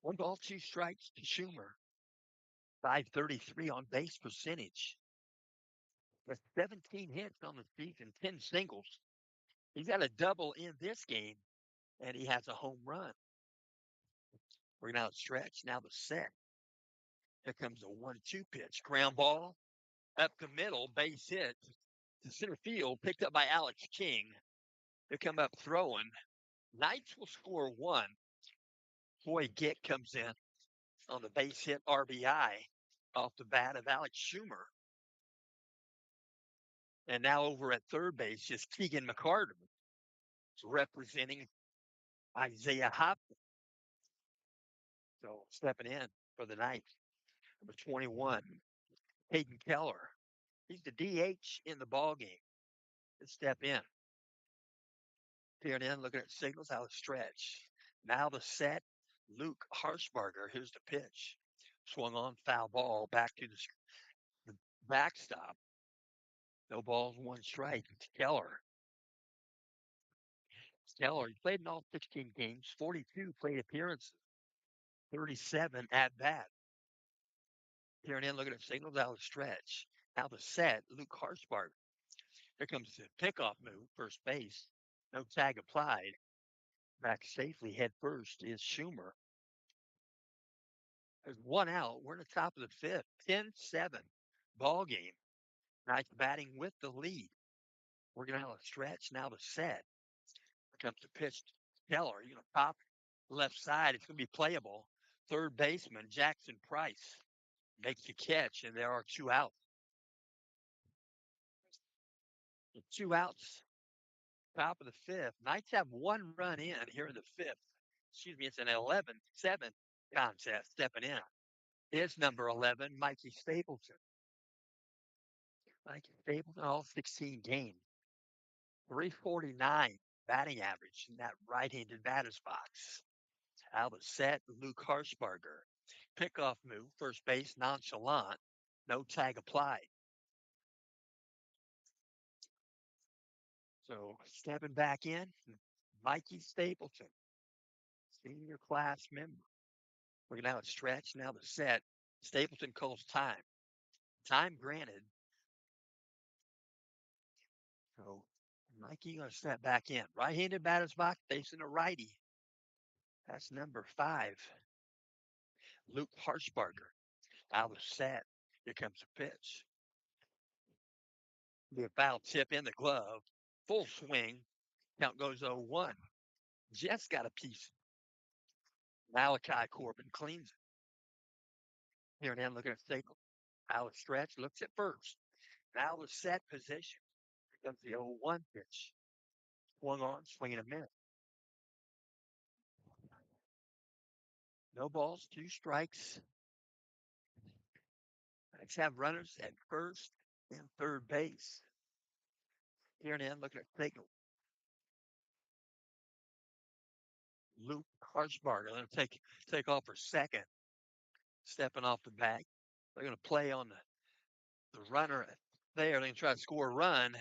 Speaker 1: 1 ball, 2 strikes to Schumer. .533 on base percentage. With 17 hits on the season, 10 singles. He's got a double in this game, and he has a home run. We're now at stretch. Now the set. Here comes a 1-2 pitch. Ground ball up the middle, base hit to center field, picked up by Alex King. They come up throwing. Knights will score 1. Coy Gick comes in on the base hit RBI off the bat of Alex Schumer. And now over at third base is Keegan McCarter, representing Isaiah Hopkins. So stepping in for the Knights. Number 21, Hayden Keller. He's the DH in the ball game. Let's step in. Peering in, looking at signals out of stretch. Now the set, Luke Harshbarger. Here's the pitch. Swung on, foul ball, back to the backstop. No balls, 1 strike. It's Keller. Keller, he played in all 16 games, 42 plate appearances, 37 at bat. Peering in, looking at signals out of stretch. Now the set, Luke Harshbarger. Here comes the pickoff move, first base. No tag applied. Back safely, head first is Schumer. There's 1 out. We're in the top of the fifth. 10-7 ball game. Knights batting with the lead. We're going to have a stretch. Now the set. Here comes the pitch. Keller, you know, top left side. It's going to be playable. Third baseman, Jackson Price, makes the catch, and there are 2 outs. 2 outs. Top of the fifth. Knights have 1 run in here in the fifth. Excuse me, it's an 11-7 contest. Stepping in is number 11, Mikey Stapleton. Mikey Stapleton, all 16 games. 349 batting average in that right-handed batter's box. Out of the set, Luke Harshbarger. Pickoff move, first base, nonchalant. No tag applied. So stepping back in, Mikey Stapleton, senior class member. We're now at stretch. Now the set. Stapleton calls time. Time granted. So Mikey going to step back in. Right-handed batter's box facing a righty. That's number 5. Luke Harshbarger. Out of the set. Here comes the pitch. Be a foul tip in the glove. Full swing. Count goes 0-1. Just got a piece. Malachi Corbin cleans it. Here and then looking at Stapleton. Out of stretch. Looks at first. Now the set position. Here comes the 0-1 pitch. Swung on, swinging a miss. No balls, 2 strikes. Let's have runners at first and third base. Here and in, looking at take Luke Harshbarger. They're going to take off for second, stepping off the bag. They're going to play on the runner there. They're going to try to score a run,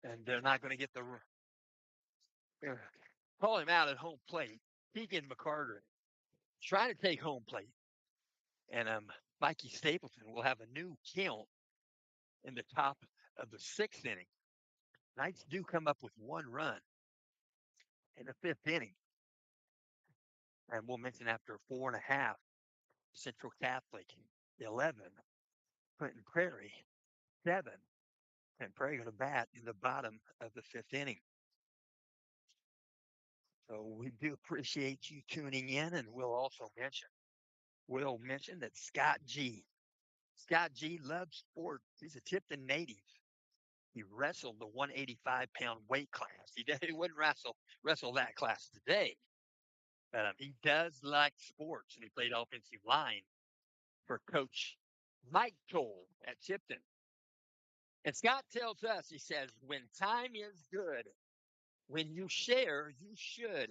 Speaker 1: and they're not going to get the. Call him out at home plate. Keegan McCarter trying to take home plate, and Mikey Stapleton will have a new count in the top of the 6th inning. Knights do come up with 1 run in the 5th inning, and we'll mention after 4.5, Central Catholic 11, Clinton Prairie 7, and Prairie going to bat in the bottom of the 5th inning. So we do appreciate you tuning in, and we'll mention that Scott G loves sports. He's a Tipton native. He wrestled the 185-pound weight class. He wouldn't wrestle that class today, but he does like sports, and he played offensive line for Coach Mike Toll at Tipton. And Scott tells us, he says, when time is good, when you share, you should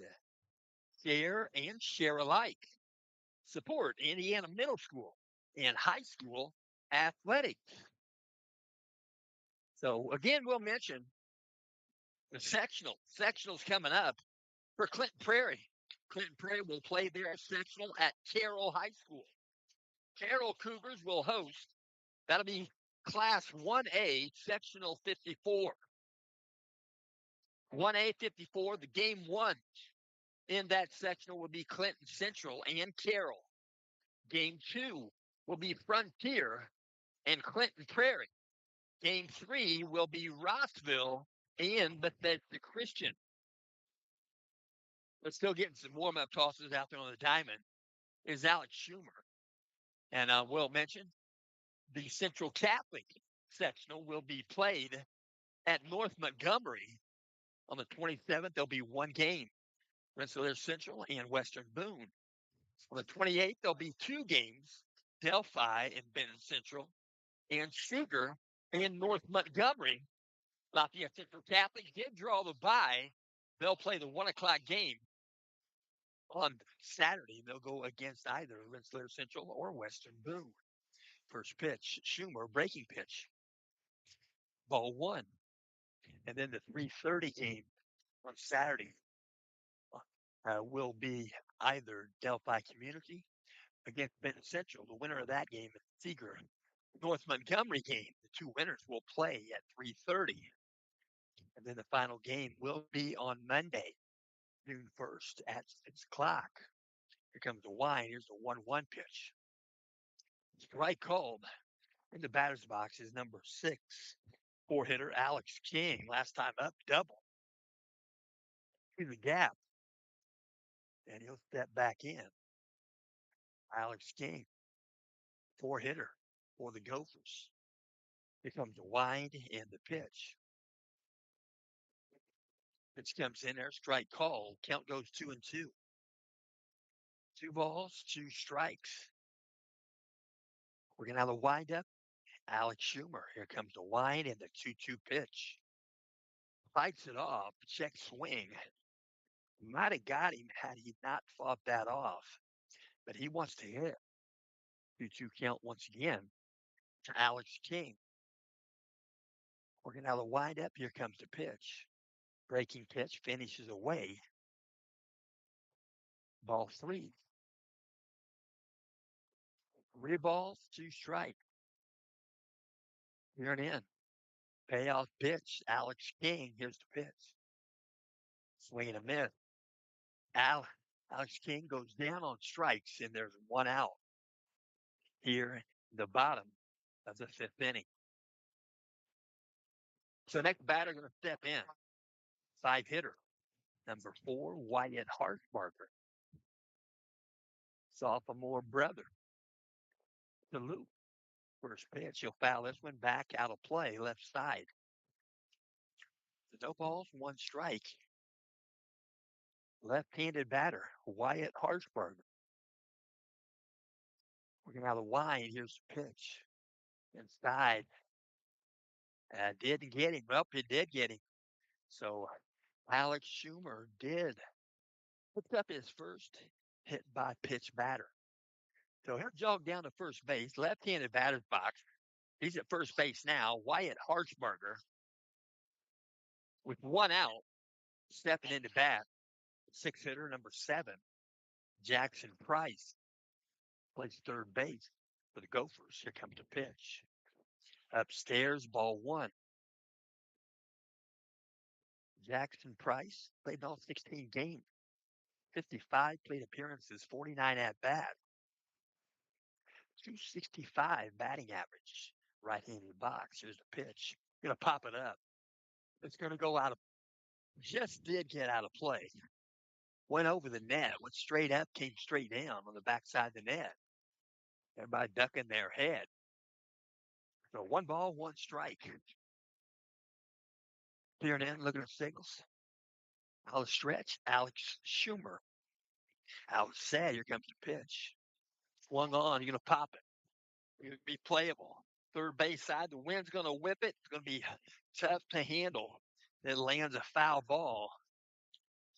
Speaker 1: share and share alike. Support Indiana Middle School and High School athletics. So again, we'll mention the sectionals coming up for Clinton Prairie. Clinton Prairie will play their sectional at Carroll High School. Carroll Cougars will host. That'll be Class 1A, Sectional 54. 1A 54, the game 1 in that sectional will be Clinton Central and Carroll. Game 2 will be Frontier and Clinton Prairie. Game 3 will be Rossville and Bethesda Christian. We're still getting some warm-up tosses out there on the diamond. Is Alex Schumer. And we'll mention the Central Catholic sectional will be played at North Montgomery on the 27th. There'll be 1 game. Rensselaer Central and Western Boone. On the 28th, there'll be 2 games. Delphi and Benton Central and Seeger and North Montgomery. Lafayette Central Catholic did draw the bye. They'll play the 1 o'clock game on Saturday. They'll go against either Rensselaer Central or Western Boone. First pitch, Schumer, breaking pitch. Ball 1. And then the 3:30 game on Saturday will be either Delphi Community against Benton Central. The winner of that game is Seeger. North Montgomery game. The 2 winners will play at 3:30. And then the final game will be on Monday, June 1st at 6 o'clock. Here comes the wine. Here's the 1-1 pitch. Strike called. In the batter's box is number 6, 4-hitter Alex King. Last time up, double. Through the gap. And he'll step back in. Alex King, 4-hitter for the Gophers. Here comes the wind and the pitch. Pitch comes in there, strike called. Count goes 2-2. 2 balls, 2 strikes. We're going to have a wind-up. Alex Schumer. Here comes the wind and the 2-2 pitch. Fights it off. Check swing. Might have got him had he not fought that off. But he wants to hit. 2-2 count once again to Alex King. We're going to have a wind-up. Here comes the pitch. Breaking pitch finishes away. Ball 3. 3 balls, 2 strikes. Here and in. Payoff pitch. Alex King. Here's the pitch. Swing and a miss. Alex King goes down on strikes, and there's 1 out here in the bottom of the 5th inning. So next batter going to step in. 5-hitter. Number 4, Wyatt Harshbarger. Sophomore brother to Luke. First pitch. He'll foul this one back out of play, left side. No balls, 1 strike. Left-handed batter, Wyatt Harshbarger. Working out of the wine. Here's the pitch. Inside. Didn't get him. Well, it did get him. So Alex Schumer did pick up his first hit by pitch batter. So he'll jog down to first base, left-handed batter's box. He's at first base now. Wyatt Harshbarger with one out, stepping into bat. Six hitter number 7, Jackson Price, plays third base for the Gophers. Here comes the pitch. Upstairs, ball 1. Jackson Price played all 16 games, 55 plate appearances, 49 at bat, 265 batting average. Right-handed box. Here's the pitch. Gonna pop it up. It's gonna go out of. Just did get out of play. Went over the net. Went straight up. Came straight down on the backside of the net. Everybody ducking their head. So 1 ball, 1 strike. Peering in, looking at signals. Out of stretch, Alex Schumer. Out sad. Here comes the pitch. Swung on. You're gonna pop it. You're gonna be playable. Third base side. The wind's gonna whip it. It's gonna be tough to handle. It lands a foul ball.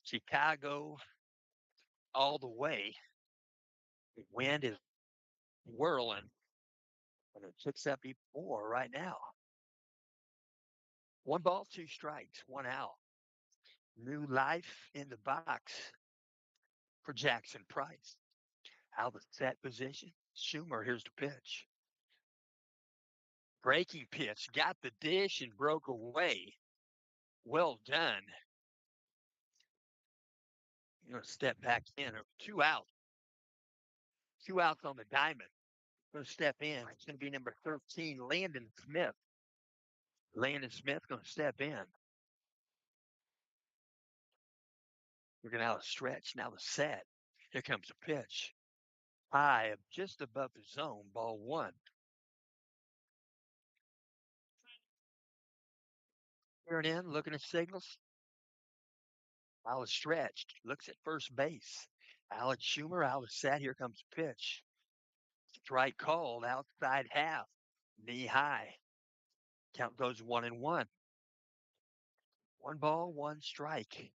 Speaker 1: Chicago all the way. The wind is whirling, and it picks up even more right now. 1 ball, 2 strikes, 1 out. New life in the box for Jackson Price. Out of the set position. Schumer, here's the pitch. Breaking pitch, got the dish and broke away. Well done. You're going to step back in. 2 out. 2 outs on the diamond. Going to step in. It's going to be number 13, Landon Smith. Landon Smith going to step in. We're going to have a stretch. Now the set. Here comes the pitch. High, just above the zone, ball 1. Peering in, looking at signals. Out of stretched. Looks at first base. Alex Schumer out of set. Here comes the pitch. Strike called outside half. Knee high. Count goes 1-1. 1 ball, 1 strike.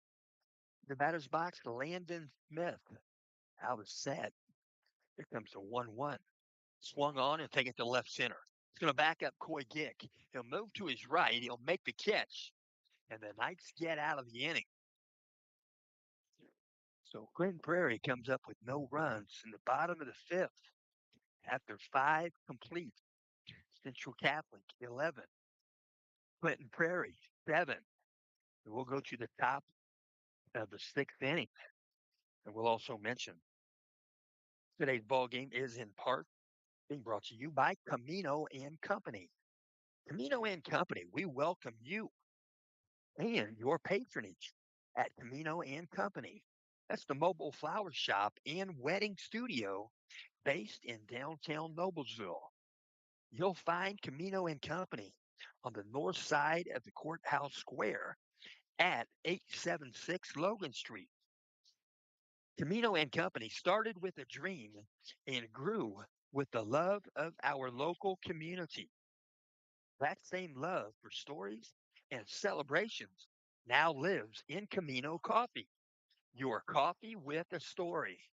Speaker 1: The batter's box, Landon Smith. Out of set. Here comes the 1-1. Swung on and take it to left center. He's going to back up Coy Gick. He'll move to his right. He'll make the catch. And the Knights get out of the inning. So Clinton Prairie comes up with no runs in the bottom of the 5th after 5 complete. Central Catholic, 11. Clinton Prairie, 7. And we'll go to the top of the 6th inning. And we'll also mention today's ball game is in part being brought to you by Camino and Company. Camino and Company, we welcome you and your patronage at Camino and Company. That's the mobile flower shop and wedding studio based in downtown Noblesville. You'll find Camino and Company on the north side of the Courthouse Square at 876 Logan Street. Camino and Company started with a dream and grew with the love of our local community. That same love for stories and celebrations now lives in Camino Coffee, your coffee with a story.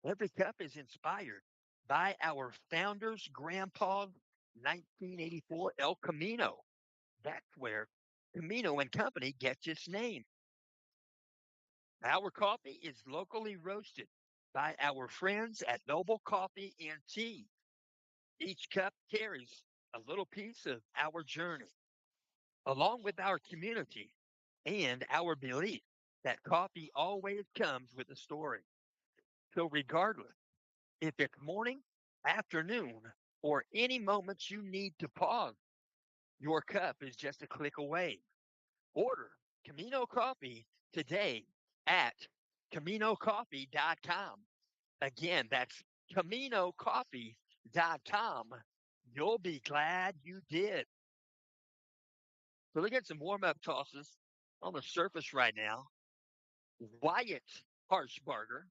Speaker 1: Every cup is inspired by our founder's grandpa, 1984 El Camino. That's where Camino and Company gets its name. Our coffee is locally roasted by our friends at Noble Coffee and Tea. Each cup carries a little piece of our journey, along with our community and our belief that coffee always comes with a story. So regardless, if it's morning, afternoon, or any moment you need to pause, your cup is just a click away. Order Camino Coffee today at CaminoCoffee.com. Again, that's CaminoCoffee.com. You'll be glad you did. So look at some warm-up tosses on the surface right now. Wyatt Harshbarger.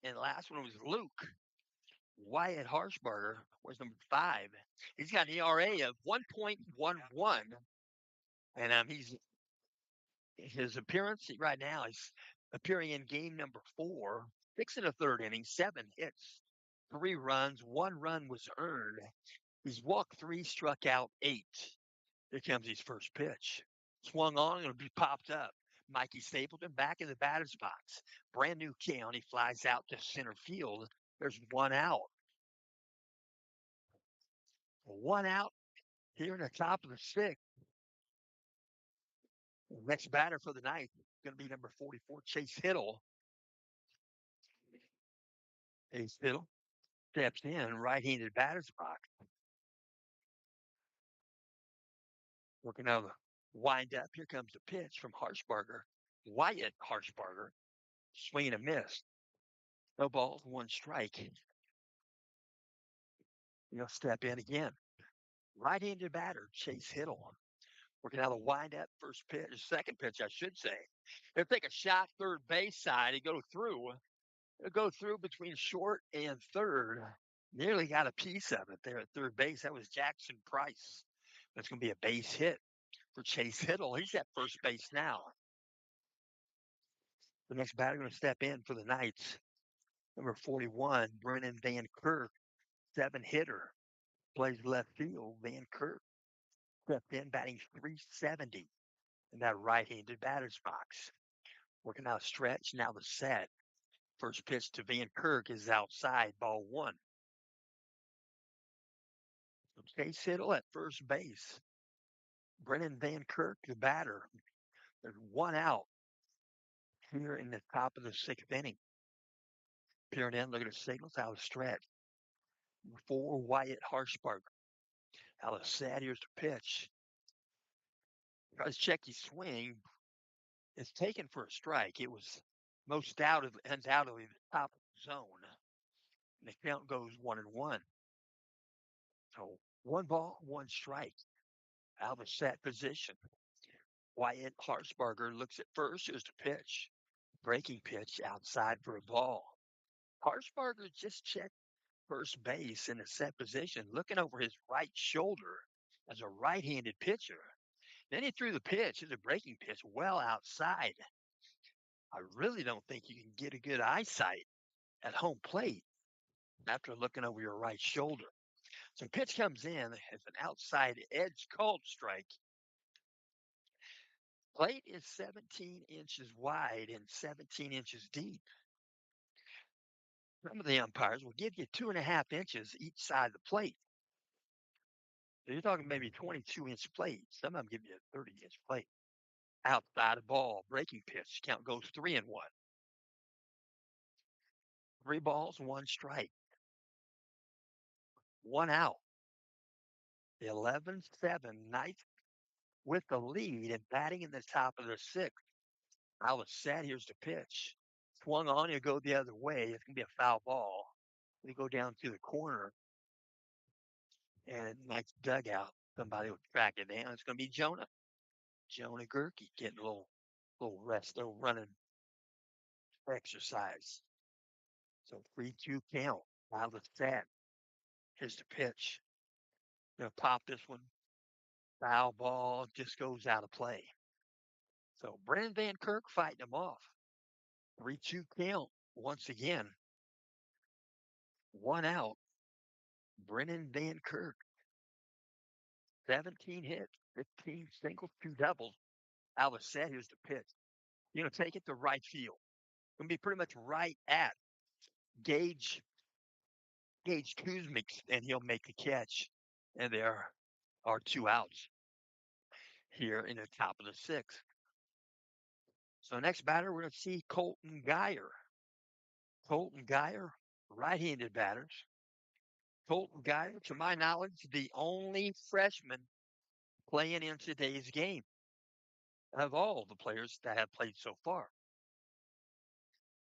Speaker 1: And the last one was Luke. Wyatt Harshbarger was number 5. He's got an ERA of 1.11, and his appearance right now is appearing in game number 4, 6 in the third inning, 7 hits, 3 runs, 1 run was earned. He's walked 3, struck out 8. Here comes his first pitch. Swung on, it'll be popped up. Mikey Stapleton back in the batter's box. Brand new count. He flies out to center field. There's 1 out. 1 out here in the top of the 6th. Next batter for the ninth is going to be number 44, Chase Hiddle. Chase Hiddle steps in, right-handed batter's box. Working out the wind up. Here comes the pitch from Harshbarger. Wyatt Harshbarger. Swing and a miss. No balls, 1 strike. He'll step in again. Right-handed batter, Chase Hiddle. Working out the wind up first pitch, second pitch, I should say. He'll take a shot third base side. He'll go through between short and third. Nearly got a piece of it there at third base. That was Jackson Price. That's going to be a base hit for Chase Hiddle. He's at first base now. The next batter going to step in for the Knights. Number 41, Brennan Van Kirk, 7-hitter. Plays left field. Van Kirk stepped in, batting .370 in that right-handed batter's box. Working out a stretch, now the set. First pitch to Van Kirk is outside, ball 1. Chase Hiddle at first base. Brennan Van Kirk, the batter. There's 1 out here in the top of the 6th inning. Peering in, looking at signals, out of stretch. 4, Wyatt Harshbarger. Out of set, here's the pitch. Tries to check his swing. It's taken for a strike. It was undoubtedly the top of the zone. And the count goes 1-1. So 1 ball, 1 strike. Out of a set position. Wyatt Harshbarger looks at first. Here's the pitch. Breaking pitch outside for a ball. Harshbarger just checked first base in a set position, looking over his right shoulder as a right-handed pitcher. Then he threw the pitch as a breaking pitch well outside. I really don't think you can get a good eyesight at home plate after looking over your right shoulder. So pitch comes in as an outside edge called strike. Plate is 17 inches wide and 17 inches deep. Some of the umpires will give you 2.5 inches each side of the plate. So you're talking maybe 22-inch plate. Some of them give you a 30-inch plate. Outside the ball, breaking pitch. Count goes 3-1. 3 balls, 1 strike. 1 out. 11-7. Knights with the lead and batting in the top of the 6th. Out of set, here's the pitch. Swung on, he'll go the other way. It's going to be a foul ball. We go down to the corner. And Knights dugout. Somebody will track it down. It's going to be Jonah. Jonah Gerke getting a little rest, a little running exercise. So 3-2 count. Out of the set. Here's the pitch. Gonna pop this one. Foul ball just goes out of play. So Brennan Van Kirk fighting him off. 3-2 count once again. 1 out. Brennan Van Kirk. 17 hits, 15 singles, 2 doubles. Out of the set, here's the pitch. You're gonna take it to right field. Gonna be pretty much right at Gage Kuzmik, and he'll make the catch. And there are 2 outs here in the top of the 6th. So next batter, we're going to see Colton Geyer. Colton Geyer, right-handed batters. Colton Geyer, to my knowledge, the only freshman playing in today's game of all the players that have played so far.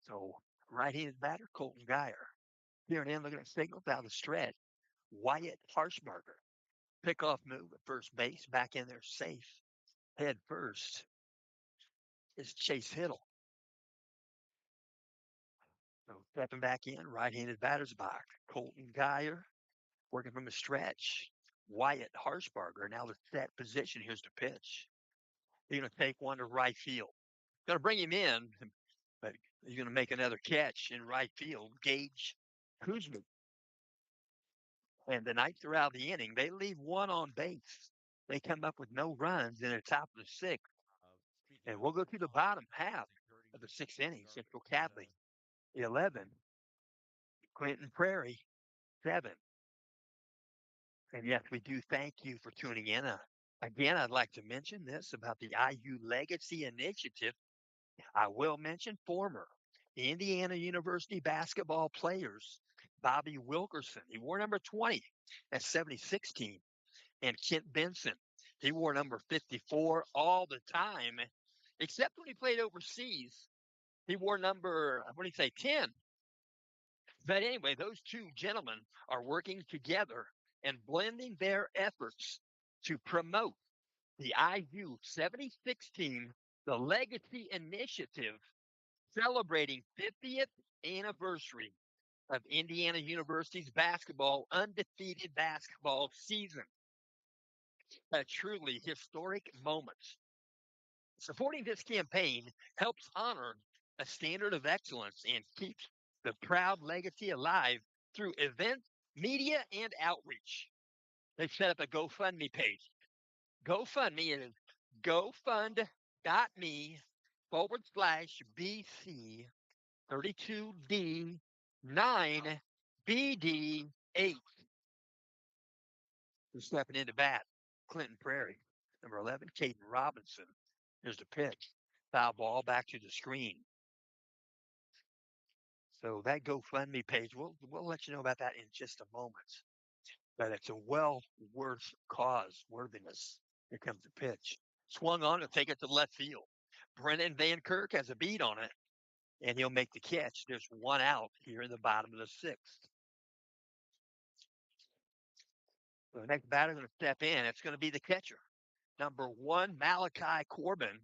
Speaker 1: So right-handed batter, Colton Geyer. Here and in, looking at signals out of the stretch. Wyatt Harshbarger. Pickoff move at first base, back in there safe. Head first is Chase Hiddle. So stepping back in, right-handed batter's box. Colton Geyer working from the stretch. Wyatt Harshbarger, now the set position. Here's the pitch. He's going to take one to right field. Going to bring him in, but he's going to make another catch in right field. Gage Kuzma. And the night throughout the inning, they leave one on base. They come up with no runs in the top of the sixth. And we'll go through the bottom half of the sixth inning. Central Catholic, 11. Clinton Prairie, 7. And yes, we do thank you for tuning in. Again, I'd like to mention this about the IU Legacy Initiative. I will mention former Indiana University basketball players, Bobby Wilkerson. He wore number 20 at 76 team. And Kent Benson. He wore number 54 all the time, except when he played overseas. He wore number, what do you say, 10. But anyway, those two gentlemen are working together and blending their efforts to promote the IU 76 team, the Legacy Initiative, celebrating 50th anniversary of Indiana University's undefeated basketball season. A truly historic moment. Supporting this campaign helps honor a standard of excellence and keeps the proud legacy alive through events, media, and outreach. They've set up a GoFundMe page. GoFundMe is gofund.me/BC 32D9BD8. We're stepping into bat. Clinton Prairie, number 11, Caden Robinson. Here's the pitch. Foul ball back to the screen. So that GoFundMe page, we'll let you know about that in just a moment. But it's a well worth cause, worthiness. Here comes the pitch. Swung on to take it to left field. Brennan Van Kirk has a beat on it, and he'll make the catch. There's one out here in the bottom of the sixth. So the next batter going to step in. It's going to be the catcher. Number 1, Malachi Corbin.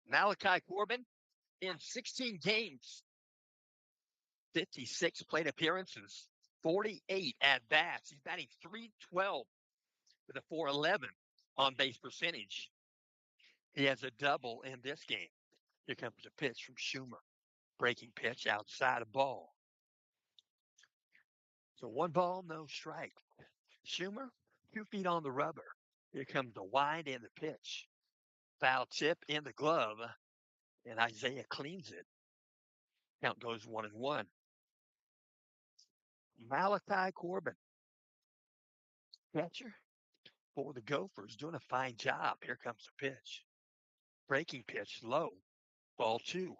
Speaker 1: Malachi Corbin in 16 games, 56 plate appearances, 48 at bats. He's batting .312 with a .411 on base percentage. He has a double in this game. Here comes a pitch from Schumer. Breaking pitch outside a ball. So 1 ball, no strike. Schumer, 2 feet on the rubber. Here comes the wind and the pitch. Foul tip in the glove, and Isaiah cleans it. Count goes 1-1. Malachi Corbin, catcher for the Gophers, doing a fine job. Here comes the pitch. Breaking pitch, low. Ball 2.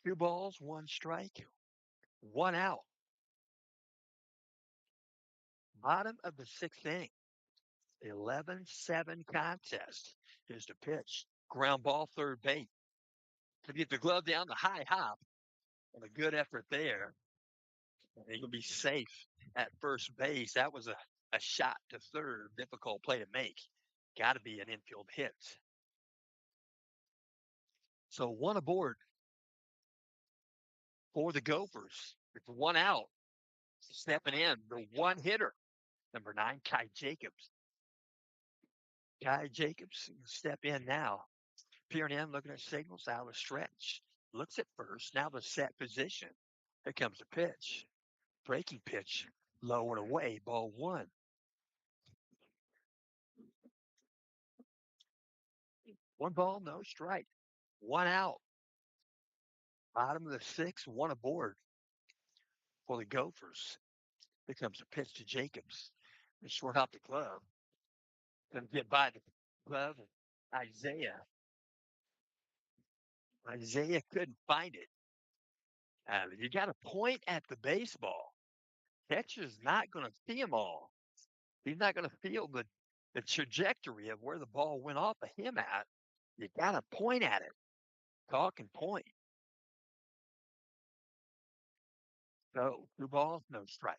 Speaker 1: 2 balls, 1 strike, 1 out. Bottom of the 6th inning. 11-7 contest. Here's the pitch. Ground ball, third base. To get the glove down, the high hop, and a good effort there. And he'll be safe at first base. That was a shot to third. Difficult play to make. Got to be an infield hit. So 1 aboard for the Gophers. It's 1 out. Stepping in, the 1 hitter, number 9, Kai Jacobs. Kai Jacobs step in now. Peering in, looking at signals, out of the stretch. Looks at first, now the set position. Here comes the pitch. Breaking pitch, low and away, ball 1. 1 ball, no strike. 1 out. Bottom of the 6th, 1 aboard for the Gophers. Here comes the pitch to Jacobs. It's short off the glove. Gonna get by the glove. Isaiah. Isaiah couldn't find it. You got to point at the baseball. Catcher's not going to see them all. He's not going to feel the trajectory of where the ball went off of him at. You got to point at it. Talk and point. So 2 balls, no strike.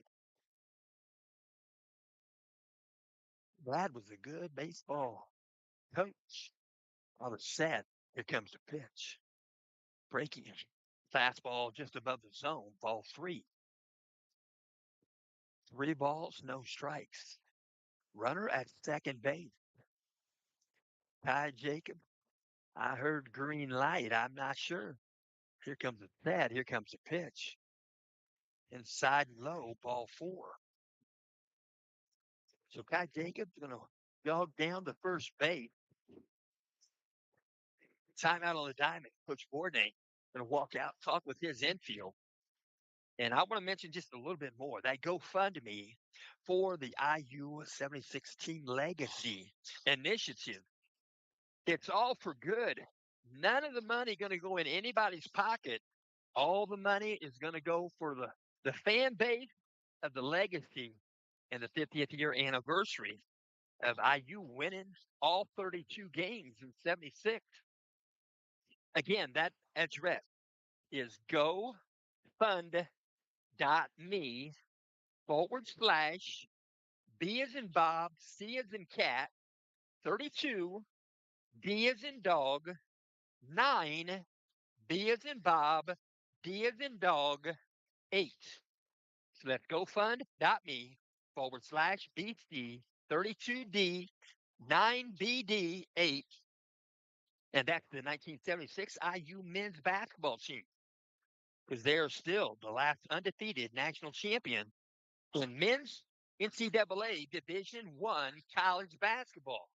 Speaker 1: That was a good baseball coach. On the set, here comes the pitch. Breaking Fastball just above the zone, ball three. 3 balls, no strikes. Runner at second base. Ty Jacob. I heard green light. I'm not sure. Here comes the set. Here comes the pitch. Inside and low, ball four. So Ty Jacobs going to jog down to first base. Timeout on the diamond. Coach Bourdais going to walk out, talk with his infield. And I want to mention just a little bit more. That GoFundMe for the IU 76 Team Legacy Initiative. It's all for good. None of the money going to go in anybody's pocket. All the money is going to go for the fan base of the legacy and the 50th year anniversary of IU winning all 32 games in 76. Again, that address is gofund.me/B as in Bob, C as in cat, 32, D as in dog, 9, B as in Bob, D as in dog, 8. So that's gofund.me/BC 32D 9BD 8. And that's the 1976 IU men's basketball team. Because they are still the last undefeated national champion in men's NCAA Division I college basketball.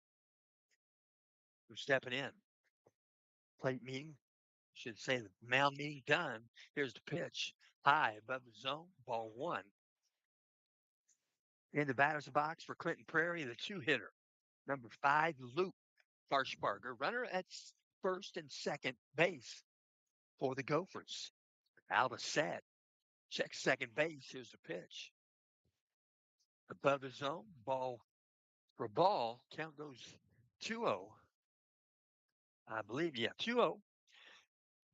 Speaker 1: We're stepping in. Plate meeting. Should say the mound meeting done. Here's the pitch. High above the zone. Ball one. In the batter's box for Clinton Prairie, the 2-hitter. Number 5, Luke Harshbarger. Runner at first and second base for the Gophers. Alba set. Check second base. Here's the pitch. Above the zone. Ball for ball. Count goes 2-0. I believe, 2-0.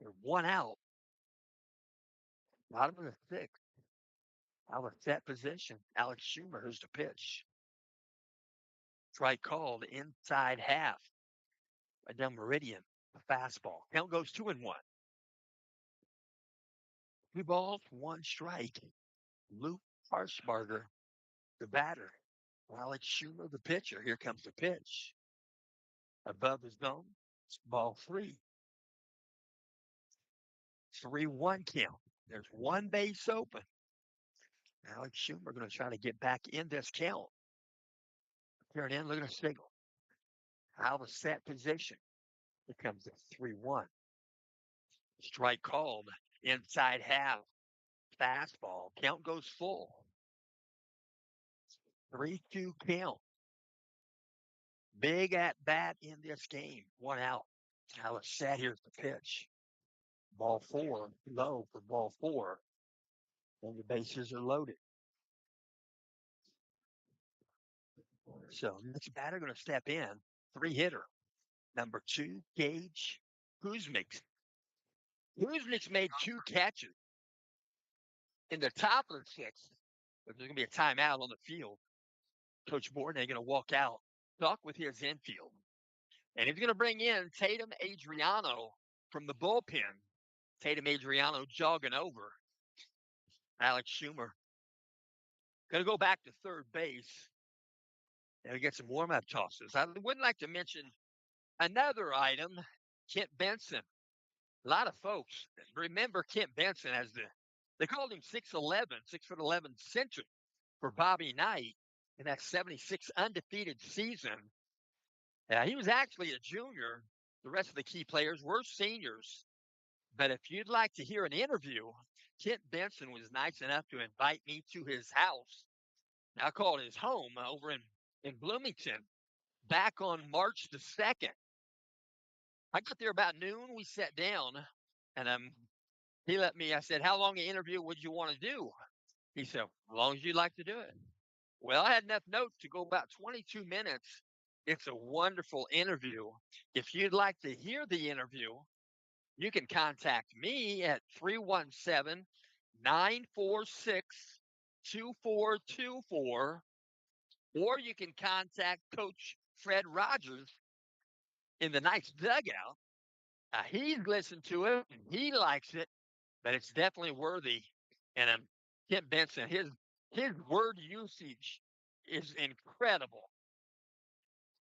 Speaker 1: They're 1 out. Bottom of the sixth. Alba set position. Alex Schumer, here's the pitch. Strike called inside half. Right down Meridian. A fastball. Count goes 2-1. 2 balls, 1 strike. Luke Harshbarger, the batter. Alex Schumer, the pitcher. Here comes the pitch. Above the zone. It's ball 3. 3-1 count. There's 1 base open. Alex Schumer going to try to get back in this count. Turn in, look at a signal. Alba set position. Here comes the 3-1. Strike called. Inside half. Fastball. Count goes full. 3-2 count. Big at bat in this game. 1 out. Alba set. Here's the pitch. Ball 4. Low for ball 4. And the bases are loaded. So next batter going to step in. 3-hitter. Number 2, Gage Kuzmix. Kuzmix made 2 catches in the top of the 6th. But there's going to be a timeout on the field. Coach Bourdais going to walk out, talk with his infield. And he's going to bring in Tatum Adriano from the bullpen. Tatum Adriano jogging over. Alex Schumer going to go back to third base. And we get some warm-up tosses. I would like to mention another item, Kent Benson. A lot of folks remember Kent Benson as they called him 6'11", 6'11" center for Bobby Knight in that 76 undefeated season. He was actually a junior. The rest of the key players were seniors. But if you'd like to hear an interview, Kent Benson was nice enough to invite me to his house. I call it his home over in Bloomington back on March the 2nd. I got there about noon. We sat down, and he let me. I said, "How long an interview would you want to do?" He said, "As long as you'd like to do it." Well, I had enough notes to go about 22 minutes. It's a wonderful interview. If you'd like to hear the interview, you can contact me at 317-946-2424, or you can contact Coach Fred Rogers in the nice dugout. He's listened to it, and he likes it. but it's definitely worthy. And Kent Benson, his word usage is incredible.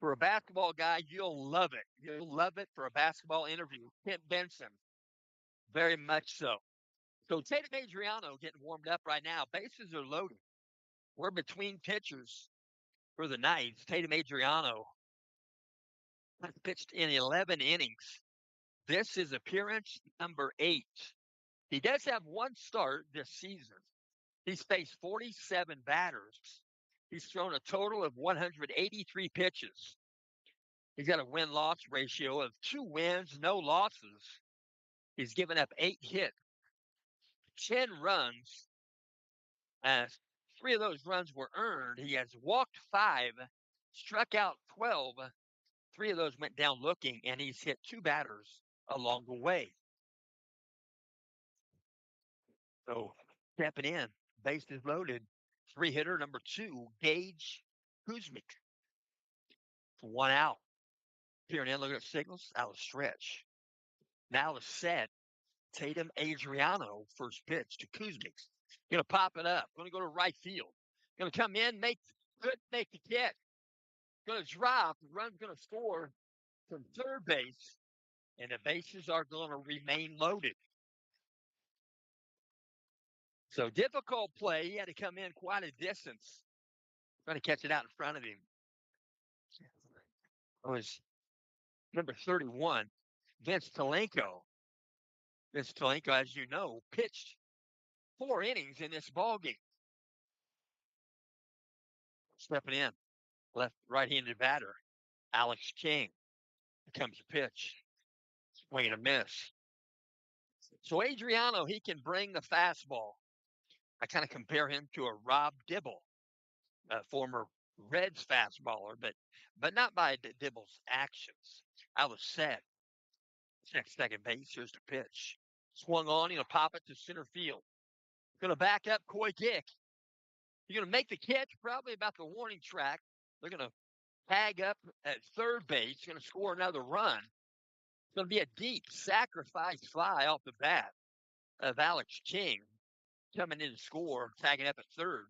Speaker 1: For a basketball guy, you'll love it. You'll love it for a basketball interview. Kent Benson, very much so. So Tatum Adriano getting warmed up right now. Bases are loaded. We're between pitchers for the Knights. Tatum Adriano has pitched in 11 innings. This is appearance number 8. He does have one start this season. He's faced 47 batters. He's thrown a total of 183 pitches. He's got a win-loss ratio of 2 wins, no losses. He's given up 8 hits, 10 runs. 3 of those runs were earned. He has walked 5, struck out 12. 3 of those went down looking, and he's hit 2 batters along the way. So stepping in, bases loaded, 3-hitter number 2, Gage Kuzmic. 1 out. Peering in, looking at signals, out of stretch. Now the set, Tatum Adriano, first pitch to Kuzmic. Going to pop it up. Going to go to right field. Going to come in, make the catch. Going to drop. The run's going to score from third base, and the bases are going to remain loaded. So difficult play. He had to come in quite a distance, trying to catch it out in front of him. It was number 31, Vince Telenko. Vince Telenko, as you know, pitched 4 innings in this ballgame. Stepping in, right-handed batter, Alex King. Here comes the pitch. Swing and a miss. So Adriano, he can bring the fastball. I kind of compare him to a Rob Dibble, a former Reds fastballer, but not by Dibble's actions. I was set. Next second base, here's the pitch. Swung on, he'll pop it to center field. Going to back up Coy Dick. You're going to make the catch probably about the warning track. They're going to tag up at third base. Going to score another run. It's going to be a deep sacrifice fly off the bat of Alex King coming in to score, tagging up at third.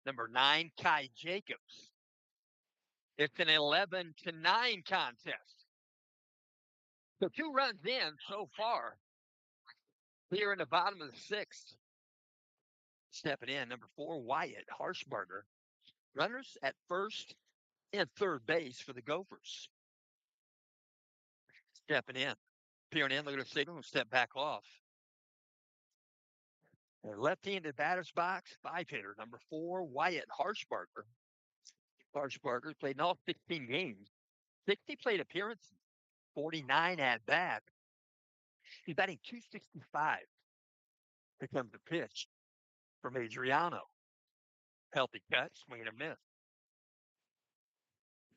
Speaker 1: Number 9, Kai Jacobs. It's an 11-9 contest. So 2 runs in so far here in the bottom of the 6th. Stepping in, number 4, Wyatt Harshbarger. Runners at first and third base for the Gophers. Stepping in, peering in, look at the signal, and step back off. A left-handed batter's box, 5-hitter, number 4, Wyatt Harshbarger. Harshbarger played in all 16 games, 60 plate appearances, 49 at bat. He's batting .265. Here comes the pitch from Adriano. Healthy cut, swing and a miss.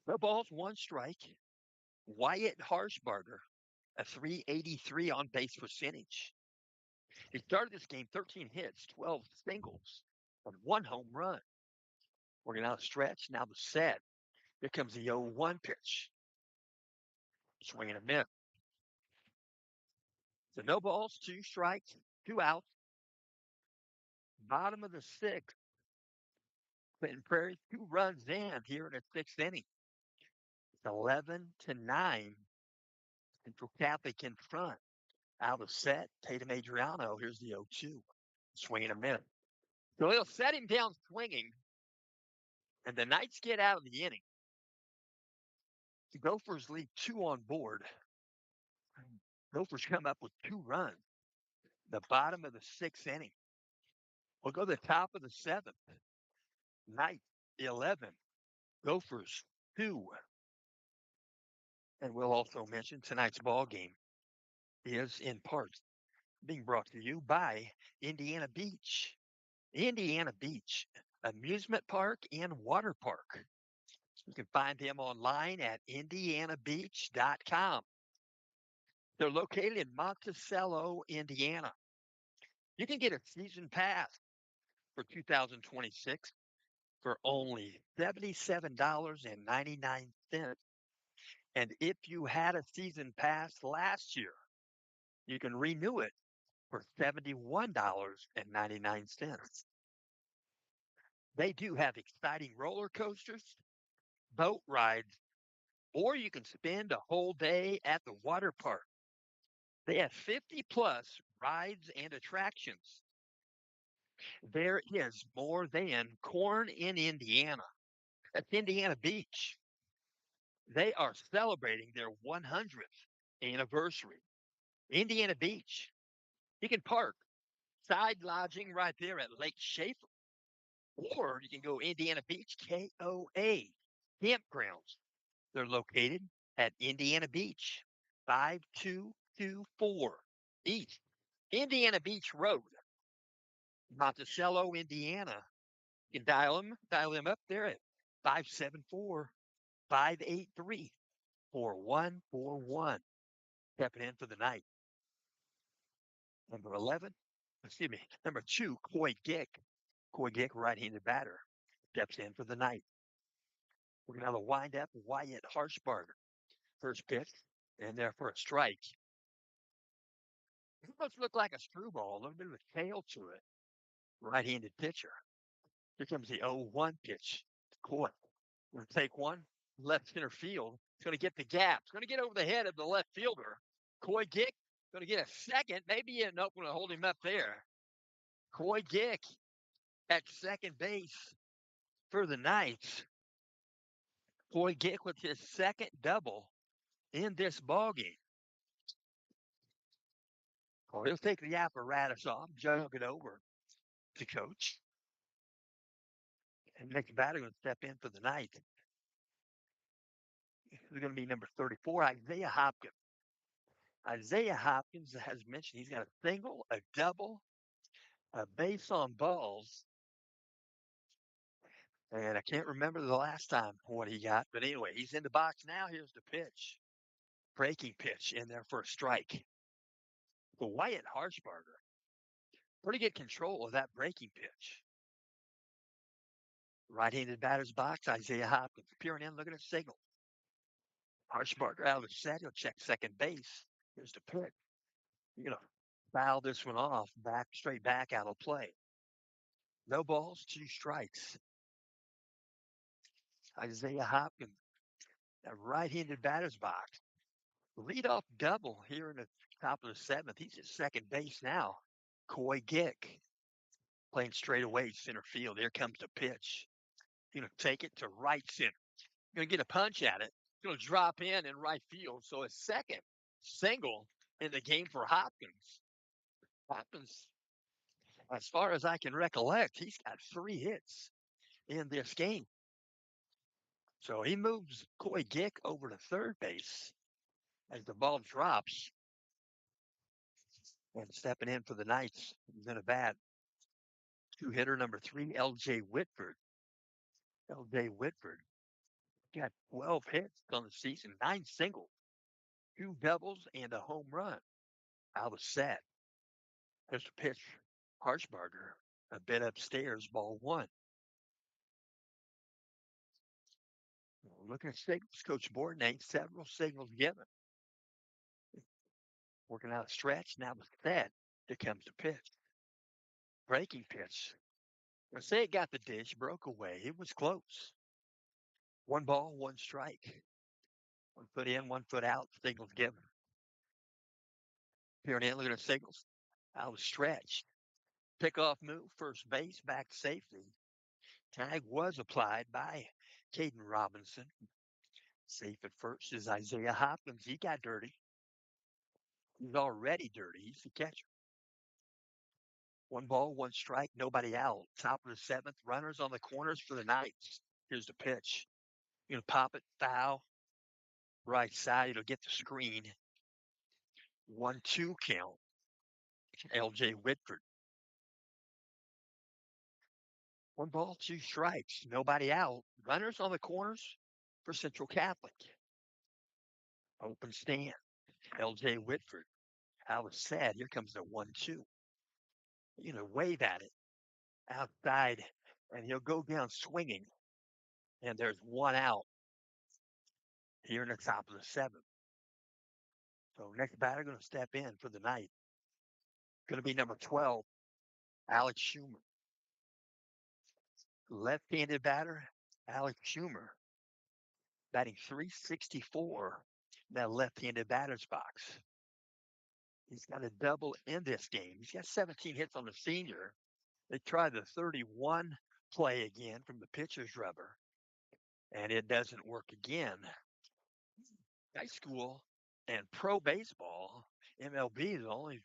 Speaker 1: No balls, 1 strike. Wyatt Harshbarger, a .383 on base percentage. He started this game 13 hits, 12 singles, and 1 home run. Working out a stretch, now the set. Here comes the 0-1 pitch. Swing and a miss. So no balls, 2 strikes, 2 outs. Bottom of the 6th. Clinton Prairie, 2 runs in here in the 6th inning. It's 11-9. Central Catholic in front. Out of set, Tatum Adriano. Here's the 0-2. Swing and a miss. So he'll set him down swinging, and the Knights get out of the inning. The Gophers leave 2 on board. Gophers come up with 2 runs. The bottom of the 6th inning. We'll go to the top of the 7th. Knights 11. Gophers 2. And we'll also mention tonight's ball game is in part being brought to you by Indiana Beach. Indiana Beach, amusement park and water park. You can find them online at indianabeach.com. They're located in Monticello, Indiana. You can get a season pass for 2026 for only $77.99. And if you had a season pass last year, you can renew it for $71.99. They do have exciting roller coasters, boat rides, or you can spend a whole day at the water park. They have 50 plus rides and attractions. There is more than corn in Indiana. That's Indiana Beach. They are celebrating their 100th anniversary. Indiana Beach. You can park side lodging right there at Lake Schaefer, or you can go Indiana Beach KOA campgrounds. They're located at Indiana Beach, 5224 East Indiana Beach Road, Monticello, Indiana. You can dial them up there at 574-583-4141. Stepping in for the night. Number 11, excuse me, number 2, Coy Gick. Coy Gick, right-handed batter, steps in for the night. We're going to have a wind-up Wyatt Harshbarger. First pitch, and there for a strike. It must look like a screwball, a little bit of a tail to it. Right-handed pitcher. Here comes the 0-1 pitch. Coy. Going to take one. Left center field. It's going to get the gap. It's going to get over the head of the left fielder. Coy Gick going to get a second. Maybe an open to hold him up there. Coy Gick at second base for the Knights. Coy Gick with his second double in this ballgame. Well, he'll take the apparatus off, jug it over to coach. And next batter going to step in for the night. It's going to be number 34, Isaiah Hopkins. Isaiah Hopkins, as mentioned, he's got a single, a double, a base on balls. And I can't remember the last time what he got. But anyway, he's in the box now. Here's the pitch. Breaking pitch in there for a strike. The Wyatt Harshbarger. Pretty good control of that breaking pitch. Right-handed batter's box, Isaiah Hopkins. Peering in, looking at the signal. Harshbarger out of the set. He'll check second base. Here's the pitch. You're going to foul this one off, straight back out of play. No balls, 2 strikes. Isaiah Hopkins, a right-handed batter's box. Leadoff double here in the top of the 7th. He's at second base now. Coy Gick playing straight away center field. Here comes the pitch. Going to take it to right center. Going to get a punch at it. Going to drop in right field. So a second single in the game for Hopkins. Hopkins, as far as I can recollect, he's got 3 hits in this game. So he moves Coy Gick over to third base as the ball drops. And stepping in for the Knights, then a bat. 2-hitter number 3, L.J. Whitford. L.J. Whitford got 12 hits on the season, 9 singles, 2 doubles, and a home run. Out of set. There's a pitch. Harshbarger, a bit upstairs, ball 1. Looking at signals, Coach Borden, several signals given. Working out a stretch. Now with that, here comes the pitch. Breaking pitch. I say it got the dish, broke away. It was close. 1 ball, 1 strike. 1 foot in, 1 foot out. Signals given. Here and in, looking at signals. Out of stretch. Pickoff move, first base, back to safety. Tag was applied by Caden Robinson. Safe at first is Isaiah Hopkins. He got dirty. He's already dirty. He's the catcher. 1 ball, 1 strike, nobody out. Top of the 7th. Runners on the corners for the Knights. Here's the pitch. You're going to pop it, foul. Right side, it'll get the screen. 1-2 count. L.J. Whitford. 1 ball, 2 strikes. Nobody out. Runners on the corners for Central Catholic. Open stand. L.J. Whitford. Out of set. Here comes the 1-2. Wave at it. Outside. And he'll go down swinging. And there's 1 out here in the top of the 7th. So next batter going to step in for the night. Going to be number 12, Alex Schumer. Left-handed batter, Alex Schumer, batting 364 in that left-handed batter's box. He's got a double in this game. He's got 17 hits on the senior. They tried the 31 play again from the pitcher's rubber, and it doesn't work again. High school and pro baseball, MLB is only,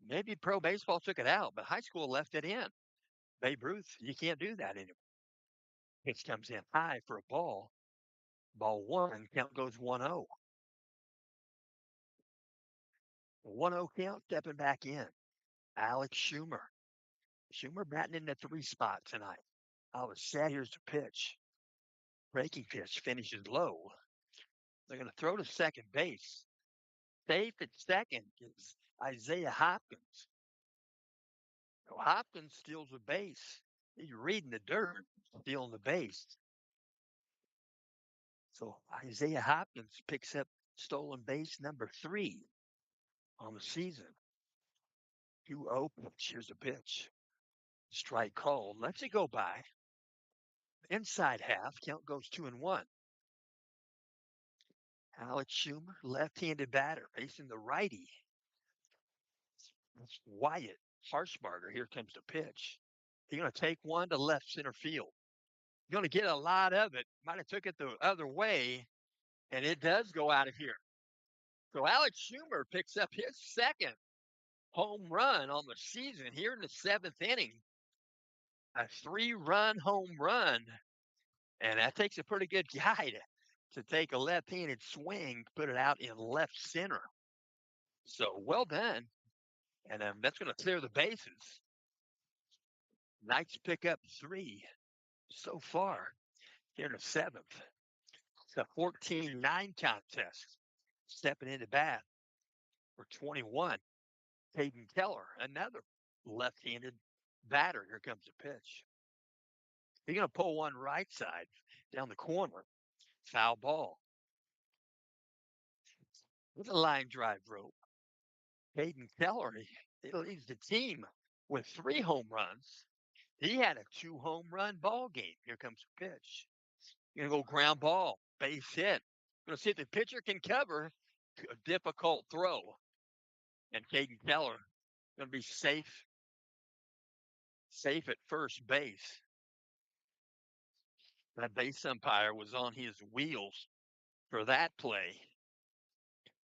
Speaker 1: maybe pro baseball took it out, but high school left it in. Babe Ruth, you can't do that anymore. Pitch comes in high for a ball. Ball one, count goes 1-0. 1-0 count, stepping back in. Alex Schumer. Schumer batting in the 3 spot tonight. I was sad. Here's the pitch. Breaking pitch finishes low. They're going to throw to second base. Safe at second is Isaiah Hopkins. So Hopkins steals a base. He's reading the dirt, stealing the base. So Isaiah Hopkins picks up stolen base number 3 on the season. 2-0 pitch. Here's a pitch. Strike called. Lets it go by. Inside half. Count goes 2-1. Alex Schumer, left-handed batter, facing the righty. That's Wyatt Harshbarger. Here comes the pitch. He's going to take one to left center field. He's going to get a lot of it. Might have took it the other way, and it does go out of here. So Alex Schumer picks up his second home run on the season here in the 7th inning. A 3-run home run, and that takes a pretty good guy to take a left-handed swing, put it out in left center. So well done. And that's going to clear the bases. Knights pick up 3 so far here in the 7th. It's a 14-9 contest. Stepping into bat for 21. Hayden Keller, another left-handed batter. Here comes the pitch. He's going to pull one right side down the corner. Foul ball. With a line drive rope. Hayden Keller, he leads the team with 3 home runs. He had a 2-home run ball game. Here comes the pitch. Going to go ground ball, base hit. Going to see if the pitcher can cover a difficult throw. And Caden Keller going to be safe at first base. That base umpire was on his wheels for that play.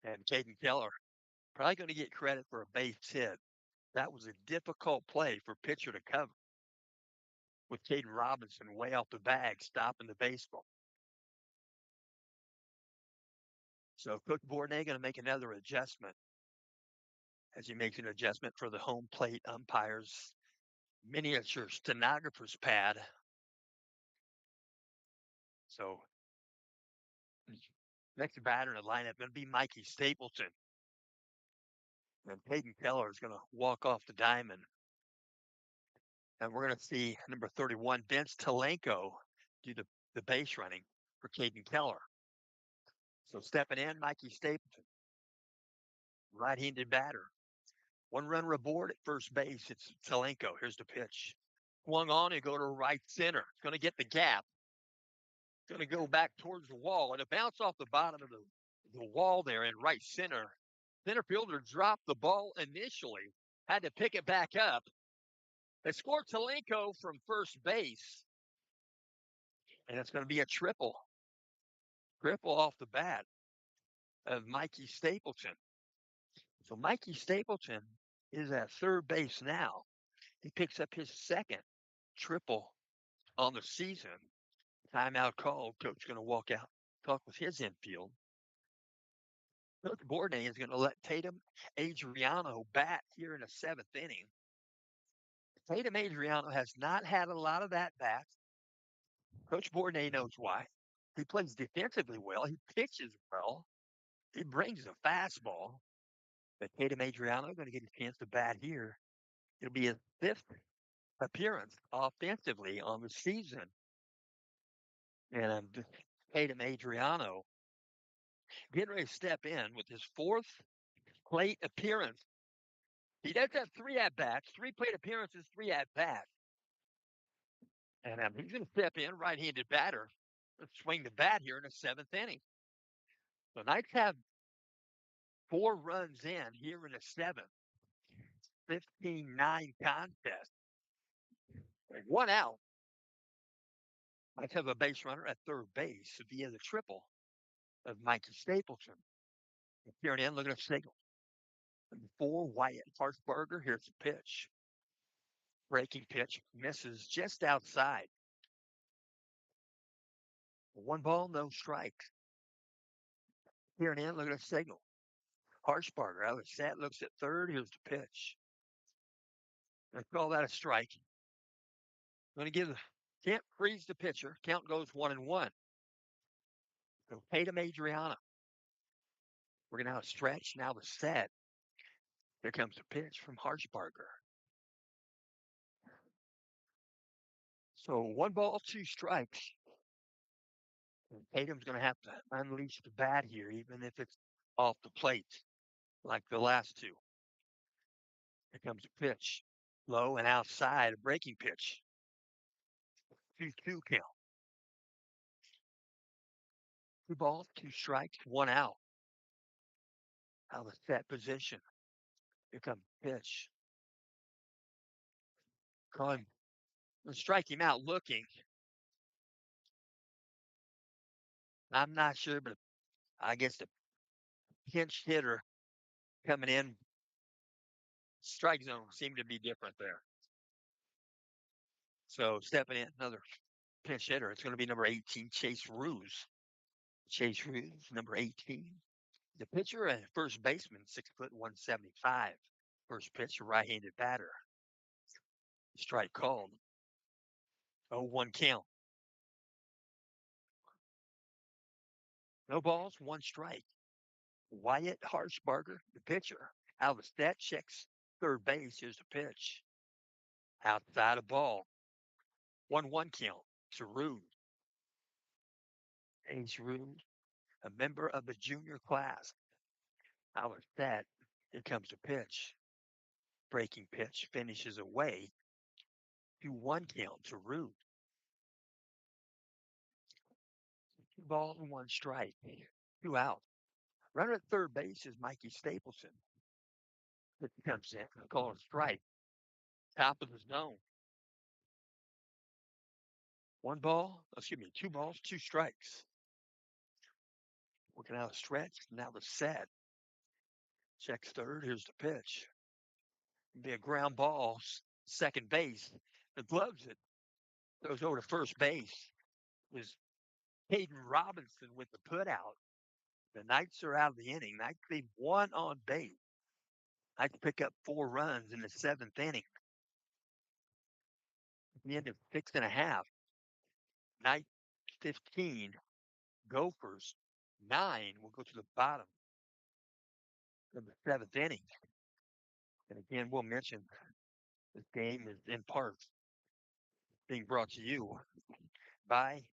Speaker 1: And Caden Keller probably going to get credit for a base hit. That was a difficult play for pitcher to cover, with Caden Robinson way off the bag, stopping the baseball. So Coach Bourdonnais going to make another adjustment, as he makes an adjustment for the home plate umpire's miniature stenographer's pad. So next batter in the lineup going to be Mikey Stapleton. And Hayden Keller is going to walk off the diamond. And we're going to see number 31, Vince Talenko, do the base running for Caden Keller. So stepping in, Mikey Stapleton, right-handed batter. 1 run aboard at first base. It's Talenko. Here's the pitch. Swung on and go to right center. It's going to get the gap. Going to go back towards the wall, and it bounced off the bottom of the wall there in right center. Center fielder dropped the ball initially, had to pick it back up. They scored Talenko from first base, and it's going to be a triple off the bat of Mikey Stapleton. So Mikey Stapleton is at third base now. He picks up his second triple on the season. Timeout called. Coach going to walk out, talk with his infield. Coach Bourdonnais is going to let Tatum Adriano bat here in the 7th inning. Tatum Adriano has not had a lot of at-bats. Coach Bourdonnais knows why. He plays defensively well. He pitches well. He brings a fastball. But Tatum Adriano is going to get a chance to bat here. It'll be his 5th appearance offensively on the season. And Tatum Adriano getting ready to step in with his 4th plate appearance He does have 3 at-bats, 3 plate appearances, 3 at-bats. And he's going to step in, right-handed batter. Let's swing the bat here in the 7th inning. The Knights have 4 runs in here in the 7th. 15-9 contest. 1 out. Knights have a base runner at third base via the triple of Mikey Stapleton. Here in, looking at signal. For Wyatt Hartsbarger, here's the pitch. Breaking pitch misses just outside. 1 ball, no strikes. Here and in, look at the signal. Hartsbarger out of the set, looks at third. Here's the pitch. I call that a strike. Going to can't freeze the pitcher. Count goes 1-1. So Tatum Adriana. We're going to have a stretch. Now the set. Here comes the pitch from Hartsbarger. So 1 ball, 2 strikes. And Tatum's going to have to unleash the bat here, even if it's off the plate, like the last 2. Here comes the pitch. Low and outside, a breaking pitch. 2-2 count. 2 balls, 2 strikes, 1 out. Out of set position. Here comes the pitch. Calling. Strike him out looking. I'm not sure, but I guess the pinch hitter coming in, strike zone seemed to be different there. So stepping in, another pinch hitter. It's going to be number 18, Chase Ruse. Chase Ruse, number 18. The pitcher and first baseman, 6'1", 175. First pitch, right-handed batter. Strike called. 0-1 count. No balls, 1 strike. Wyatt Hartsbarger, the pitcher. Out of the set, checks third base. Here's the pitch. Outside of ball. 1-1 count to Rude. Ace Rude, a member of the junior class. Out of that, here comes the pitch. Breaking pitch finishes away. 2-1 count to Rude. 2 balls and 1 strike. 2 out. Runner at third base is Mikey Stapleton. It comes in, call it a strike. Top of the zone. 2 balls, 2 strikes. Working out a stretch, now the set. Checks third, here's the pitch. Be a ground ball, second base. The gloves it. Goes over to first base. It was Hayden Robinson with the put out. The Knights are out of the inning. Knights leave 1 on base. Knights pick up 4 runs in the 7th inning. At the end of 6.5. Knights 15. Gophers 9. We'll go to the bottom of the 7th inning. And again, we'll mention this game is in part being brought to you by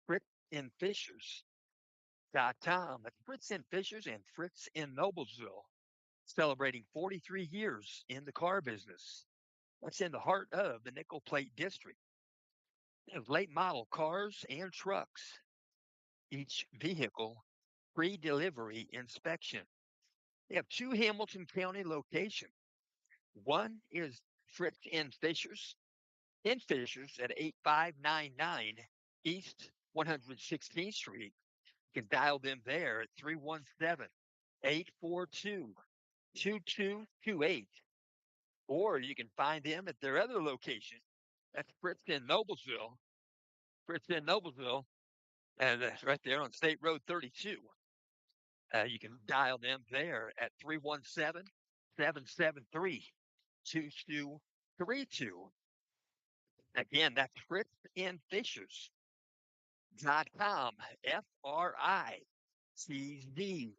Speaker 1: Fritz and Fishers.com. That's Fritz and Fishers and Fritz in Noblesville, celebrating 43 years in the car business. That's in the heart of the Nickel Plate District. They have late model cars and trucks. Each vehicle pre-delivery inspection. They have 2 Hamilton County locations. One is Fritz and Fishers in Fishers at 8599 East 116th Street. You can dial them there at 317-842-2228. Or you can find them at their other location. That's Fritz in Noblesville. And that's right there on State Road 32. You can dial them there at 317-773-2232. Again, that's Fritz and Fishers.com. FRICZ.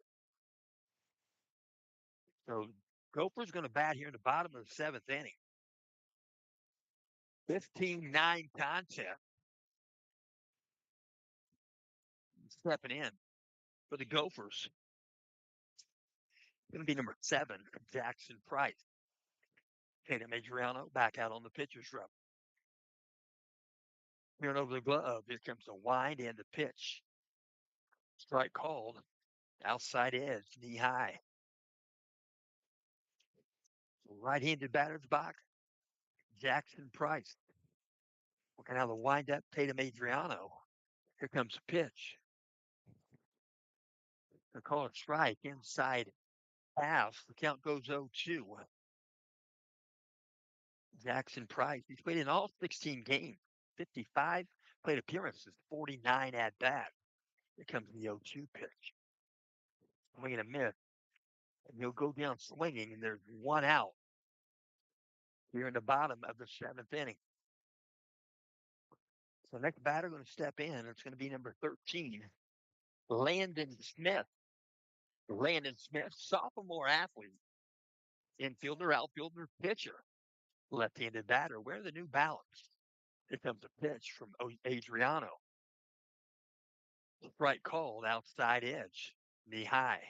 Speaker 1: So Gopher's going to bat here in the bottom of the 7th inning. 15-9 contest. Stepping in for the Gophers. Going to be number 7, Jackson Price. Tatum Adriano back out on the pitcher's row. Peering over the glove. Here comes the wind and the pitch. Strike called. Outside edge, knee high. Right-handed batter's box. Jackson Price. Working out the wind-up. Tatum Adriano. Here comes the pitch. They call it strike inside half. The count goes 0-2. Jackson Price. He's played in all 16 games. 55 plate appearances. 49 at bat. Here comes the 0-2 pitch. Swing and a miss. And he'll go down swinging, and there's one out here in the bottom of the seventh inning. So next batter going to step in. It's going to be number 13, Landon Smith. Landon Smith, sophomore athlete, infielder, outfielder, pitcher, left-handed batter. Wear the New Balance. Here comes a pitch from Adriano. Strike called, outside edge, knee high.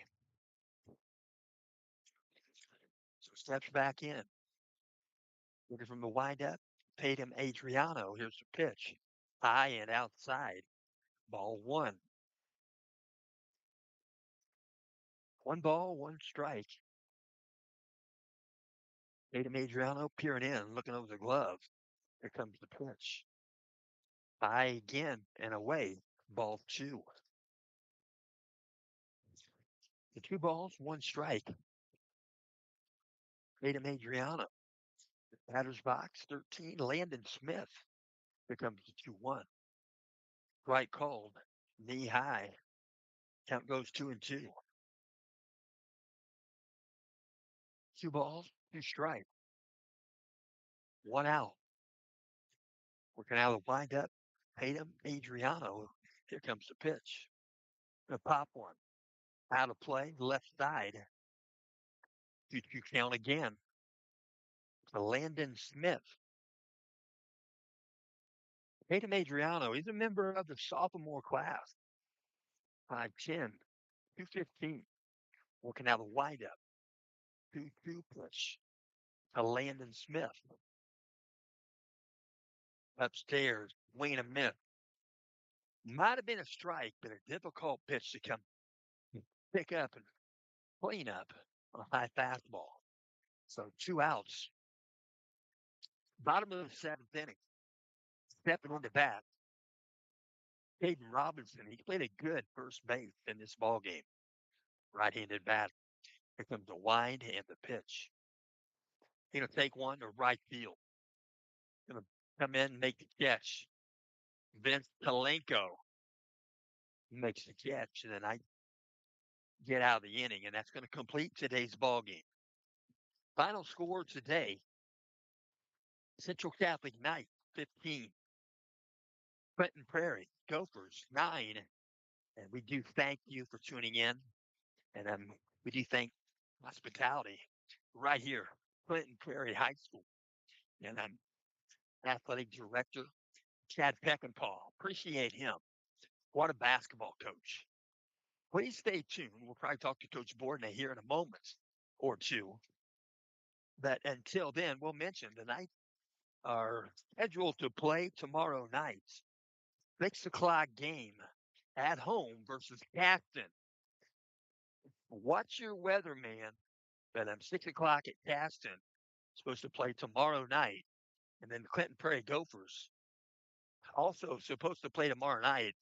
Speaker 1: So steps back in. Looking from the windup, Tatum Adriano. Here's the pitch. High and outside. Ball one. One ball, one strike. Tatum Adriano peering in, looking over the glove. Here comes the pitch. High again and away. Ball two. The 2 balls, one strike. Tatum Adriano. Batter's box, 13, Landon Smith. Here comes the 2-1. Right called, knee high. Count goes 2-2. 2 balls, two strikes. One out. Working out of the windup, Tatum Adriano. Here comes the pitch. The pop one. Out of play, left side. 2-2 count again. To Landon Smith. Tatum Adriano, he's a member of the sophomore class. 5'10", 215. Working out of the windup. 2-2 pitch to Landon Smith. Upstairs, wing and a miss. Might have been a strike, but a difficult pitch to come pick up and clean up on a high fastball. So 2 outs. Bottom of the seventh inning. Stepping into bat. Caden Robinson, he played a good first base in this ball game. Right-handed bat. Here comes the wind and the pitch. He's going to take one to right field. Going to come in and make the catch. Vince Kalenko makes the catch, and then I get out of the inning, and that's going to complete today's ball game. Final score today: Central Catholic Knight 15, Clinton Prairie Gophers 9. And we do thank you for tuning in, and we do thank hospitality right here, Clinton Prairie High School, and I'm athletic director Chad Peckinpah. Appreciate him. What a basketball coach. Please stay tuned. We'll probably talk to Coach Borden here in a moment or two. But until then, we'll mention tonight are scheduled to play tomorrow night. 6 o'clock game at home versus Caston. Watch your weather, man. But 6 o'clock at Caston. Supposed to play tomorrow night. And then the Clinton Prairie Gophers also supposed to play tomorrow night.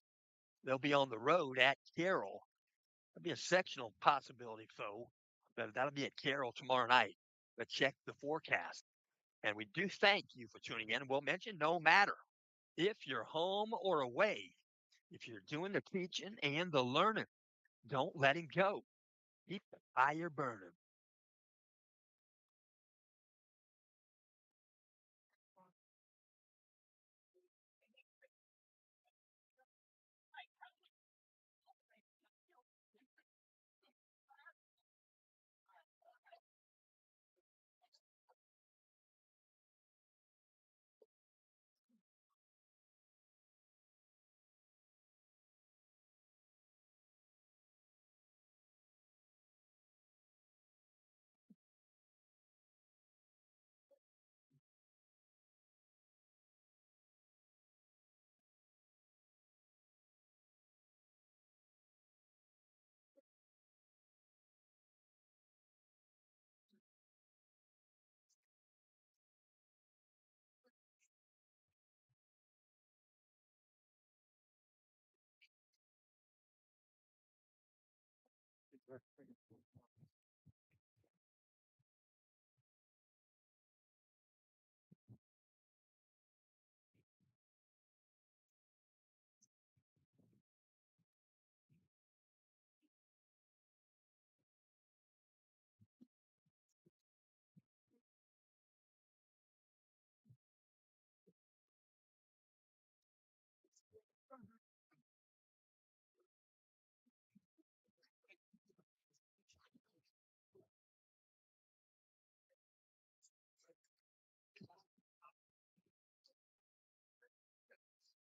Speaker 1: They'll be on the road at Carroll. That'll be a sectional possibility, but that'll be at Carroll tomorrow night. But check the forecast. And we do thank you for tuning in. We'll mention no matter if you're home or away, if you're doing the teaching and the learning, don't let him go. Keep the fire burning.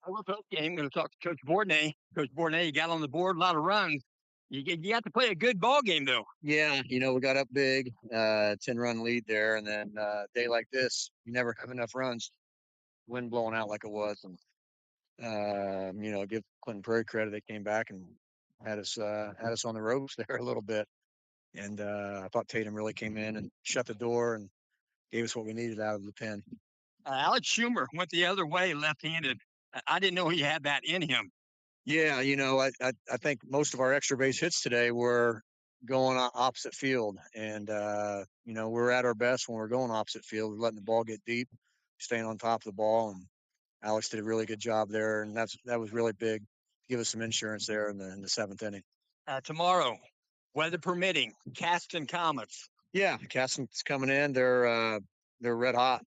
Speaker 1: I will post game. I'm going to talk to Coach Bourdonnais. Coach Bourdonnais got on the board, a lot of runs. You have to play a good ball game though.
Speaker 2: Yeah, we got up big, 10-run lead there, and then a day like this, you never have enough runs. Wind blowing out like it was, and give Clinton Prairie credit. They came back and had us on the ropes there a little bit, and I thought Tatum really came in and shut the door and gave us what we needed out of the pen.
Speaker 1: Alex Schumer went the other way, left-handed. I didn't know he had that in him.
Speaker 2: Yeah, I think most of our extra base hits today were going opposite field, and we're at our best when we're going opposite field. We're letting the ball get deep, staying on top of the ball, and Alex did a really good job there, and that was really big to give us some insurance there in the seventh inning.
Speaker 1: Tomorrow, weather permitting, Cast and Comets.
Speaker 2: Yeah, Caston's coming in. They're red hot.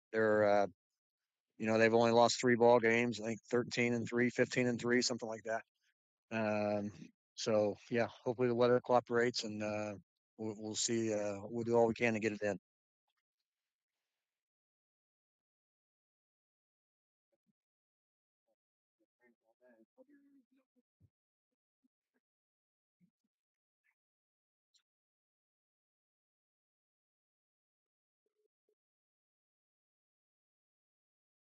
Speaker 2: They've only lost 3 ball games. I think 13-3, 15-3, something like that. Um, so yeah, hopefully the weather cooperates, and we'll see. We'll do all we can to get it in.